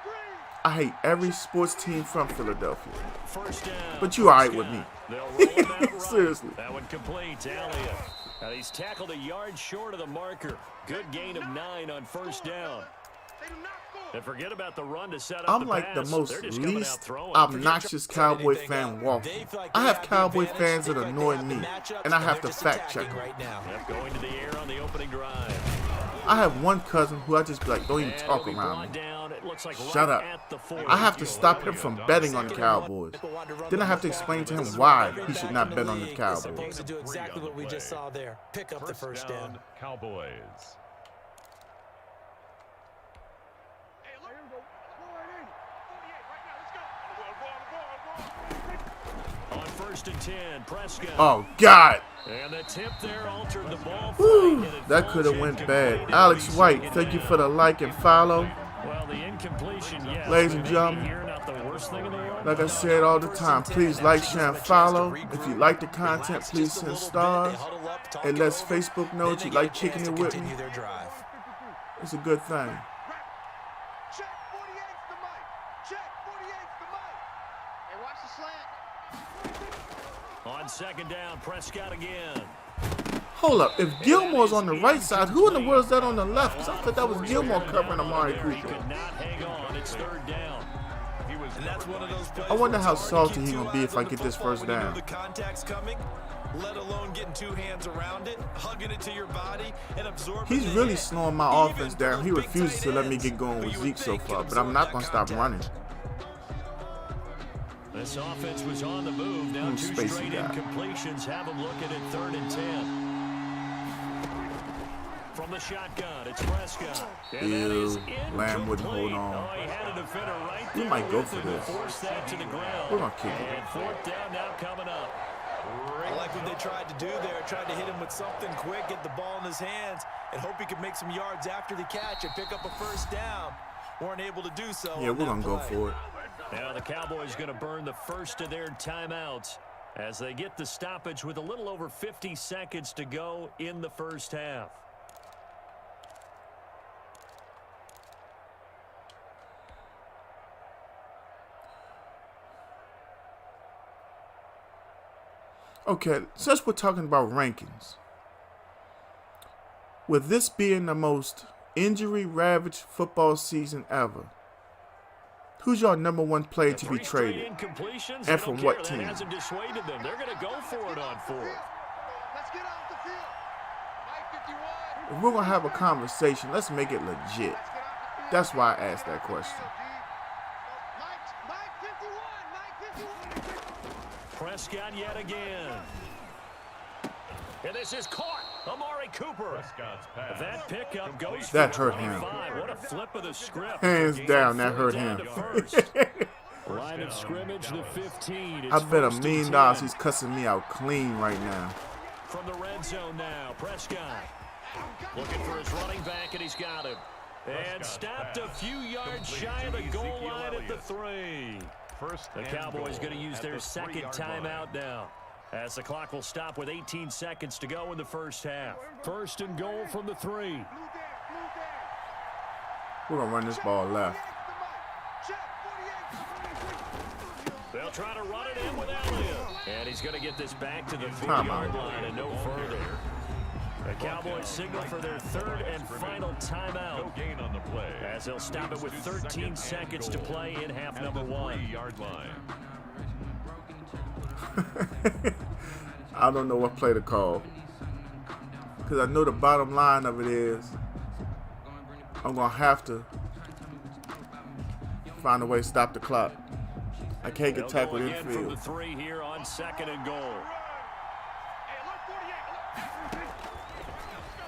Speaker 2: I hate every sports team from Philadelphia.
Speaker 1: First down.
Speaker 2: But you all right with me.
Speaker 1: They'll roll him out right.
Speaker 2: Seriously.
Speaker 1: That one complete. Elliott. Now he's tackled a yard short of the marker. Good gain of 9 on first down. And forget about the run to set up
Speaker 2: I'm
Speaker 1: the
Speaker 2: like the
Speaker 1: pass.
Speaker 2: most
Speaker 1: They're just coming out
Speaker 2: least
Speaker 1: throwing.
Speaker 2: obnoxious Cowboy fan walking. I have Cowboy fans that annoy me, and I have to fact check them.
Speaker 4: right now.
Speaker 1: Yep, going to the air on the opening drive.
Speaker 2: I have one cousin who I just be like, don't even
Speaker 1: And
Speaker 2: talk
Speaker 1: it'll be
Speaker 2: around
Speaker 1: brought
Speaker 2: me.
Speaker 1: down, it looks like
Speaker 2: Shut
Speaker 1: right
Speaker 2: up.
Speaker 1: at the 40.
Speaker 2: I have to stop him from betting on the Cowboys. Then I have to explain to him why he should not bet on the
Speaker 4: Supposed
Speaker 2: Cowboys.
Speaker 4: to do exactly what we just saw there. Pick up the first down.
Speaker 3: Cowboys.
Speaker 1: On first and 10, Prescott.
Speaker 2: Oh, God.
Speaker 1: And the tip there altered the ball.
Speaker 2: Whew,
Speaker 1: flight, and it
Speaker 2: that could have
Speaker 1: falls
Speaker 2: went bad.
Speaker 1: incomplete.
Speaker 2: Alex
Speaker 1: He's
Speaker 2: White,
Speaker 1: taken
Speaker 2: thank you
Speaker 1: down.
Speaker 2: for the like and follow.
Speaker 1: Well, the incompletion, yes.
Speaker 2: Ladies
Speaker 1: but
Speaker 2: and
Speaker 1: maybe
Speaker 2: gentlemen,
Speaker 1: here, not the worst thing in the world.
Speaker 2: Like I said all the time, please like, share, and follow. If you like the content, please send stars. And let Facebook know that you like kicking it with me. It's a good thing.
Speaker 6: Check 48's the mic. Check 48's the mic. Hey, watch the slant.
Speaker 1: On second down, Prescott again.
Speaker 2: Hold up. If Gilmore's on the right side, who in the world is that on the left? Because I thought that was Gilmore covering Amari
Speaker 1: He
Speaker 2: Cooper.
Speaker 1: could not hang on. It's third down.
Speaker 4: And that's one of those plays
Speaker 2: I wonder
Speaker 4: where
Speaker 2: how
Speaker 4: it's hard to
Speaker 2: salty
Speaker 4: keep
Speaker 2: he
Speaker 4: two
Speaker 2: gonna be
Speaker 4: eyes
Speaker 2: if I
Speaker 4: on the
Speaker 2: get this
Speaker 4: football
Speaker 2: first
Speaker 4: when you know
Speaker 2: down.
Speaker 4: the contact's coming, let alone getting two hands around it, hugging it to your body, and absorbing
Speaker 2: He's
Speaker 4: the
Speaker 2: really
Speaker 4: hit.
Speaker 2: slowing my
Speaker 4: Even
Speaker 2: offense
Speaker 4: for
Speaker 2: down.
Speaker 4: those
Speaker 2: He
Speaker 4: big
Speaker 2: refuses
Speaker 4: tight
Speaker 2: to let me
Speaker 4: ends,
Speaker 2: get going
Speaker 4: who
Speaker 2: with
Speaker 4: you
Speaker 2: Zeke
Speaker 4: would
Speaker 2: so
Speaker 4: think
Speaker 2: far,
Speaker 4: could
Speaker 2: but I'm
Speaker 4: absorb
Speaker 2: not
Speaker 4: that
Speaker 2: going to stop
Speaker 4: contact.
Speaker 2: running.
Speaker 1: This offense was on the move. Now
Speaker 2: Who's
Speaker 1: two
Speaker 2: Spacey
Speaker 1: straight
Speaker 2: guy?
Speaker 1: incompletions have them looking at 3rd and 10. From the shotgun. It's Prescott. And that
Speaker 2: Ew,
Speaker 1: is
Speaker 2: Lamb wouldn't hold
Speaker 1: incomplete.
Speaker 2: on.
Speaker 1: Oh, he had a defender right
Speaker 2: He
Speaker 1: there
Speaker 2: might go
Speaker 1: with
Speaker 2: for
Speaker 1: him to
Speaker 2: this.
Speaker 1: force that to the ground.
Speaker 2: We're gonna kick it.
Speaker 1: And fourth down now coming up.
Speaker 4: I like what they tried to do there. Tried to hit him with something quick, get the ball in his hands, and hope he could make some yards after the catch and pick up a first down. Weren't able to do so.
Speaker 2: Yeah, we're gonna go for it.
Speaker 1: Now the Cowboys going to burn the first of their timeouts as they get the stoppage with a little over 50 seconds to go in the first half.
Speaker 2: Okay, since we're talking about rankings, with this being the most injury-ravaged football season ever, who's your number one player to be traded? And from what team?
Speaker 1: That hasn't dissuaded them. They're going to go for it on fourth.
Speaker 6: Let's get off the field. Mike 51.
Speaker 2: If we're going to have a conversation, let's make it legit. That's why I asked that question.
Speaker 6: Mike 51.
Speaker 1: Prescott yet again. And this is caught. Amari Cooper.
Speaker 3: Prescott's pass.
Speaker 1: That pickup goes
Speaker 2: That
Speaker 1: for
Speaker 2: hurt him.
Speaker 1: 25. What a flip of the script.
Speaker 2: Hands down, that hurt
Speaker 1: Down
Speaker 2: him.
Speaker 1: to first. Line of scrimmage, the 15.
Speaker 2: I
Speaker 1: It's
Speaker 2: bet $1
Speaker 1: first and
Speaker 2: million
Speaker 1: 10.
Speaker 2: he's cussing me out clean right now.
Speaker 1: From the red zone now, Prescott looking for his running back, and he's got him. And stopped a few yards shy of the goal line at the 3. The Cowboys going to use their second timeout now, as the clock will stop with 18 seconds to go in the first half. First and goal from the 3.
Speaker 2: We're going to run this ball left.
Speaker 1: They'll try to run it in with Elliott. And he's going to get this back to the
Speaker 2: Come
Speaker 1: 40-yard
Speaker 2: on.
Speaker 1: line and no further. The Cowboys signal for their third and final
Speaker 3: No
Speaker 1: timeout,
Speaker 3: gain on the play.
Speaker 1: as they'll stop it with 13 seconds to play in half number 1.
Speaker 3: 3-yard line.
Speaker 2: I don't know what play to call. Because I know the bottom line of it is I'm going to have to find a way to stop the clock. I can't get
Speaker 1: They'll go
Speaker 2: tackled
Speaker 1: again from the
Speaker 2: infield.
Speaker 1: 3 here on second and goal.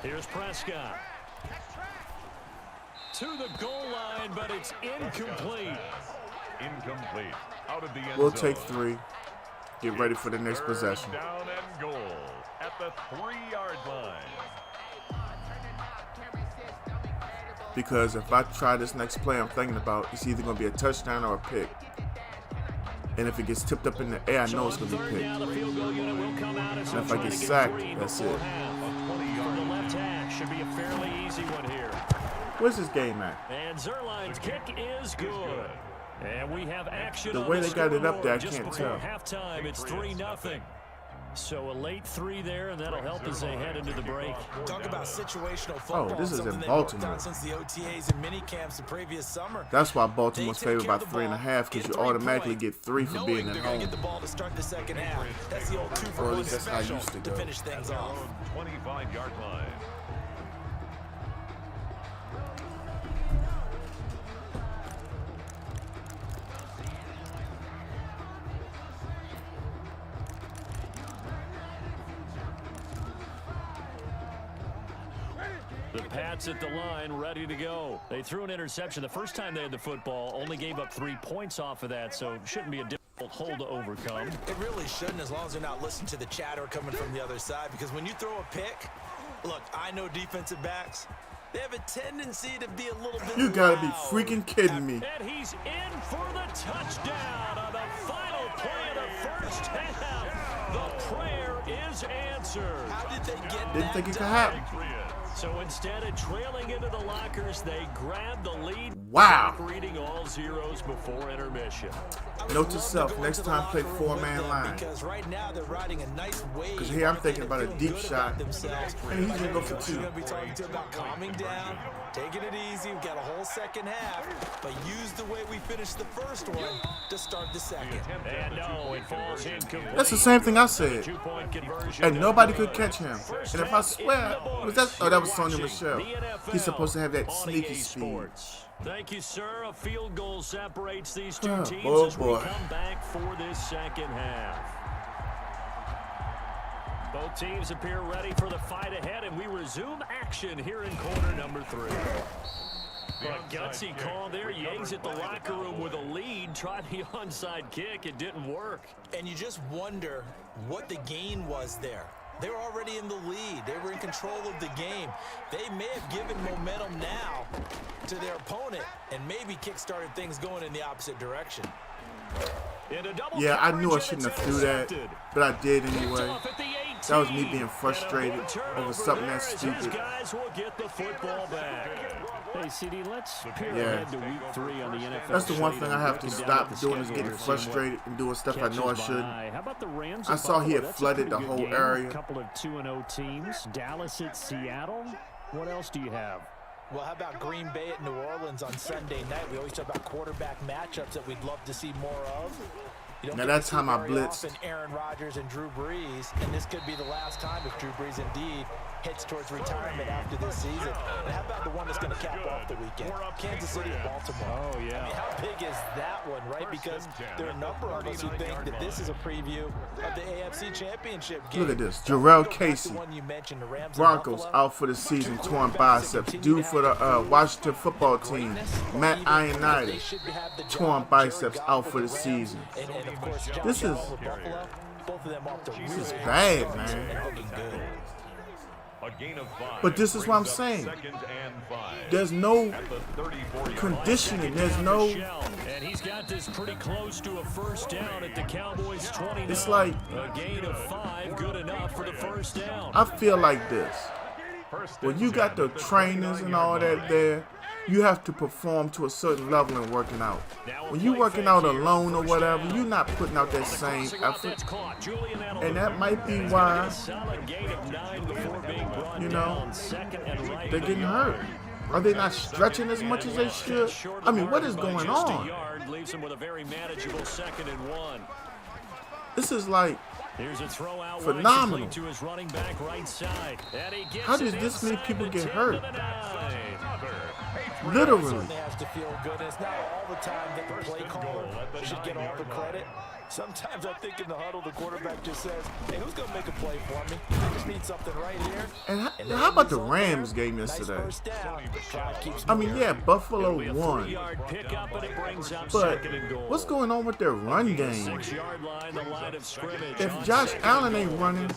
Speaker 1: Here's Prescott. To the goal line, but it's incomplete.
Speaker 3: Incomplete. Out of the end
Speaker 2: We'll
Speaker 3: zone.
Speaker 2: take 3. Get ready for the next
Speaker 3: Third
Speaker 2: possession.
Speaker 3: Down and goal at the 3-yard line.
Speaker 2: Because if I try this next play I'm thinking about, it's either going to be a touchdown or a pick. And if it gets tipped up in the air, I know it's going to be
Speaker 1: Third down, the
Speaker 2: picked.
Speaker 1: field goal unit will come out as
Speaker 2: And
Speaker 1: they'll
Speaker 2: if I
Speaker 1: try
Speaker 2: get
Speaker 1: to
Speaker 2: sacked,
Speaker 1: 3
Speaker 2: that's
Speaker 1: before
Speaker 2: it.
Speaker 1: half. From the left hash, should be a fairly easy one here.
Speaker 2: Where's this game at?
Speaker 1: And Zerline's kick is good. And we have action
Speaker 2: The
Speaker 1: on
Speaker 2: way
Speaker 1: the
Speaker 2: they got it up there, I
Speaker 1: scoreboard just
Speaker 2: can't
Speaker 1: before
Speaker 2: tell.
Speaker 1: halftime. It's 3-0. So a late 3 there, and that'll help as they head into the break.
Speaker 4: Talk about situational football.
Speaker 2: Oh, this is in
Speaker 4: something they've worked
Speaker 2: Baltimore.
Speaker 4: on since the OTAs and mini camps the previous summer.
Speaker 2: That's why Baltimore's
Speaker 4: They take
Speaker 2: favored
Speaker 4: care
Speaker 2: by
Speaker 4: of the
Speaker 2: 3.5
Speaker 4: ball,
Speaker 2: because
Speaker 4: get
Speaker 2: you
Speaker 4: 3
Speaker 2: automatically
Speaker 4: points,
Speaker 2: get 3 for
Speaker 4: knowing
Speaker 2: being at
Speaker 4: they're gonna get the
Speaker 2: home.
Speaker 4: ball to start the second half. That's the old 2 for
Speaker 2: Or at
Speaker 4: 1
Speaker 2: least that's how it
Speaker 4: special
Speaker 2: used to
Speaker 4: to
Speaker 2: go.
Speaker 4: finish things off.
Speaker 3: 25-yard line.
Speaker 1: The Pats at the line, ready to go. They threw an interception the first time they had the football, only gave up 3 points off of that, so it shouldn't be a difficult hole to overcome.
Speaker 4: It really shouldn't, as long as they're not listening to the chatter coming from the other side, because when you throw a pick, look, I know defensive backs, they have a tendency to be a little bit
Speaker 2: You gotta be
Speaker 4: loud.
Speaker 2: freaking kidding me.
Speaker 1: And he's in for the touchdown on the final play of the first half. The prayer is answered.
Speaker 4: How did they get
Speaker 2: Didn't
Speaker 4: that
Speaker 2: think it could
Speaker 4: done?
Speaker 2: happen.
Speaker 1: So instead of trailing into the lockers, they grabbed the lead.
Speaker 2: Wow.
Speaker 1: Reading all zeros before intermission.
Speaker 4: I would
Speaker 2: Note to
Speaker 4: love
Speaker 2: self,
Speaker 4: go
Speaker 2: next
Speaker 4: into
Speaker 2: time
Speaker 4: the
Speaker 2: play
Speaker 4: locker room with
Speaker 2: 4-man
Speaker 4: them,
Speaker 2: line.
Speaker 4: Because right now they're riding a nice wave.
Speaker 2: 'Cause here I'm
Speaker 4: I think
Speaker 2: thinking
Speaker 4: they're
Speaker 2: about a
Speaker 4: feeling
Speaker 2: deep
Speaker 4: good
Speaker 2: shot.
Speaker 4: about themselves.
Speaker 2: And he's gonna go for
Speaker 4: Coach is
Speaker 2: 2.
Speaker 4: gonna be talking to about calming down, taking it easy. We've got a whole second half, but use the way we finished the first one to start the second.
Speaker 1: And no, it falls incomplete.
Speaker 2: That's the same thing I said.
Speaker 1: 2-point conversion.
Speaker 2: And nobody could catch him. And if I swear, was that? Oh, that was Sonny Michel. He's supposed to have that sneaky speed.
Speaker 1: Thank you, sir. A field goal separates these two
Speaker 2: Oh,
Speaker 1: teams
Speaker 2: boy,
Speaker 1: as we
Speaker 2: boy.
Speaker 1: come back for this second half. Both teams appear ready for the fight ahead, and we resume action here in quarter number 3. A gutsy call there. Yangs at the locker room with a lead. Tried the onside kick. It didn't work.
Speaker 4: And you just wonder what the gain was there. They were already in the lead. They were in control of the game. They may have given momentum now to their opponent and maybe kick-started things going in the opposite direction.
Speaker 2: Yeah, I knew I shouldn't have threw that, but I did anyway. That was me being frustrated over something that's stupid.
Speaker 1: Guys will get the football back.
Speaker 5: Hey, CD, let's peer ahead to week 3 on the NFL.
Speaker 2: That's the one thing I have to stop doing is getting frustrated and doing stuff I know I shouldn't.
Speaker 5: How about the Rams?
Speaker 2: I saw he had flooded the whole area.
Speaker 5: A couple of 2-0 teams. Dallas at Seattle. What else do you have?
Speaker 4: Well, how about Green Bay at New Orleans on Sunday night? We always talk about quarterback matchups that we'd love to see more of.
Speaker 2: Now that time I blitzed.
Speaker 4: Aaron Rodgers and Drew Brees, and this could be the last time if Drew Brees indeed heads towards retirement after this season. And how about the one that's going to cap off the weekend? Kansas City and Baltimore.
Speaker 5: Oh, yeah.
Speaker 4: I mean, how big is that one, right? Because there are a number of us who think that this is a preview of the AFC Championship game.
Speaker 2: Look at this. Jarrell Casey. Broncos out for the season, torn biceps. Due for the Washington football team, Matt Ioannidis, torn biceps out for the season. This is bad, man. But this is what I'm saying. There's no conditioning. There's no.
Speaker 1: And he's got this pretty close to a first down at the Cowboys 29.
Speaker 2: It's like
Speaker 1: a gain of 5, good enough for the first down.
Speaker 2: I feel like this. When you got the trainers and all that there, you have to perform to a certain level in working out. When you're working out alone or whatever, you're not putting out that same effort. And that might be why, you know, they're getting hurt. Are they not stretching as much as they should? I mean, what is going on? This is like phenomenal. How did this many people get hurt? Literally.
Speaker 4: Has to feel good. It's not all the time that the play caller should get all the credit. Sometimes I think in the huddle, the quarterback just says, hey, who's going to make a play for me? I just need something right here.
Speaker 2: And how about the Rams game yesterday? I mean, yeah, Buffalo won. But what's going on with their run game? If Josh Allen ain't running,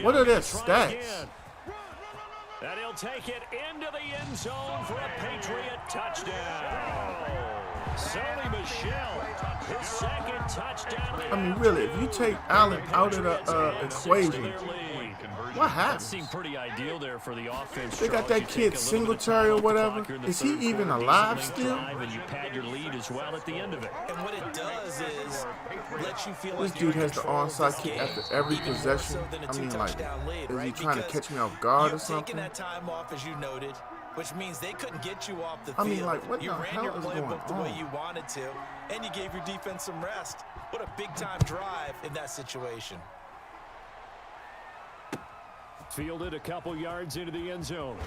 Speaker 2: what are their stats?
Speaker 1: And he'll take it into the end zone for a Patriot touchdown. Sony Michel, his second touchdown.
Speaker 2: I mean, really, if you take Allen out of the equation, what happened?
Speaker 1: Seemed pretty ideal there for the offense.
Speaker 2: They got that kid Singletary or whatever. Is he even alive still?
Speaker 1: And you pad your lead as well at the end of it.
Speaker 4: And what it does is let you feel
Speaker 2: this
Speaker 4: like
Speaker 2: dude has the onside kick after every possession. I mean, like, is he trying to catch me off guard or something?
Speaker 4: That time off, as you noted, which means they couldn't get you off the field.
Speaker 2: I mean, like, what the hell is going
Speaker 4: the way you wanted to, and you gave your defense some rest. What a big-time drive in that situation.
Speaker 5: Fielded a couple yards into the end zone.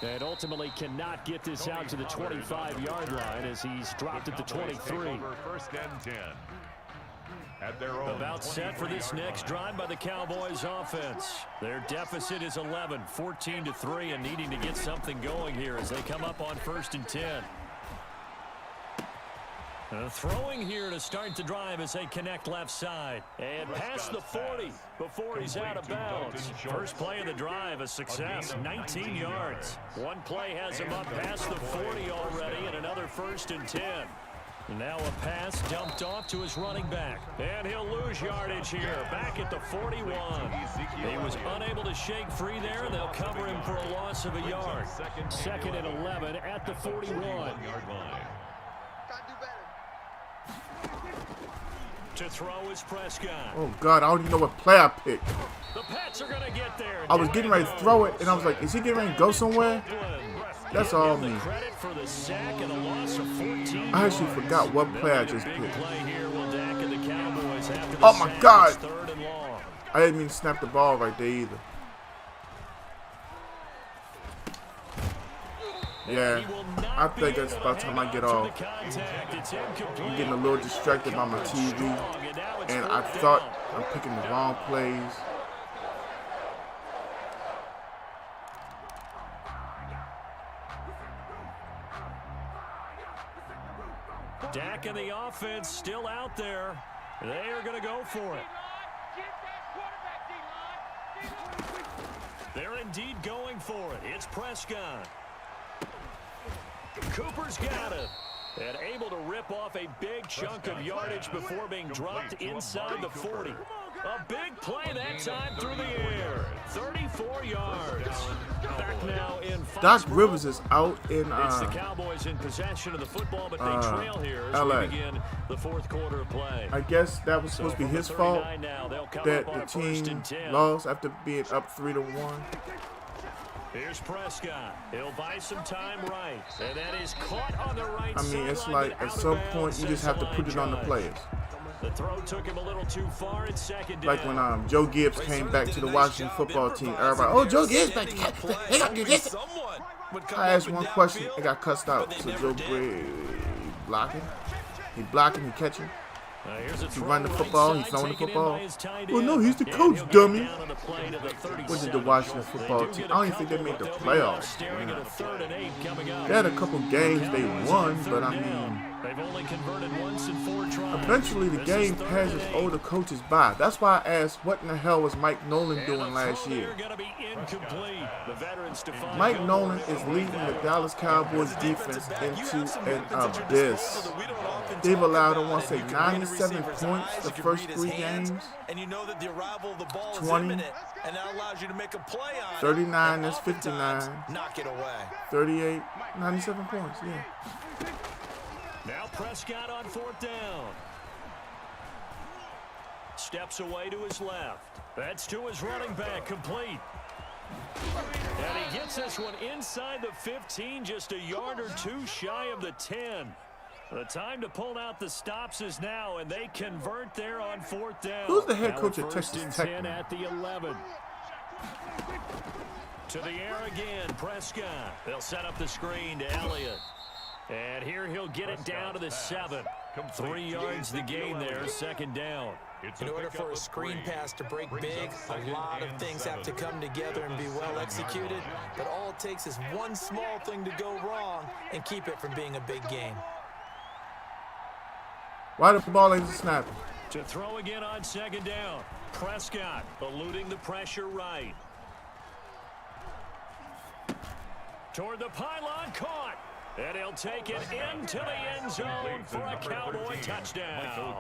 Speaker 5: And ultimately cannot get this out to the 25-yard line as he's dropped at the 23.
Speaker 3: First and 10. At their own
Speaker 1: about set for this next drive by the Cowboys offense. Their deficit is 11, 14-3, and needing to get something going here as they come up on 1st and 10. Throwing here to start the drive as they connect left side. And past the 40 before he's out of bounds. First play of the drive, a success, 19 yards. One play has him up past the 40 already, and another 1st and 10. Now a pass dumped off to his running back. And he'll lose yardage here, back at the 41. He was unable to shake free there, and they'll cover him for a loss of a yard. 2nd and 11 at the 41. To throw is Prescott.
Speaker 2: Oh, God, I don't even know what play I picked.
Speaker 1: The Pats are going to get there.
Speaker 2: I was getting ready to throw it, and I was like, is he getting ready to go somewhere? That's all me. I actually forgot what play I just picked. Oh, my God. I didn't mean to snap the ball right there either. Yeah, I think it's about time I get off. I'm getting a little distracted by my TV. And I thought I'm picking the wrong plays.
Speaker 1: Dak and the offense still out there. They are going to go for it. They're indeed going for it. It's Prescott. Cooper's got it. And able to rip off a big chunk of yardage before being dropped inside the 40. A big play that time through the air. 34 yards. Back now in
Speaker 2: Doc Rivers is out in
Speaker 1: it's the Cowboys in possession of the football, but they trail here as
Speaker 2: LA.
Speaker 1: we begin the fourth quarter of play.
Speaker 2: I guess that was supposed to be his fault that the team lost after being up 3-1.
Speaker 1: Here's Prescott. He'll buy some time right. And that is caught on the right side.
Speaker 2: I mean, it's like at some point you just have to put it on the players.
Speaker 1: The throw took him a little too far in second down.
Speaker 2: Like when Joe Gibbs came back to the Washington football team, everybody, oh, Joe Gibbs back. They got to do this. I asked one question, it got cussed out. So Joe Gibbs blocking, he catching. He run the football, he throwing the football. Well, no, he's the coach, dummy. What did the Washington football team? I don't even think they made the playoffs. They had a couple games they won, but I mean, eventually the game passes older coaches by. That's why I asked, what in the hell was Mike Nolan doing last year? Mike Nolan is leading the Dallas Cowboys defense into an abyss. They've allowed, I want to say, 97 points the first 3 games.
Speaker 4: And you know that the arrival of the ball is
Speaker 2: 20,
Speaker 4: imminent, and that allows you to make a play on
Speaker 2: 39,
Speaker 4: it.
Speaker 2: that's 59.
Speaker 4: Knock it away.
Speaker 2: 38, 97 points, yeah.
Speaker 1: Now Prescott on 4th down. Steps away to his left. That's to his running back, complete. And he gets this one inside the 15, just a yard or two shy of the 10. The time to pull out the stops is now, and they convert there on 4th down.
Speaker 2: Who's the head coach at Texas Tech?
Speaker 1: 10 at the 11. To the air again, Prescott. They'll set up the screen to Elliott. And here he'll get it down to the 7. 3 yards the gain there, 2nd down.
Speaker 4: In order for a screen pass to break big, a lot of things have to come together and be well executed. But all it takes is one small thing to go wrong and keep it from being a big gain.
Speaker 2: Why the ball ain't snapping?
Speaker 1: To throw again on 2nd down. Prescott eluding the pressure right. Toward the pylon, caught. And he'll take it into the end zone for a Cowboy touchdown.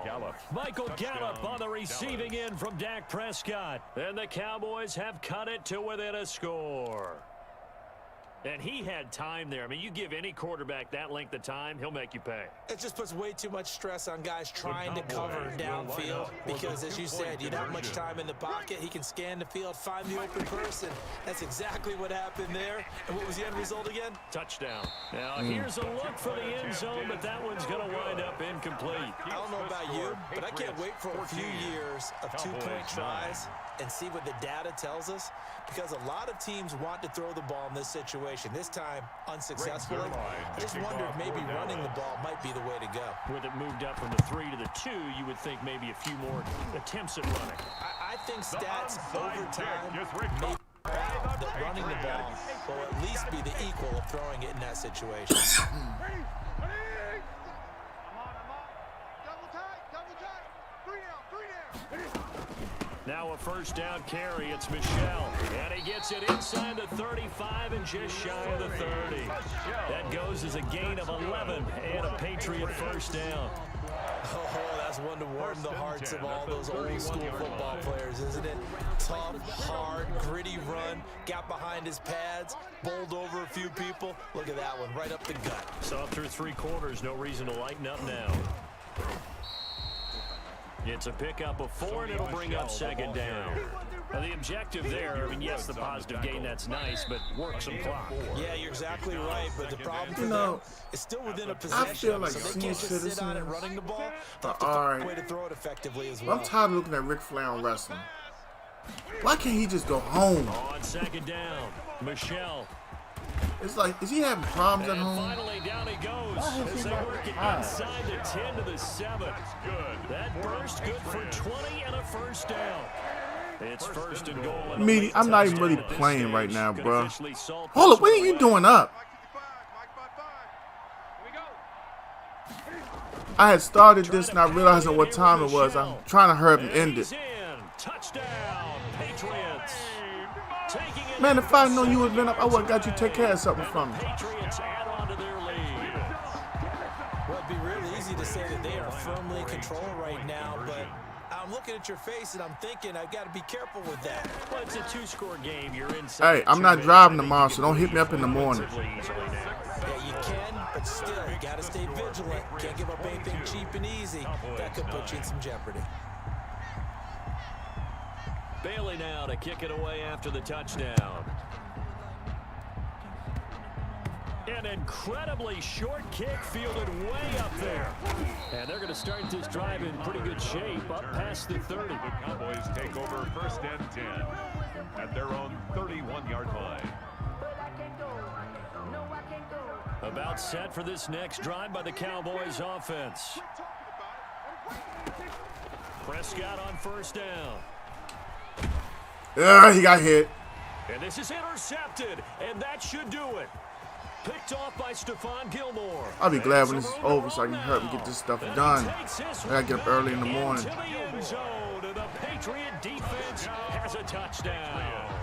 Speaker 1: Michael Gallup on the receiving end from Dak Prescott. And the Cowboys have cut it to within a score. And he had time there. I mean, you give any quarterback that length of time, he'll make you pay.
Speaker 4: It just puts way too much stress on guys trying to cover downfield because, as you said, you don't have much time in the pocket. He can scan the field, find the open person. That's exactly what happened there. And what was the end result again?
Speaker 1: Touchdown. Now, here's a look for the end zone, but that one's going to wind up incomplete.
Speaker 4: I don't know about you, but I can't wait for a few years of 2-point tries and see what the data tells us, because a lot of teams want to throw the ball in this situation. This time, unsuccessfully. I just wonder if maybe running the ball might be the way to go.
Speaker 1: With it moved up from the 3 to the 2, you would think maybe a few more attempts at running.
Speaker 4: I think stats over time may that running the ball will at least be the equal of throwing it in that situation.
Speaker 1: Now a 1st down carry. It's Michelle. And he gets it inside the 35 and just shy of the 30. That goes as a gain of 11 and a Patriot 1st down.
Speaker 4: Oh, that's one to warm the hearts of all those old school football players, isn't it? Tough, hard, gritty run, got behind his pads, bowled over a few people. Look at that one, right up the gut.
Speaker 1: So through 3 quarters, no reason to lighten up now. It's a pickup of 4, and it'll bring up 2nd down. Now the objective there, I mean, yes, the positive gain, that's nice, but work some clock.
Speaker 4: Yeah, you're exactly right, but the problem for
Speaker 2: You
Speaker 4: them
Speaker 2: know,
Speaker 4: is still within a possession.
Speaker 2: I feel like
Speaker 4: so they
Speaker 2: senior
Speaker 4: can't just sit on it
Speaker 2: citizens
Speaker 4: running the ball. They
Speaker 2: are
Speaker 4: have to find
Speaker 2: alright.
Speaker 4: a way to throw it effectively as well.
Speaker 2: I'm tired of looking at Ric Flair on wrestling. Why can't he just go home?
Speaker 1: On 2nd down, Michelle.
Speaker 2: It's like, is he having problems at
Speaker 1: And
Speaker 2: home?
Speaker 1: finally down he goes
Speaker 2: Why is
Speaker 1: as
Speaker 2: he
Speaker 1: they
Speaker 2: not
Speaker 1: work it
Speaker 2: high?
Speaker 1: inside the 10 to the 7.
Speaker 3: That's good.
Speaker 1: That burst good for 20 and a first down. It's first and goal. And a
Speaker 2: Me,
Speaker 1: late
Speaker 2: I'm not even
Speaker 1: touchdown
Speaker 2: really
Speaker 1: at this
Speaker 2: playing right
Speaker 1: stage.
Speaker 2: now,
Speaker 1: Could
Speaker 2: bro.
Speaker 1: officially salt
Speaker 2: Hold
Speaker 1: this
Speaker 2: up, what are
Speaker 1: one
Speaker 2: you
Speaker 1: away.
Speaker 2: doing up? I had started this not realizing what time it was. I'm trying to hurry up and end
Speaker 1: He's
Speaker 2: it.
Speaker 1: in. Touchdown, Patriots. Taking it
Speaker 2: Man, if I
Speaker 1: into
Speaker 2: known
Speaker 1: the
Speaker 2: you would have been up, I would have got you to take
Speaker 1: second
Speaker 2: care of something
Speaker 1: and
Speaker 2: from
Speaker 1: the
Speaker 2: me.
Speaker 1: Patriots add on to their lead.
Speaker 4: Well, it'd be real easy to say that they are firmly in control right now, but I'm looking at your face and I'm thinking I've got to be careful with that.
Speaker 1: Well, it's a two-score game. You're inside.
Speaker 2: Hey, I'm not driving tomorrow, so don't hit me up in the morning.
Speaker 4: Yeah, you can, but still, you got to stay vigilant. Can't give up anything cheap and easy. That could put you in some jeopardy.
Speaker 1: Bailey now to kick it away after the touchdown. An incredibly short kick fielded way up there. And they're going to start this drive in pretty good shape, up past the 30.
Speaker 3: The Cowboys take over first and 10 at their own 31-yard line.
Speaker 1: About set for this next drive by the Cowboys offense. Prescott on first down.
Speaker 2: Yeah, he got hit.
Speaker 1: And this is intercepted, and that should do it. Picked off by Stephon Gilmore.
Speaker 2: I'll be glad when
Speaker 1: And
Speaker 2: this is
Speaker 1: some room
Speaker 2: over
Speaker 1: to
Speaker 2: so I can
Speaker 1: run
Speaker 2: hurry up and
Speaker 1: now.
Speaker 2: get this stuff
Speaker 1: And he
Speaker 2: done.
Speaker 1: takes this
Speaker 2: I gotta get up
Speaker 1: one
Speaker 2: early in the morning.
Speaker 1: into the end zone, and the Patriot defense has a touchdown.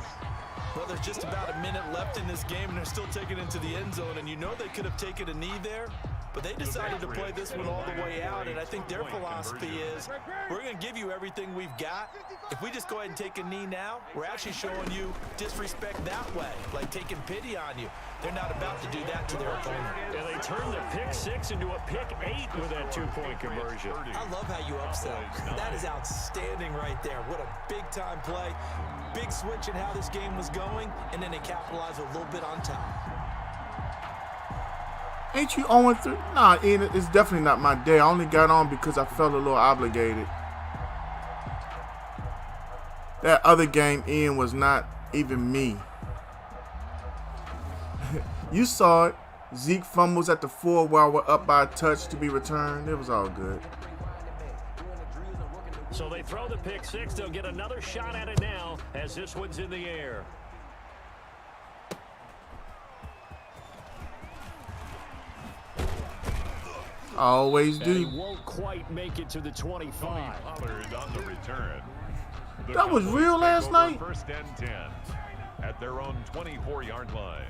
Speaker 4: Well, there's just about a minute left in this game, and they're still taking it into the end zone. And you know they could have taken a knee there, but they decided to play this one all the way out. And I think their philosophy is, we're going to give you everything we've got. If we just go ahead and take a knee now, we're actually showing you disrespect that way, like taking pity on you. They're not about to do that to their opponent.
Speaker 1: And they turned the pick 6 into a pick 8 with that two-point conversion.
Speaker 4: I love how you upsell. That is outstanding right there. What a big-time play. Big switch in how this game was going, and then they capitalized a little bit on top.
Speaker 2: Ain't you 0-3? Nah, Ian, it's definitely not my day. I only got on because I felt a little obligated. That other game, Ian, was not even me. You saw it. Zeke fumbles at the 4 while we're up by a touch to be returned. It was all good.
Speaker 1: So they throw the pick 6. They'll get another shot at it now as this one's in the air.
Speaker 2: I always
Speaker 1: And he
Speaker 2: do.
Speaker 1: won't quite make it to the 25.
Speaker 3: Pollard on the return. The
Speaker 2: That was
Speaker 3: Cowboys
Speaker 2: real
Speaker 3: take
Speaker 2: last
Speaker 3: over
Speaker 2: night?
Speaker 3: First and 10 at their own 24-yard line.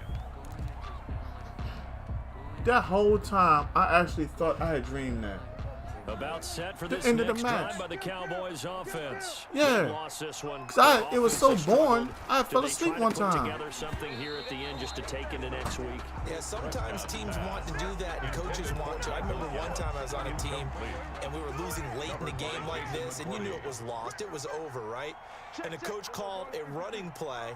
Speaker 2: That whole time, I actually thought I had dreamed that.
Speaker 1: About set for
Speaker 2: The
Speaker 1: this
Speaker 2: end of the
Speaker 1: next
Speaker 2: match.
Speaker 1: drive by the Cowboys offense.
Speaker 2: Yeah.
Speaker 1: They lost this one.
Speaker 2: 'Cause
Speaker 1: Their
Speaker 2: it was
Speaker 1: offense
Speaker 2: so
Speaker 1: has
Speaker 2: boring,
Speaker 1: struggled.
Speaker 2: I
Speaker 1: Do
Speaker 2: fell
Speaker 1: they
Speaker 2: asleep
Speaker 1: try to
Speaker 2: one
Speaker 1: put
Speaker 2: time.
Speaker 1: together something here at the end just to take into next week?
Speaker 4: Yeah, sometimes teams want to do that, and coaches want to. I remember one time I was on a team, and we were losing late in a game like this, and you knew it was lost. It was over, right? And the coach called a running play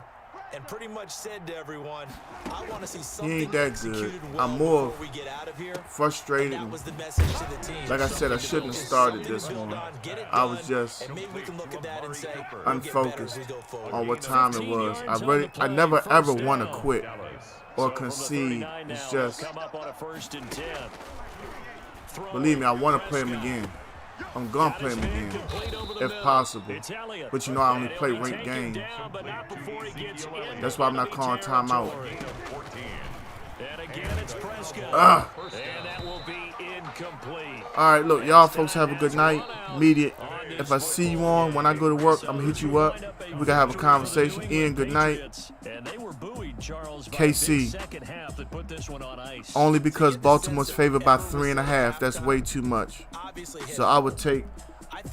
Speaker 4: and pretty much said to everyone, I want to see something
Speaker 2: ain't that
Speaker 4: executed
Speaker 2: good.
Speaker 4: well
Speaker 2: I'm more
Speaker 4: before we get out of here.
Speaker 2: Frustrated.
Speaker 4: That
Speaker 2: And
Speaker 4: was the message to the team.
Speaker 2: like I said, I
Speaker 4: Something to
Speaker 2: shouldn't have
Speaker 4: build-
Speaker 2: started
Speaker 4: something
Speaker 2: this
Speaker 4: to build
Speaker 2: one.
Speaker 4: on, get it
Speaker 2: I was
Speaker 4: done,
Speaker 2: just
Speaker 4: and maybe we can look at that and say, we'll get better
Speaker 2: unfocused
Speaker 4: as we go forward.
Speaker 2: on what time it was. I never ever want to quit or concede. It's just,
Speaker 1: Come up on a first and 10.
Speaker 2: believe me, I want to play him again. I'm gonna play him again, if possible. But you know I only play ranked games. That's why I'm not calling timeout.
Speaker 1: And again, it's Prescott. And that will be incomplete.
Speaker 2: All right, look, y'all folks have a good night. Media. If I see you on when I go to work, I'm gonna hit you up. We gotta have a conversation. Ian, good night.
Speaker 1: And they were buoyed, Charles, by
Speaker 2: KC.
Speaker 1: the second half that put this one on ice.
Speaker 2: Only because Baltimore's favored by 3.5. That's way too much. So I would take KC.